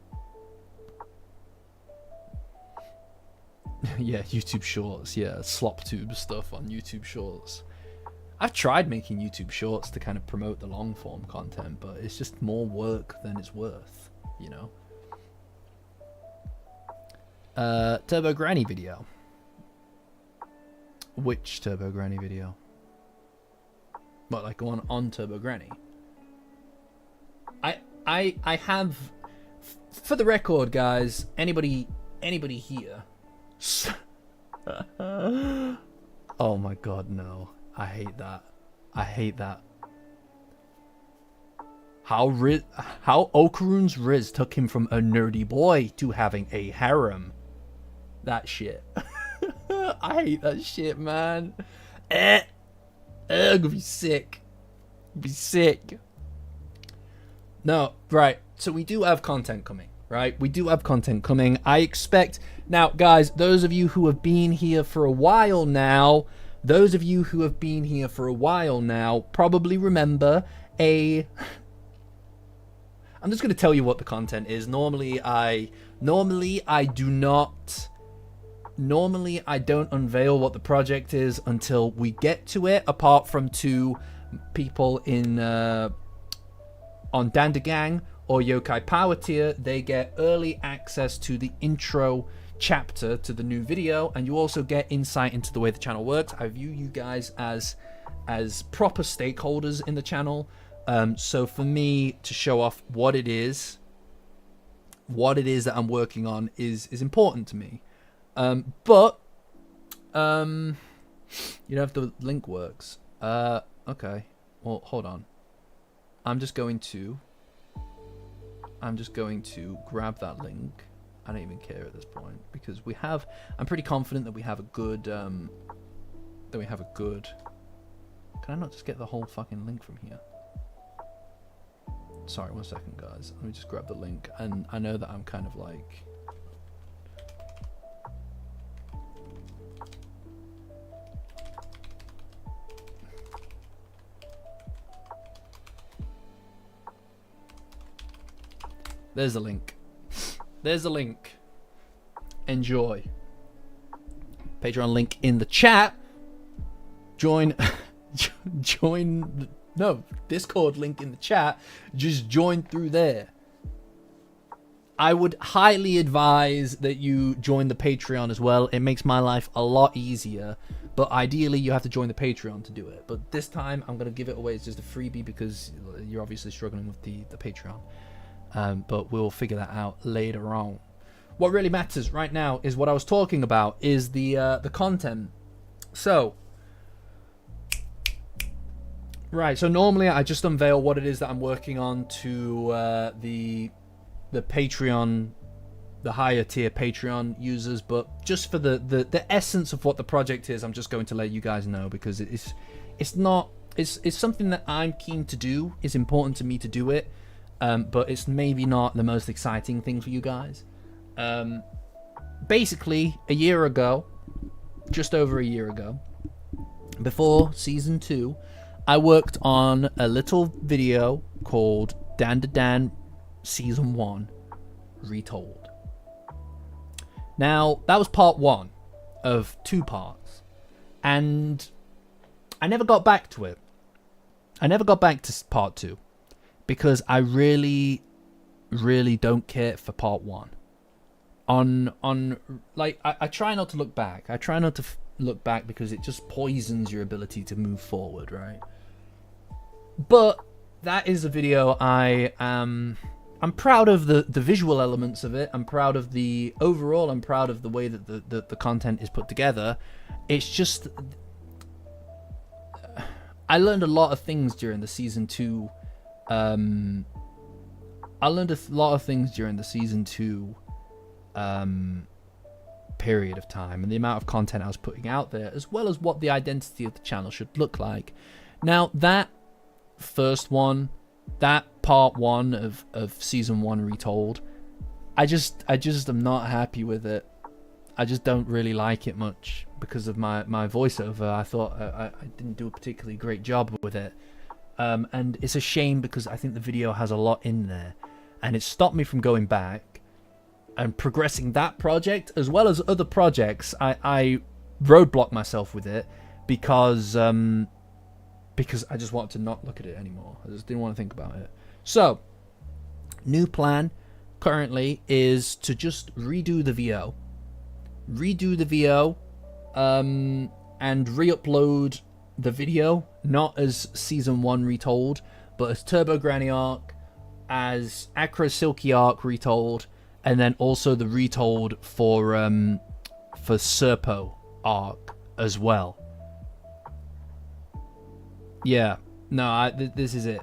Yeah, YouTube Shorts. Yeah, SlopTube stuff on YouTube Shorts. I've tried making YouTube Shorts to kind of promote the long form content, but it's just more work than it's worth, you know. Turbo Granny video. Which Turbo Granny video? What, like one on Turbo Granny? I have, for the record, guys. Anybody here? Oh my god, no. I hate that. I hate that. How Okarun's Riz took him from a nerdy boy to having a harem. That shit. I hate that shit, man. I'm gonna be sick. Be sick. No, right. So we do have content coming. Right, we do have content coming. I expect now, guys. Those of you who have been here for a while now, probably remember I'm just going to tell you what the content is. Normally I don't unveil what the project is until we get to it. Apart from two people in on Dandadan or Yokai Power Tier, they get early access to the intro chapter to the new video, and you also get insight into the way the channel works. I view you guys as proper stakeholders in the channel. So for me to show off what it is that I'm working on is important to me. But you know if the link works. Okay. Well, hold on. I'm just going to grab that link. I don't even care at this point because I'm pretty confident that we have a good can I not just get the whole fucking link from here? Sorry, 1 second, guys. Let me just grab the link. And I know that I'm kind of like... There's a link. There's a link. Enjoy. Patreon link in the chat. Join... Discord link in the chat. Just join through there. I would highly advise that you join the Patreon as well. It makes my life a lot easier, but ideally you have to join the Patreon to do it. But this time I'm going to give it away as just a freebie because you're obviously struggling with the Patreon. But we'll figure that out later on. What really matters right now is what I was talking about, is the content. So right, so normally I just unveil what it is that I'm working on to the Patreon, the higher tier Patreon users, but just for the essence of what the project is, I'm just going to let you guys know because it's something that I'm keen to do. It's important to me to do it, but it's maybe not the most exciting thing for you guys. Basically, a year ago, just over a year ago, before season 2, I worked on a little video called Dandadan Season 1 Retold. Now, that was part 1 of 2 parts. And I never got back to it. I never got back to part 2. Because I really, really don't care for part 1. I try not to look back. I try not to look back because it just poisons your ability to move forward, right? But that is a video I'm proud of the visual elements of it. I'm proud of the overall. I'm proud of the way that the content is put together. It's just I learned a lot of things during the season 2. I learned a lot of things during the season 2 period of time, and the amount of content I was putting out there, as well as what the identity of the channel should look like. Now, that first one, that part 1 of season 1 retold, I just am not happy with it. I just don't really like it much because of my voiceover. I thought I didn't do a particularly great job with it. And it's a shame because I think the video has a lot in there, and it stopped me from going back and progressing that project as well as other projects. I roadblocked myself with it because I just wanted to not look at it anymore. I just didn't want to think about it. So, new plan currently is to just redo the VO, and re-upload the video, not as season 1 retold, but as Turbo Granny arc, as Acro Silky arc retold, and then also the retold for Serpo arc as well. Yeah, no, this is it.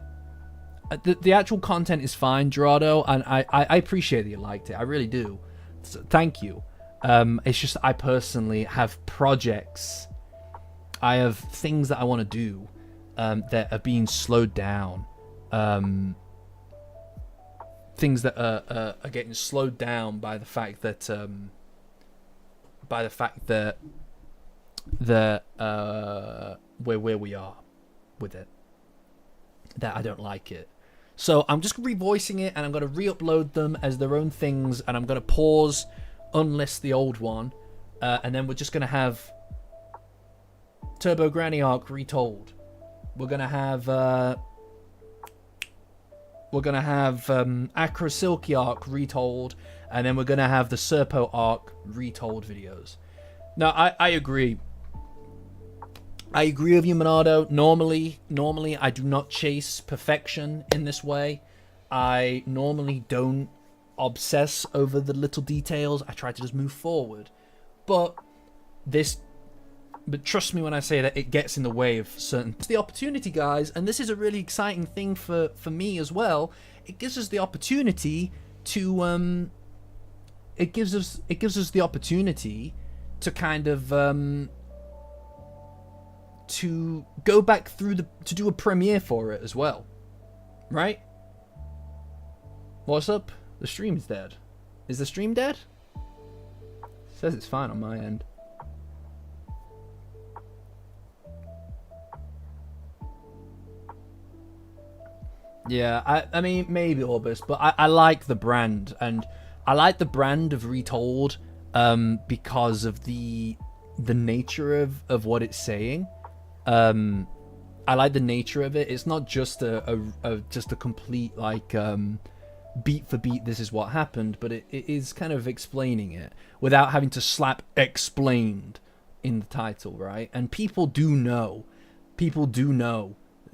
The actual content is fine, Gerardo, and I appreciate that you liked it. I really do. So, thank you. It's just I personally have projects. I have things that I want to do that are being slowed down. Things that are getting slowed down by the fact that we're where we are with it. That I don't like it. So I'm just revoicing it, and I'm going to re-upload them as their own things, and I'm going to pause, unlist the old one, and then we're just going to have Turbo Granny arc retold. We're going to have Acro Silky arc retold, and then we're going to have the Serpo arc retold videos. Now, I agree. I agree with you, Monardo. Normally, I do not chase perfection in this way. I normally don't obsess over the little details. I try to just move forward. But trust me when I say that it gets in the way of certain... It's the opportunity, guys, and this is a really exciting thing for me as well. It gives us the opportunity to... It gives us the opportunity to kind of... to go back through to do a premiere for it as well, right? What's up? The stream's dead. Is the stream dead? It says it's fine on my end. Yeah, I mean, maybe Orbis, but I like the brand, and I like the brand of Retold because of the nature of what it's saying. I like the nature of it. It's not just just a complete like beat for beat this is what happened, but it is kind of explaining it without having to slap explained in the title, right? And people do know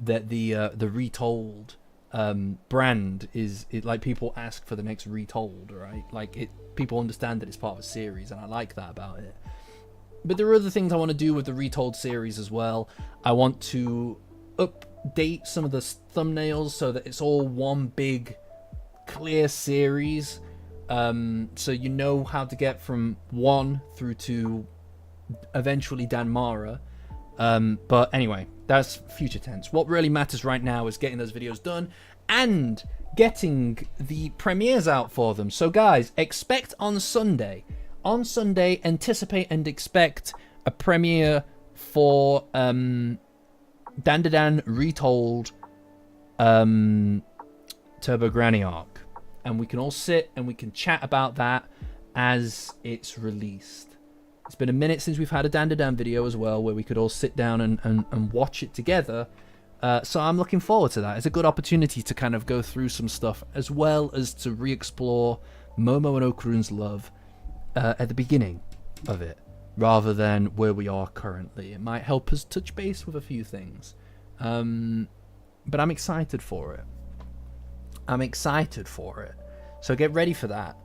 that the Retold brand is like, people ask for the next Retold, right? Like people understand that it's part of a series, and I like that about it. But there are other things I want to do with the Retold series as well. I want to update some of the thumbnails so that it's all one big, clear series. So you know how to get from 1 through to eventually Danmara. But anyway, that's future tense. What really matters right now is getting those videos done and getting the premieres out for them. So guys, expect on Sunday, anticipate and expect a premiere for Dandadan Retold Turbo Granny arc, and we can all sit and we can chat about that as it's released. It's been a minute since we've had a Dandadan video as well, where we could all sit down and watch it together. So I'm looking forward to that. It's a good opportunity to kind of go through some stuff, as well as to re-explore Momo and Okarun's love at the beginning of it, rather than where we are currently. It might help us touch base with a few things. but I'm excited for it. I'm excited for it. So get ready for that.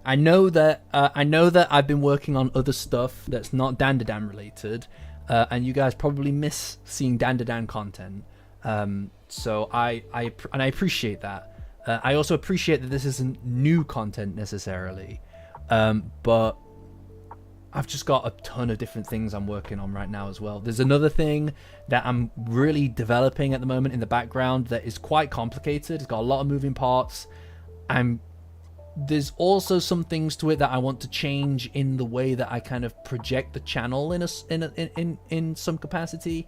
I know that I've been working on other stuff that's not Dandadan related, and you guys probably miss seeing Dandadan content. So I appreciate that. I also appreciate that this isn't new content necessarily, but I've just got a ton of different things I'm working on right now as well. There's another thing that I'm really developing at the moment in the background that is quite complicated. It's got a lot of moving parts. There's also some things to it that I want to change in the way that I kind of project the channel in some capacity,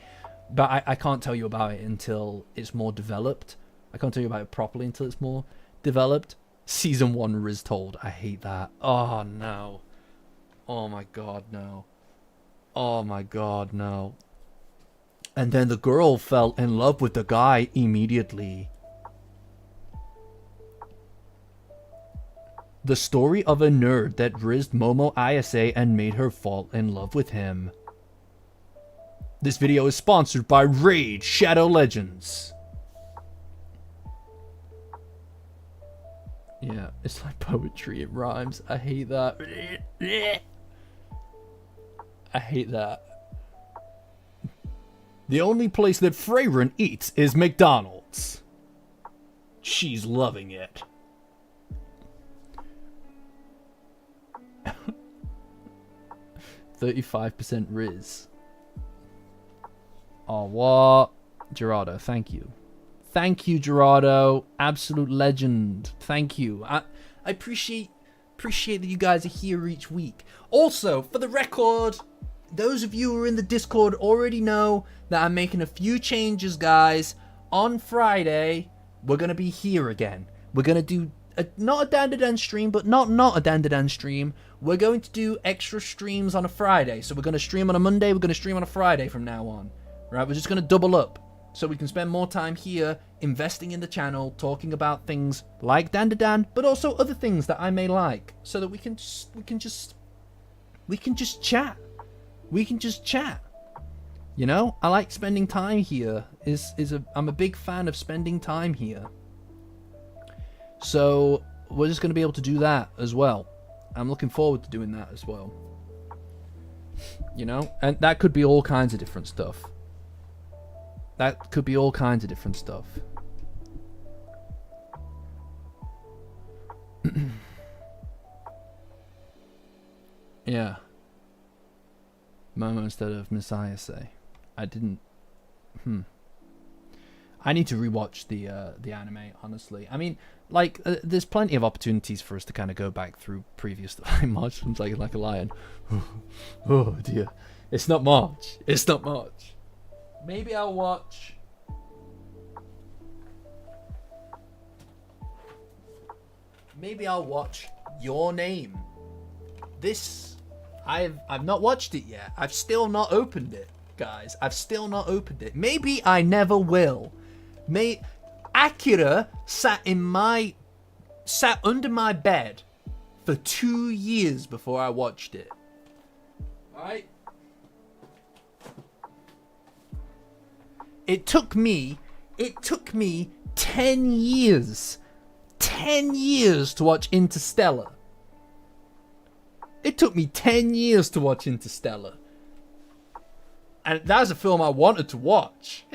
but I can't tell you about it until it's more developed. I can't tell you about it properly until it's more developed. Season 1 Riz told. I hate that. Oh no. Oh my god, no. Oh my god, no. And then the girl fell in love with the guy immediately. The story of a nerd that rizzed Momo Ayase and made her fall in love with him. This video is sponsored by Raid Shadow Legends. Yeah, it's like poetry, it rhymes. I hate that. I hate that. The only place that Freyren eats is McDonald's. She's loving it. 35% Riz. Oh, what? Gerardo, thank you. Thank you, Gerardo. Absolute legend. Thank you. I appreciate that you guys are here each week. Also, for the record, those of you who are in the Discord already know that I'm making a few changes, guys. On Friday, we're going to be here again. We're going to do not a Dandadan stream, but not a Dandadan stream. We're going to do extra streams on a Friday. So we're going to stream on a Monday, we're going to stream on a Friday from now on. Right? We're just going to double up. So we can spend more time here investing in the channel, talking about things like Dandadan, but also other things that I may like, so that we can just chat. We can just chat. You know, I like spending time here. I'm a big fan of spending time here. So we're just going to be able to do that as well. I'm looking forward to doing that as well. You know, and that could be all kinds of different stuff. That could be all kinds of different stuff. Yeah. Momo instead of Messiah say. I didn't. I need to rewatch the anime, honestly. I mean, like, there's plenty of opportunities for us to kind of go back through previous stuff. March sounds like a lion. Oh dear. It's not March. It's not March. Maybe I'll watch. Maybe I'll watch Your Name. This, I've not watched it yet. I've still not opened it, guys. I've still not opened it. Maybe I never will. Akira sat under my bed for 2 years before I watched it. Alright? It took me 10 years. 10 years to watch Interstellar. It took me 10 years to watch Interstellar. And that was a film I wanted to watch.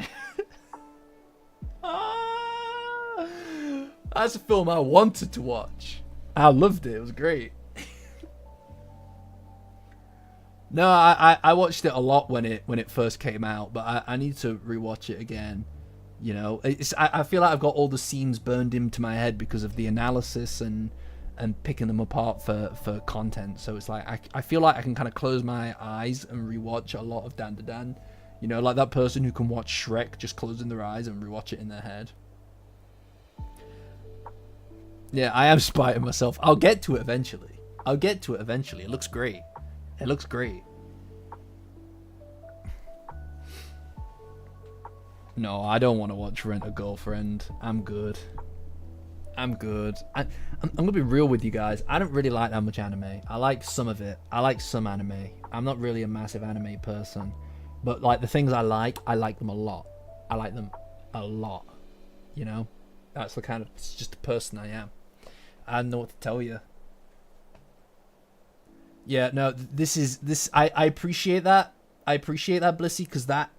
That's a film I wanted to watch. I loved it. It was great. No, I watched it a lot when it first came out, but I need to rewatch it again. You know, I feel like I've got all the scenes burned into my head because of the analysis and picking them apart for content. So it's like I feel like I can kind of close my eyes and rewatch a lot of Dandadan. You know, like that person who can watch Shrek just closing their eyes and rewatch it in their head. Yeah, I am spiting myself. I'll get to it eventually. It looks great. It looks great. No, I don't want to watch Rent a Girlfriend. I'm good. I'm gonna be real with you guys. I don't really like that much anime. I like some of it. I like some anime. I'm not really a massive anime person. But like the things I like them a lot. I like them a lot. You know, that's the kind of, it's just the person I am. I don't know what to tell you. Yeah, no, I appreciate that. I appreciate that, Blissy, because that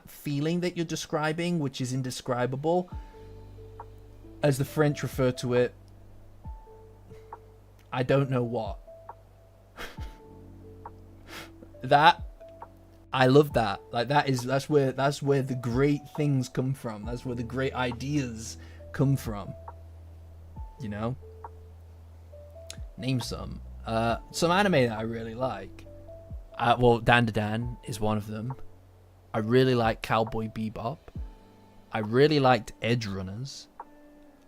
feeling that you're describing, which is indescribable, as the French refer to it, I don't know what. That, I love that. Like, that's where the great things come from. That's where the great ideas come from. You know? Name some. Some anime that I really like. Well, Dandadan is one of them. I really like Cowboy Bebop. I really liked Edge Runners.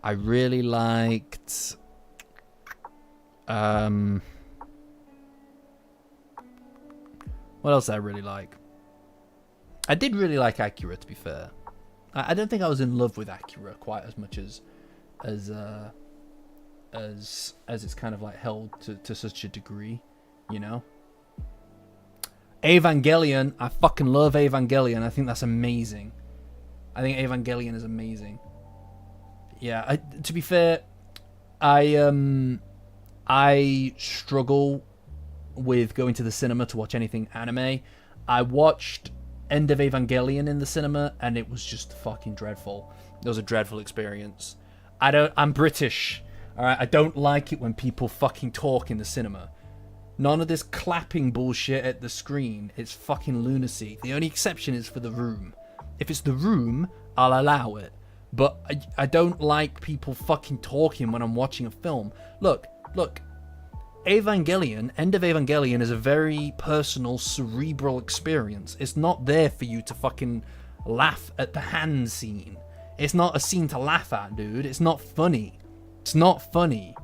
I really liked what else did I really like? I did really like Akira, to be fair. I don't think I was in love with Akira quite as much as it's kind of like held to such a degree, you know? Evangelion, I fucking love Evangelion. I think that's amazing. I think Evangelion is amazing. Yeah, to be fair, I struggle with going to the cinema to watch anything anime. I watched End of Evangelion in the cinema, and it was just fucking dreadful. It was a dreadful experience. I'm British, alright? I don't like it when people fucking talk in the cinema. None of this clapping bullshit at the screen. It's fucking lunacy. The only exception is for The Room. If it's The Room, I'll allow it. But I don't like people fucking talking when I'm watching a film. Look. Evangelion, End of Evangelion is a very personal, cerebral experience. It's not there for you to fucking laugh at the hand scene. It's not a scene to laugh at, dude. It's not funny. It's not funny.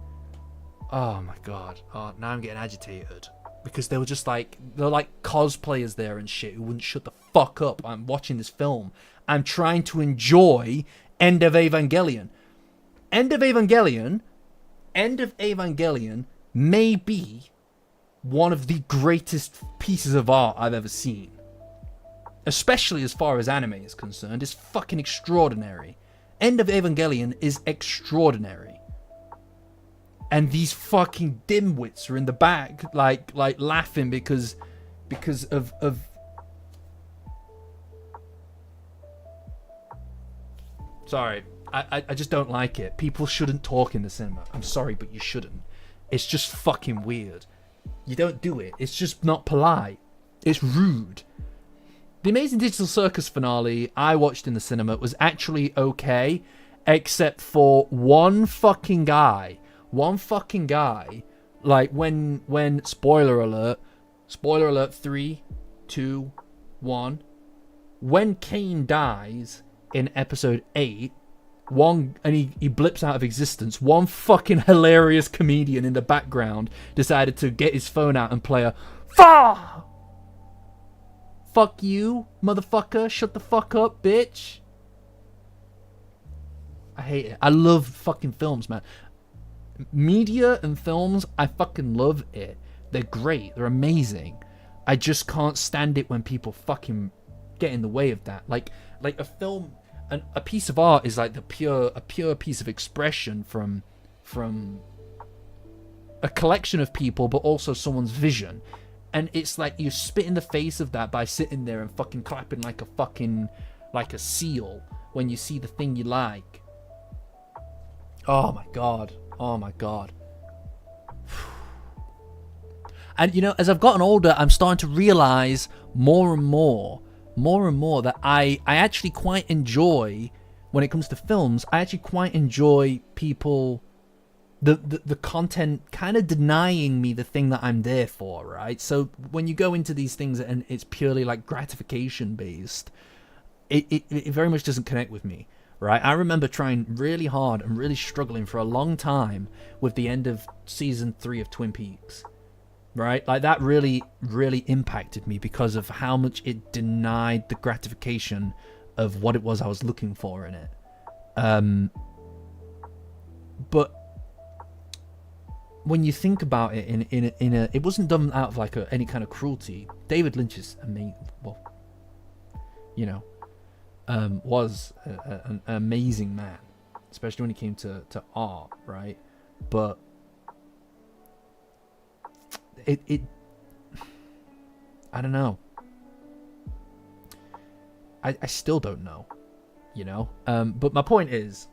Oh my god. Oh, now I'm getting agitated. Because they were just like, they're like cosplayers there and shit who wouldn't shut the fuck up. I'm watching this film. I'm trying to enjoy End of Evangelion. End of Evangelion may be one of the greatest pieces of art I've ever seen. Especially as far as anime is concerned. It's fucking extraordinary. End of Evangelion is extraordinary. And these fucking dimwits are in the back, like laughing because of Sorry, I just don't like it. People shouldn't talk in the cinema. I'm sorry, but you shouldn't. It's just fucking weird. You don't do it. It's just not polite. It's rude. The Amazing Digital Circus finale I watched in the cinema was actually okay, except for one fucking guy, like when spoiler alert 3, 2, 1, when Kane dies in episode 8, and he blips out of existence, one fucking hilarious comedian in the background decided to get his phone out and play a fuck you, motherfucker, shut the fuck up, bitch. I hate it. I love fucking films, man. Media and films, I fucking love it. They're great. They're amazing. I just can't stand it when people fucking get in the way of that. Like a film, a piece of art is like a pure piece of expression from a collection of people, but also someone's vision. And it's like you spit in the face of that by sitting there and fucking clapping like a seal when you see the thing you like. Oh my god. And you know, as I've gotten older, I'm starting to realize more and more that I actually quite enjoy, when it comes to films, I actually quite enjoy people, the content kind of denying me the thing that I'm there for, right? So when you go into these things and it's purely like gratification based, it very much doesn't connect with me, right? I remember trying really hard and really struggling for a long time with the end of season 3 of Twin Peaks, right? Like that really, really impacted me because of how much it denied the gratification of what it was I was looking for in it. But when you think about it, in a, it wasn't done out of like any kind of cruelty. David Lynch is amazing. Well, you know, was an amazing man. especially when it came to art, right? But it I don't know. I still don't know, you know. But my point is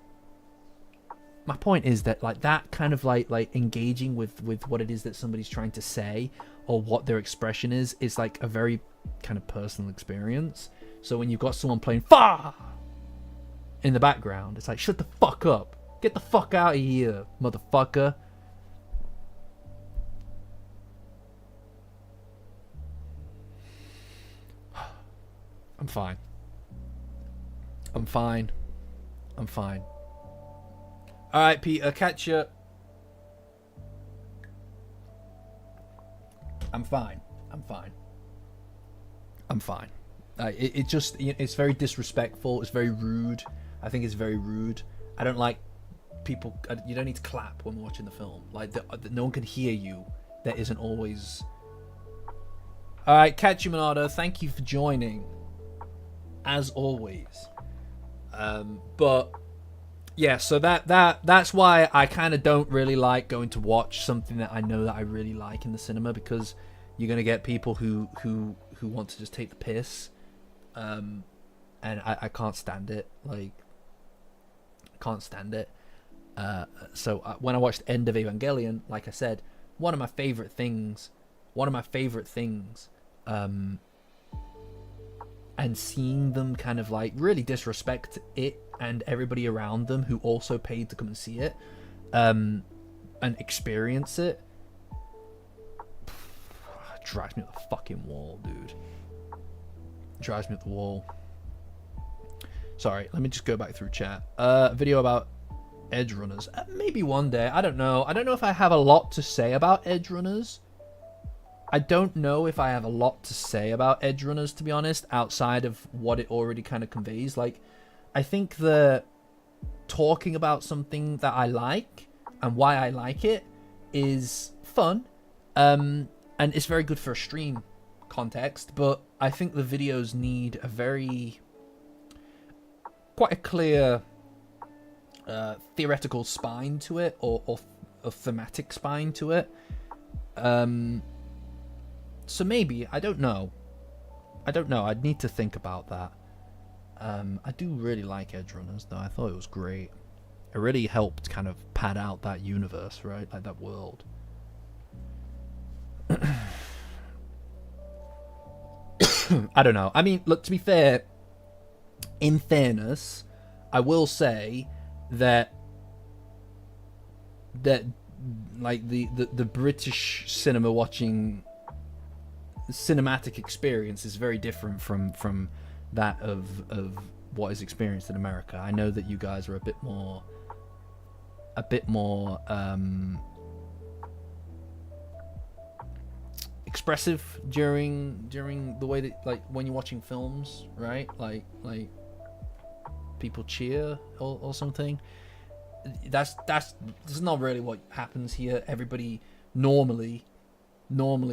that like that kind of like engaging with what it is that somebody's trying to say or what their expression is like a very kind of personal experience. So when you've got someone playing "fa" in the background, it's like, shut the fuck up, get the fuck out of here, motherfucker. I'm fine. I'm fine. I'm fine. All right, Peter, catch you. I'm fine. I'm fine. I'm fine. It just, it's very disrespectful. It's very rude. I think it's very rude. I don't like people. You don't need to clap when we're watching the film. Like, no one can hear you. That isn't always. All right, catch you, Monado. Thank you for joining. As always. But yeah, so that's why I kind of don't really like going to watch something that I know that I really like in the cinema, because you're gonna get people who want to just take the piss, and I can't stand it. Like, can't stand it. So when I watched End of Evangelion, like I said, one of my favorite things, and seeing them kind of like really disrespect it and everybody around them who also paid to come and see it, and experience it, drives me up the fucking wall, dude. Drives me up the wall. Sorry, let me just go back through chat. Video about edge runners. Maybe one day. I don't know. I don't know if I have a lot to say about edge runners. I don't know if I have a lot to say about edge runners, to be honest, outside of what it already kind of conveys. Like, I think that talking about something that I like and why I like it is fun, and it's very good for a stream context, but I think the videos need quite a clear theoretical spine to it, or a thematic spine to it. So maybe, I don't know. I'd need to think about that. I do really like Edge Runners, though. I thought it was great. It really helped kind of pad out that universe, right? Like, that world. I don't know. I mean, look, to be fair, in fairness, I will say that like the British cinema watching cinematic experience is very different from that of what is experienced in America. I know that you guys are a bit more expressive during the way that, like, when you're watching films, right? Like people cheer or something. That's not really what happens here. Everybody normally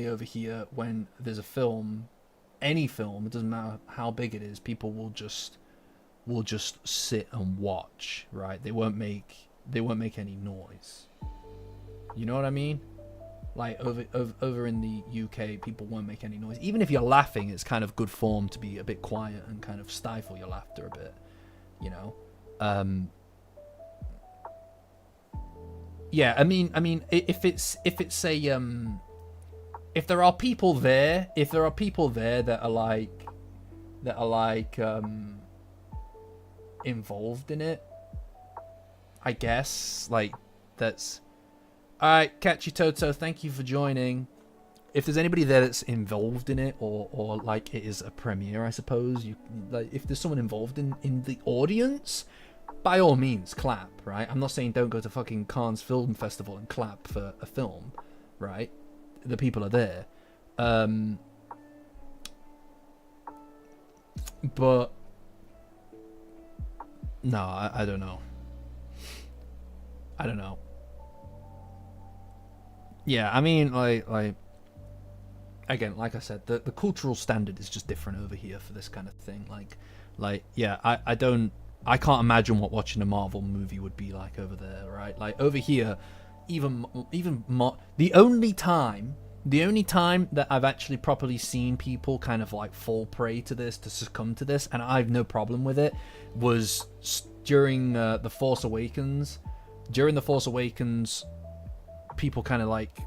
over here, when there's a film, any film, it doesn't matter how big it is, people will just sit and watch, right? They won't make any noise. You know what I mean? Like, over in the UK, people won't make any noise. Even if you're laughing, it's kind of good form to be a bit quiet and kind of stifle your laughter a bit, you know? Yeah, I mean, if it's a if there are people there that are like involved in it, I guess, like, that's alright. Catchy Toto, thank you for joining. If there's anybody there that's involved in it, or like it is a premiere, I suppose, you like, if there's someone involved in the audience, by all means clap, right? I'm not saying don't go to fucking Cannes Film Festival and clap for a film, right? The people are there, but no, I don't know. Yeah, I mean, like again, like I said, the cultural standard is just different over here for this kind of thing. Like yeah, I don't I can't imagine what watching a Marvel movie would be like over there, right? Like over here, the only time that I've actually properly seen people kind of like fall prey to this, to succumb to this, and I have no problem with it, was during The Force Awakens. During The Force Awakens, people kind of like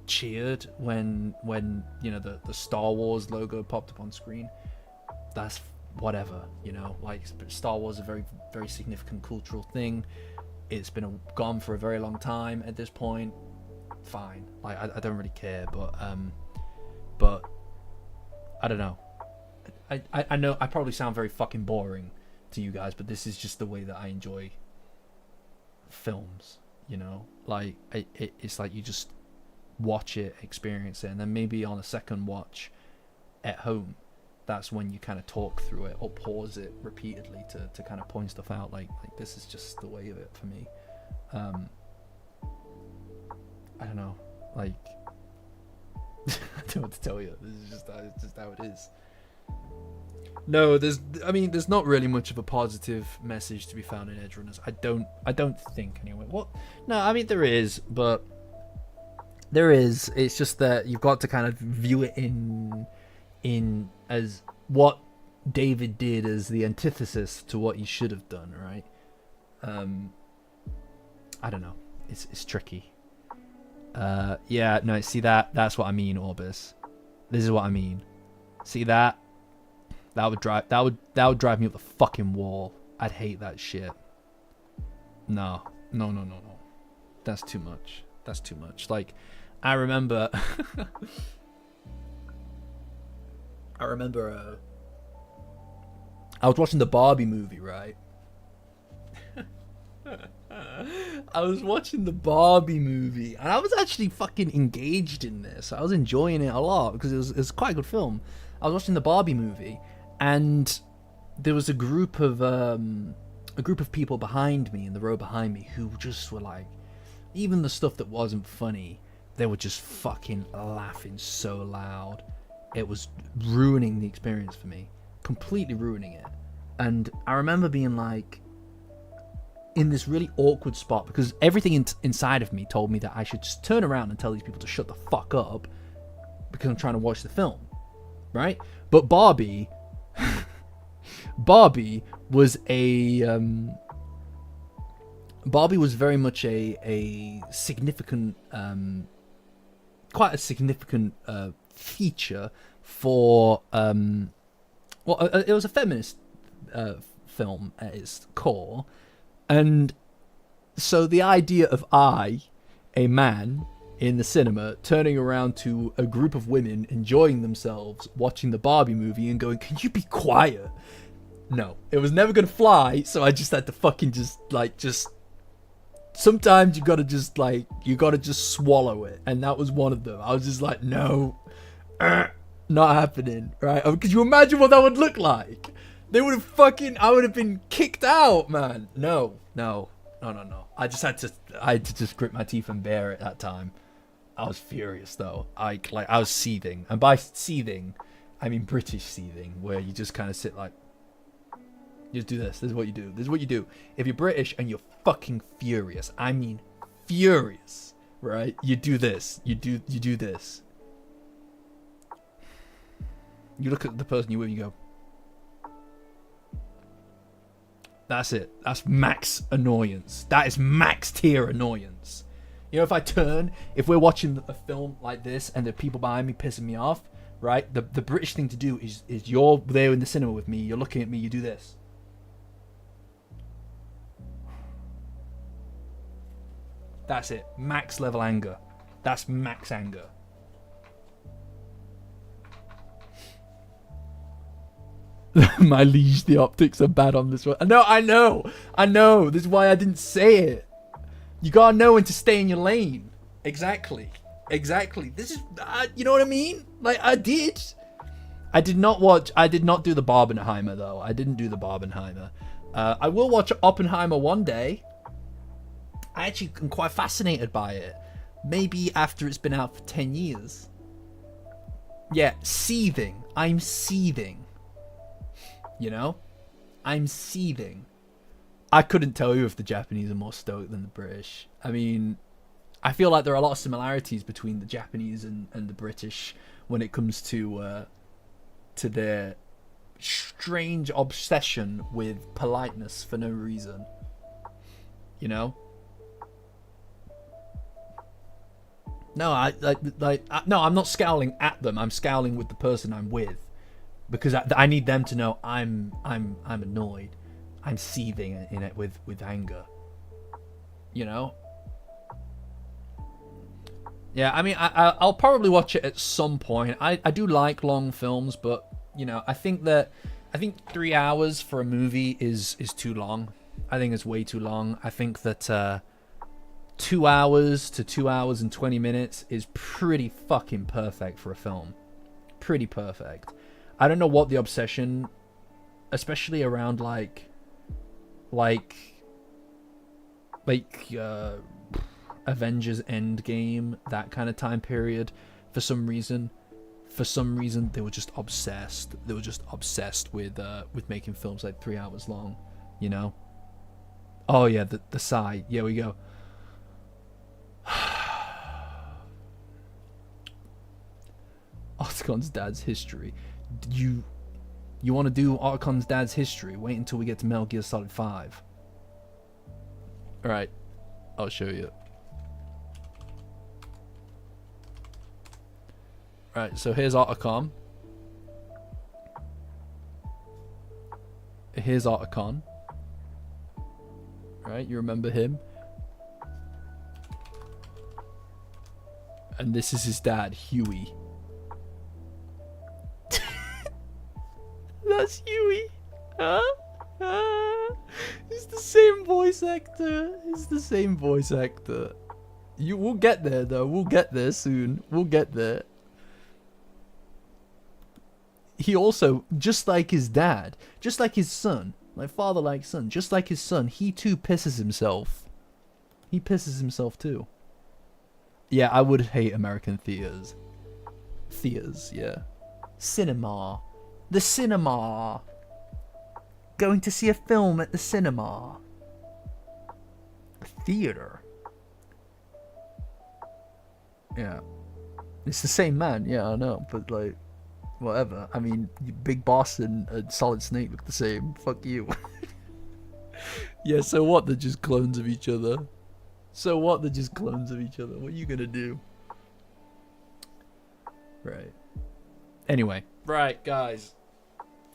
cheered when you know the Star Wars logo popped up on screen. That's whatever, you know, like Star Wars is a very, very significant cultural thing. It's been gone for a very long time at this point. Fine, like I don't really care, but I don't know. I know I probably sound very fucking boring to you guys, but this is just the way that I enjoy films, you know. Like it's like you just watch it, experience it, and then maybe on a second watch at home, that's when you kind of talk through it or pause it repeatedly to kind of point stuff out. Like this is just the way of it for me. I don't know, like I don't know what to tell you. This is just how it is. No, there's not really much of a positive message to be found in Edgerunners. I don't think anyway. What? No, I mean there is, but there is. It's just that you've got to kind of view it in as what David did as the antithesis to what he should have done, right? I don't know. It's tricky. Yeah, no, see that's what I mean, Orbis. This is what I mean. See that? That would drive me up the fucking wall. I'd hate that shit. No. That's too much. Like, I remember I was watching the Barbie movie, right? I was watching the Barbie movie, and I was actually fucking engaged in this. I was enjoying it a lot because it was quite a good film. I was watching the Barbie movie, and there was a group of people behind me, in the row behind me, who just were like, even the stuff that wasn't funny, they were just fucking laughing so loud. It was ruining the experience for me, completely ruining it. And I remember being like, in this really awkward spot, because everything inside of me told me that I should just turn around and tell these people to shut the fuck up because I'm trying to watch the film, right? But Barbie was very much a significant, quite a significant feature for it was a feminist film at its core. And so the idea of a man in the cinema, turning around to a group of women enjoying themselves watching the Barbie movie and going, "Can you be quiet?" No, it was never gonna fly. So I just had to fucking just sometimes you gotta just swallow it, and that was one of them. I was just like, no, not happening, right? Could you imagine what that would look like? I would have been kicked out, man. No. I had to just grit my teeth and bear it that time. I was furious though. I was seething, and by seething, I mean British seething, where you just kind of sit like, you just do this. This is what you do. This is what you do. If you're British and you're fucking furious, I mean furious, right? You do this. You do this. You look at the person you're with, you go, that's it. That's max annoyance. That is max tier annoyance. You know, if we're watching a film like this and the people behind me pissing me off, right? The British thing to do is you're there in the cinema with me, you're looking at me, you do this. That's it. Max level anger. That's max anger. My liege, the optics are bad on this one. No, I know. This is why I didn't say it. You gotta know when to stay in your lane. Exactly. This is, you know what I mean? Like, I did not do the Barbenheimer, though. I didn't do the Barbenheimer. I will watch Oppenheimer one day. I actually am quite fascinated by it. Maybe after it's been out for 10 years. Yeah, seething. I'm seething. You know? I'm seething. I couldn't tell you if the Japanese are more stoked than the British. I mean, I feel like there are a lot of similarities between the Japanese and the British when it comes to their strange obsession with politeness for no reason. You know? No, no, I'm not scowling at them. I'm scowling with the person I'm with, because I need them to know I'm annoyed. I'm seething in it with anger. You know? Yeah, I mean, I'll probably watch it at some point. I do like long films, but you know, I think 3 hours for a movie is too long. I think it's way too long. I think that 2 hours to 2 hours and 20 minutes is pretty fucking perfect for a film. Pretty perfect. I don't know what the obsession, especially around like Avengers Endgame, that kind of time period. For some reason they were just obsessed. They were just obsessed with making films like 3 hours long. You know. Oh yeah, the sigh. Yeah, we go. Otacon dad's history. You want to do Otacon's dad's history? Wait until we get to Metal Gear Solid 5. Alright, I'll show you. Right, so here's Otacon. Here's Otacon. Right, you remember him? And this is his dad, Huey. That's Huey. Huh? It's the same voice actor. It's the same voice actor. We'll get there though. We'll get there soon. We'll get there. He also, just like his dad, just like his son, like father like son, just like his son, he too pisses himself. He pisses himself too. Yeah, I would hate American theaters. Theaters, yeah. Cinema. The cinema. Going to see a film at the cinema. A theater. Yeah. It's the same man, yeah, I know, but like, whatever. I mean, Big Boss and Solid Snake look the same. Fuck you. Yeah, so what? They're just clones of each other. So what? They're just clones of each other. What are you gonna do? Right. Anyway. Right, guys.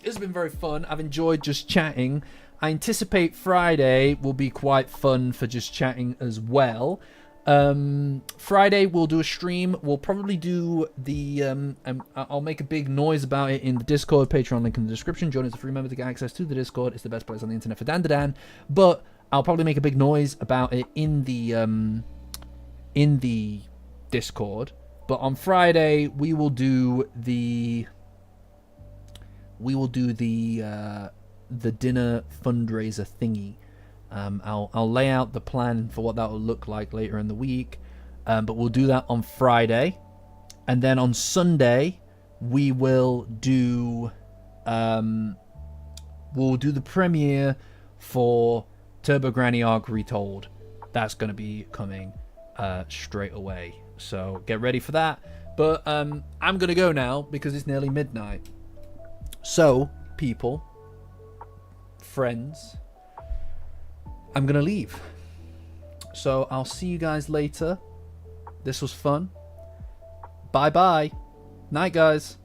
It's been very fun. I've enjoyed just chatting. I anticipate Friday will be quite fun for just chatting as well. Friday we'll do a stream. We'll probably do the I'll make a big noise about it in the Discord. Patreon link in the description. Join as a free member to get access to the Discord. It's the best place on the internet for Dandadan. But I'll probably make a big noise about it in the Discord. But on Friday we will do the dinner fundraiser thingy. I'll lay out the plan for what that will look like later in the week, but we'll do that on Friday, and then on Sunday we will do the premiere for Turbo Granny Arc Retold. That's going to be coming straight away, so get ready for that. But I'm going to go now because it's nearly midnight. So, people, friends, I'm going to leave. So, I'll see you guys later. This was fun. Bye-bye. Night, guys.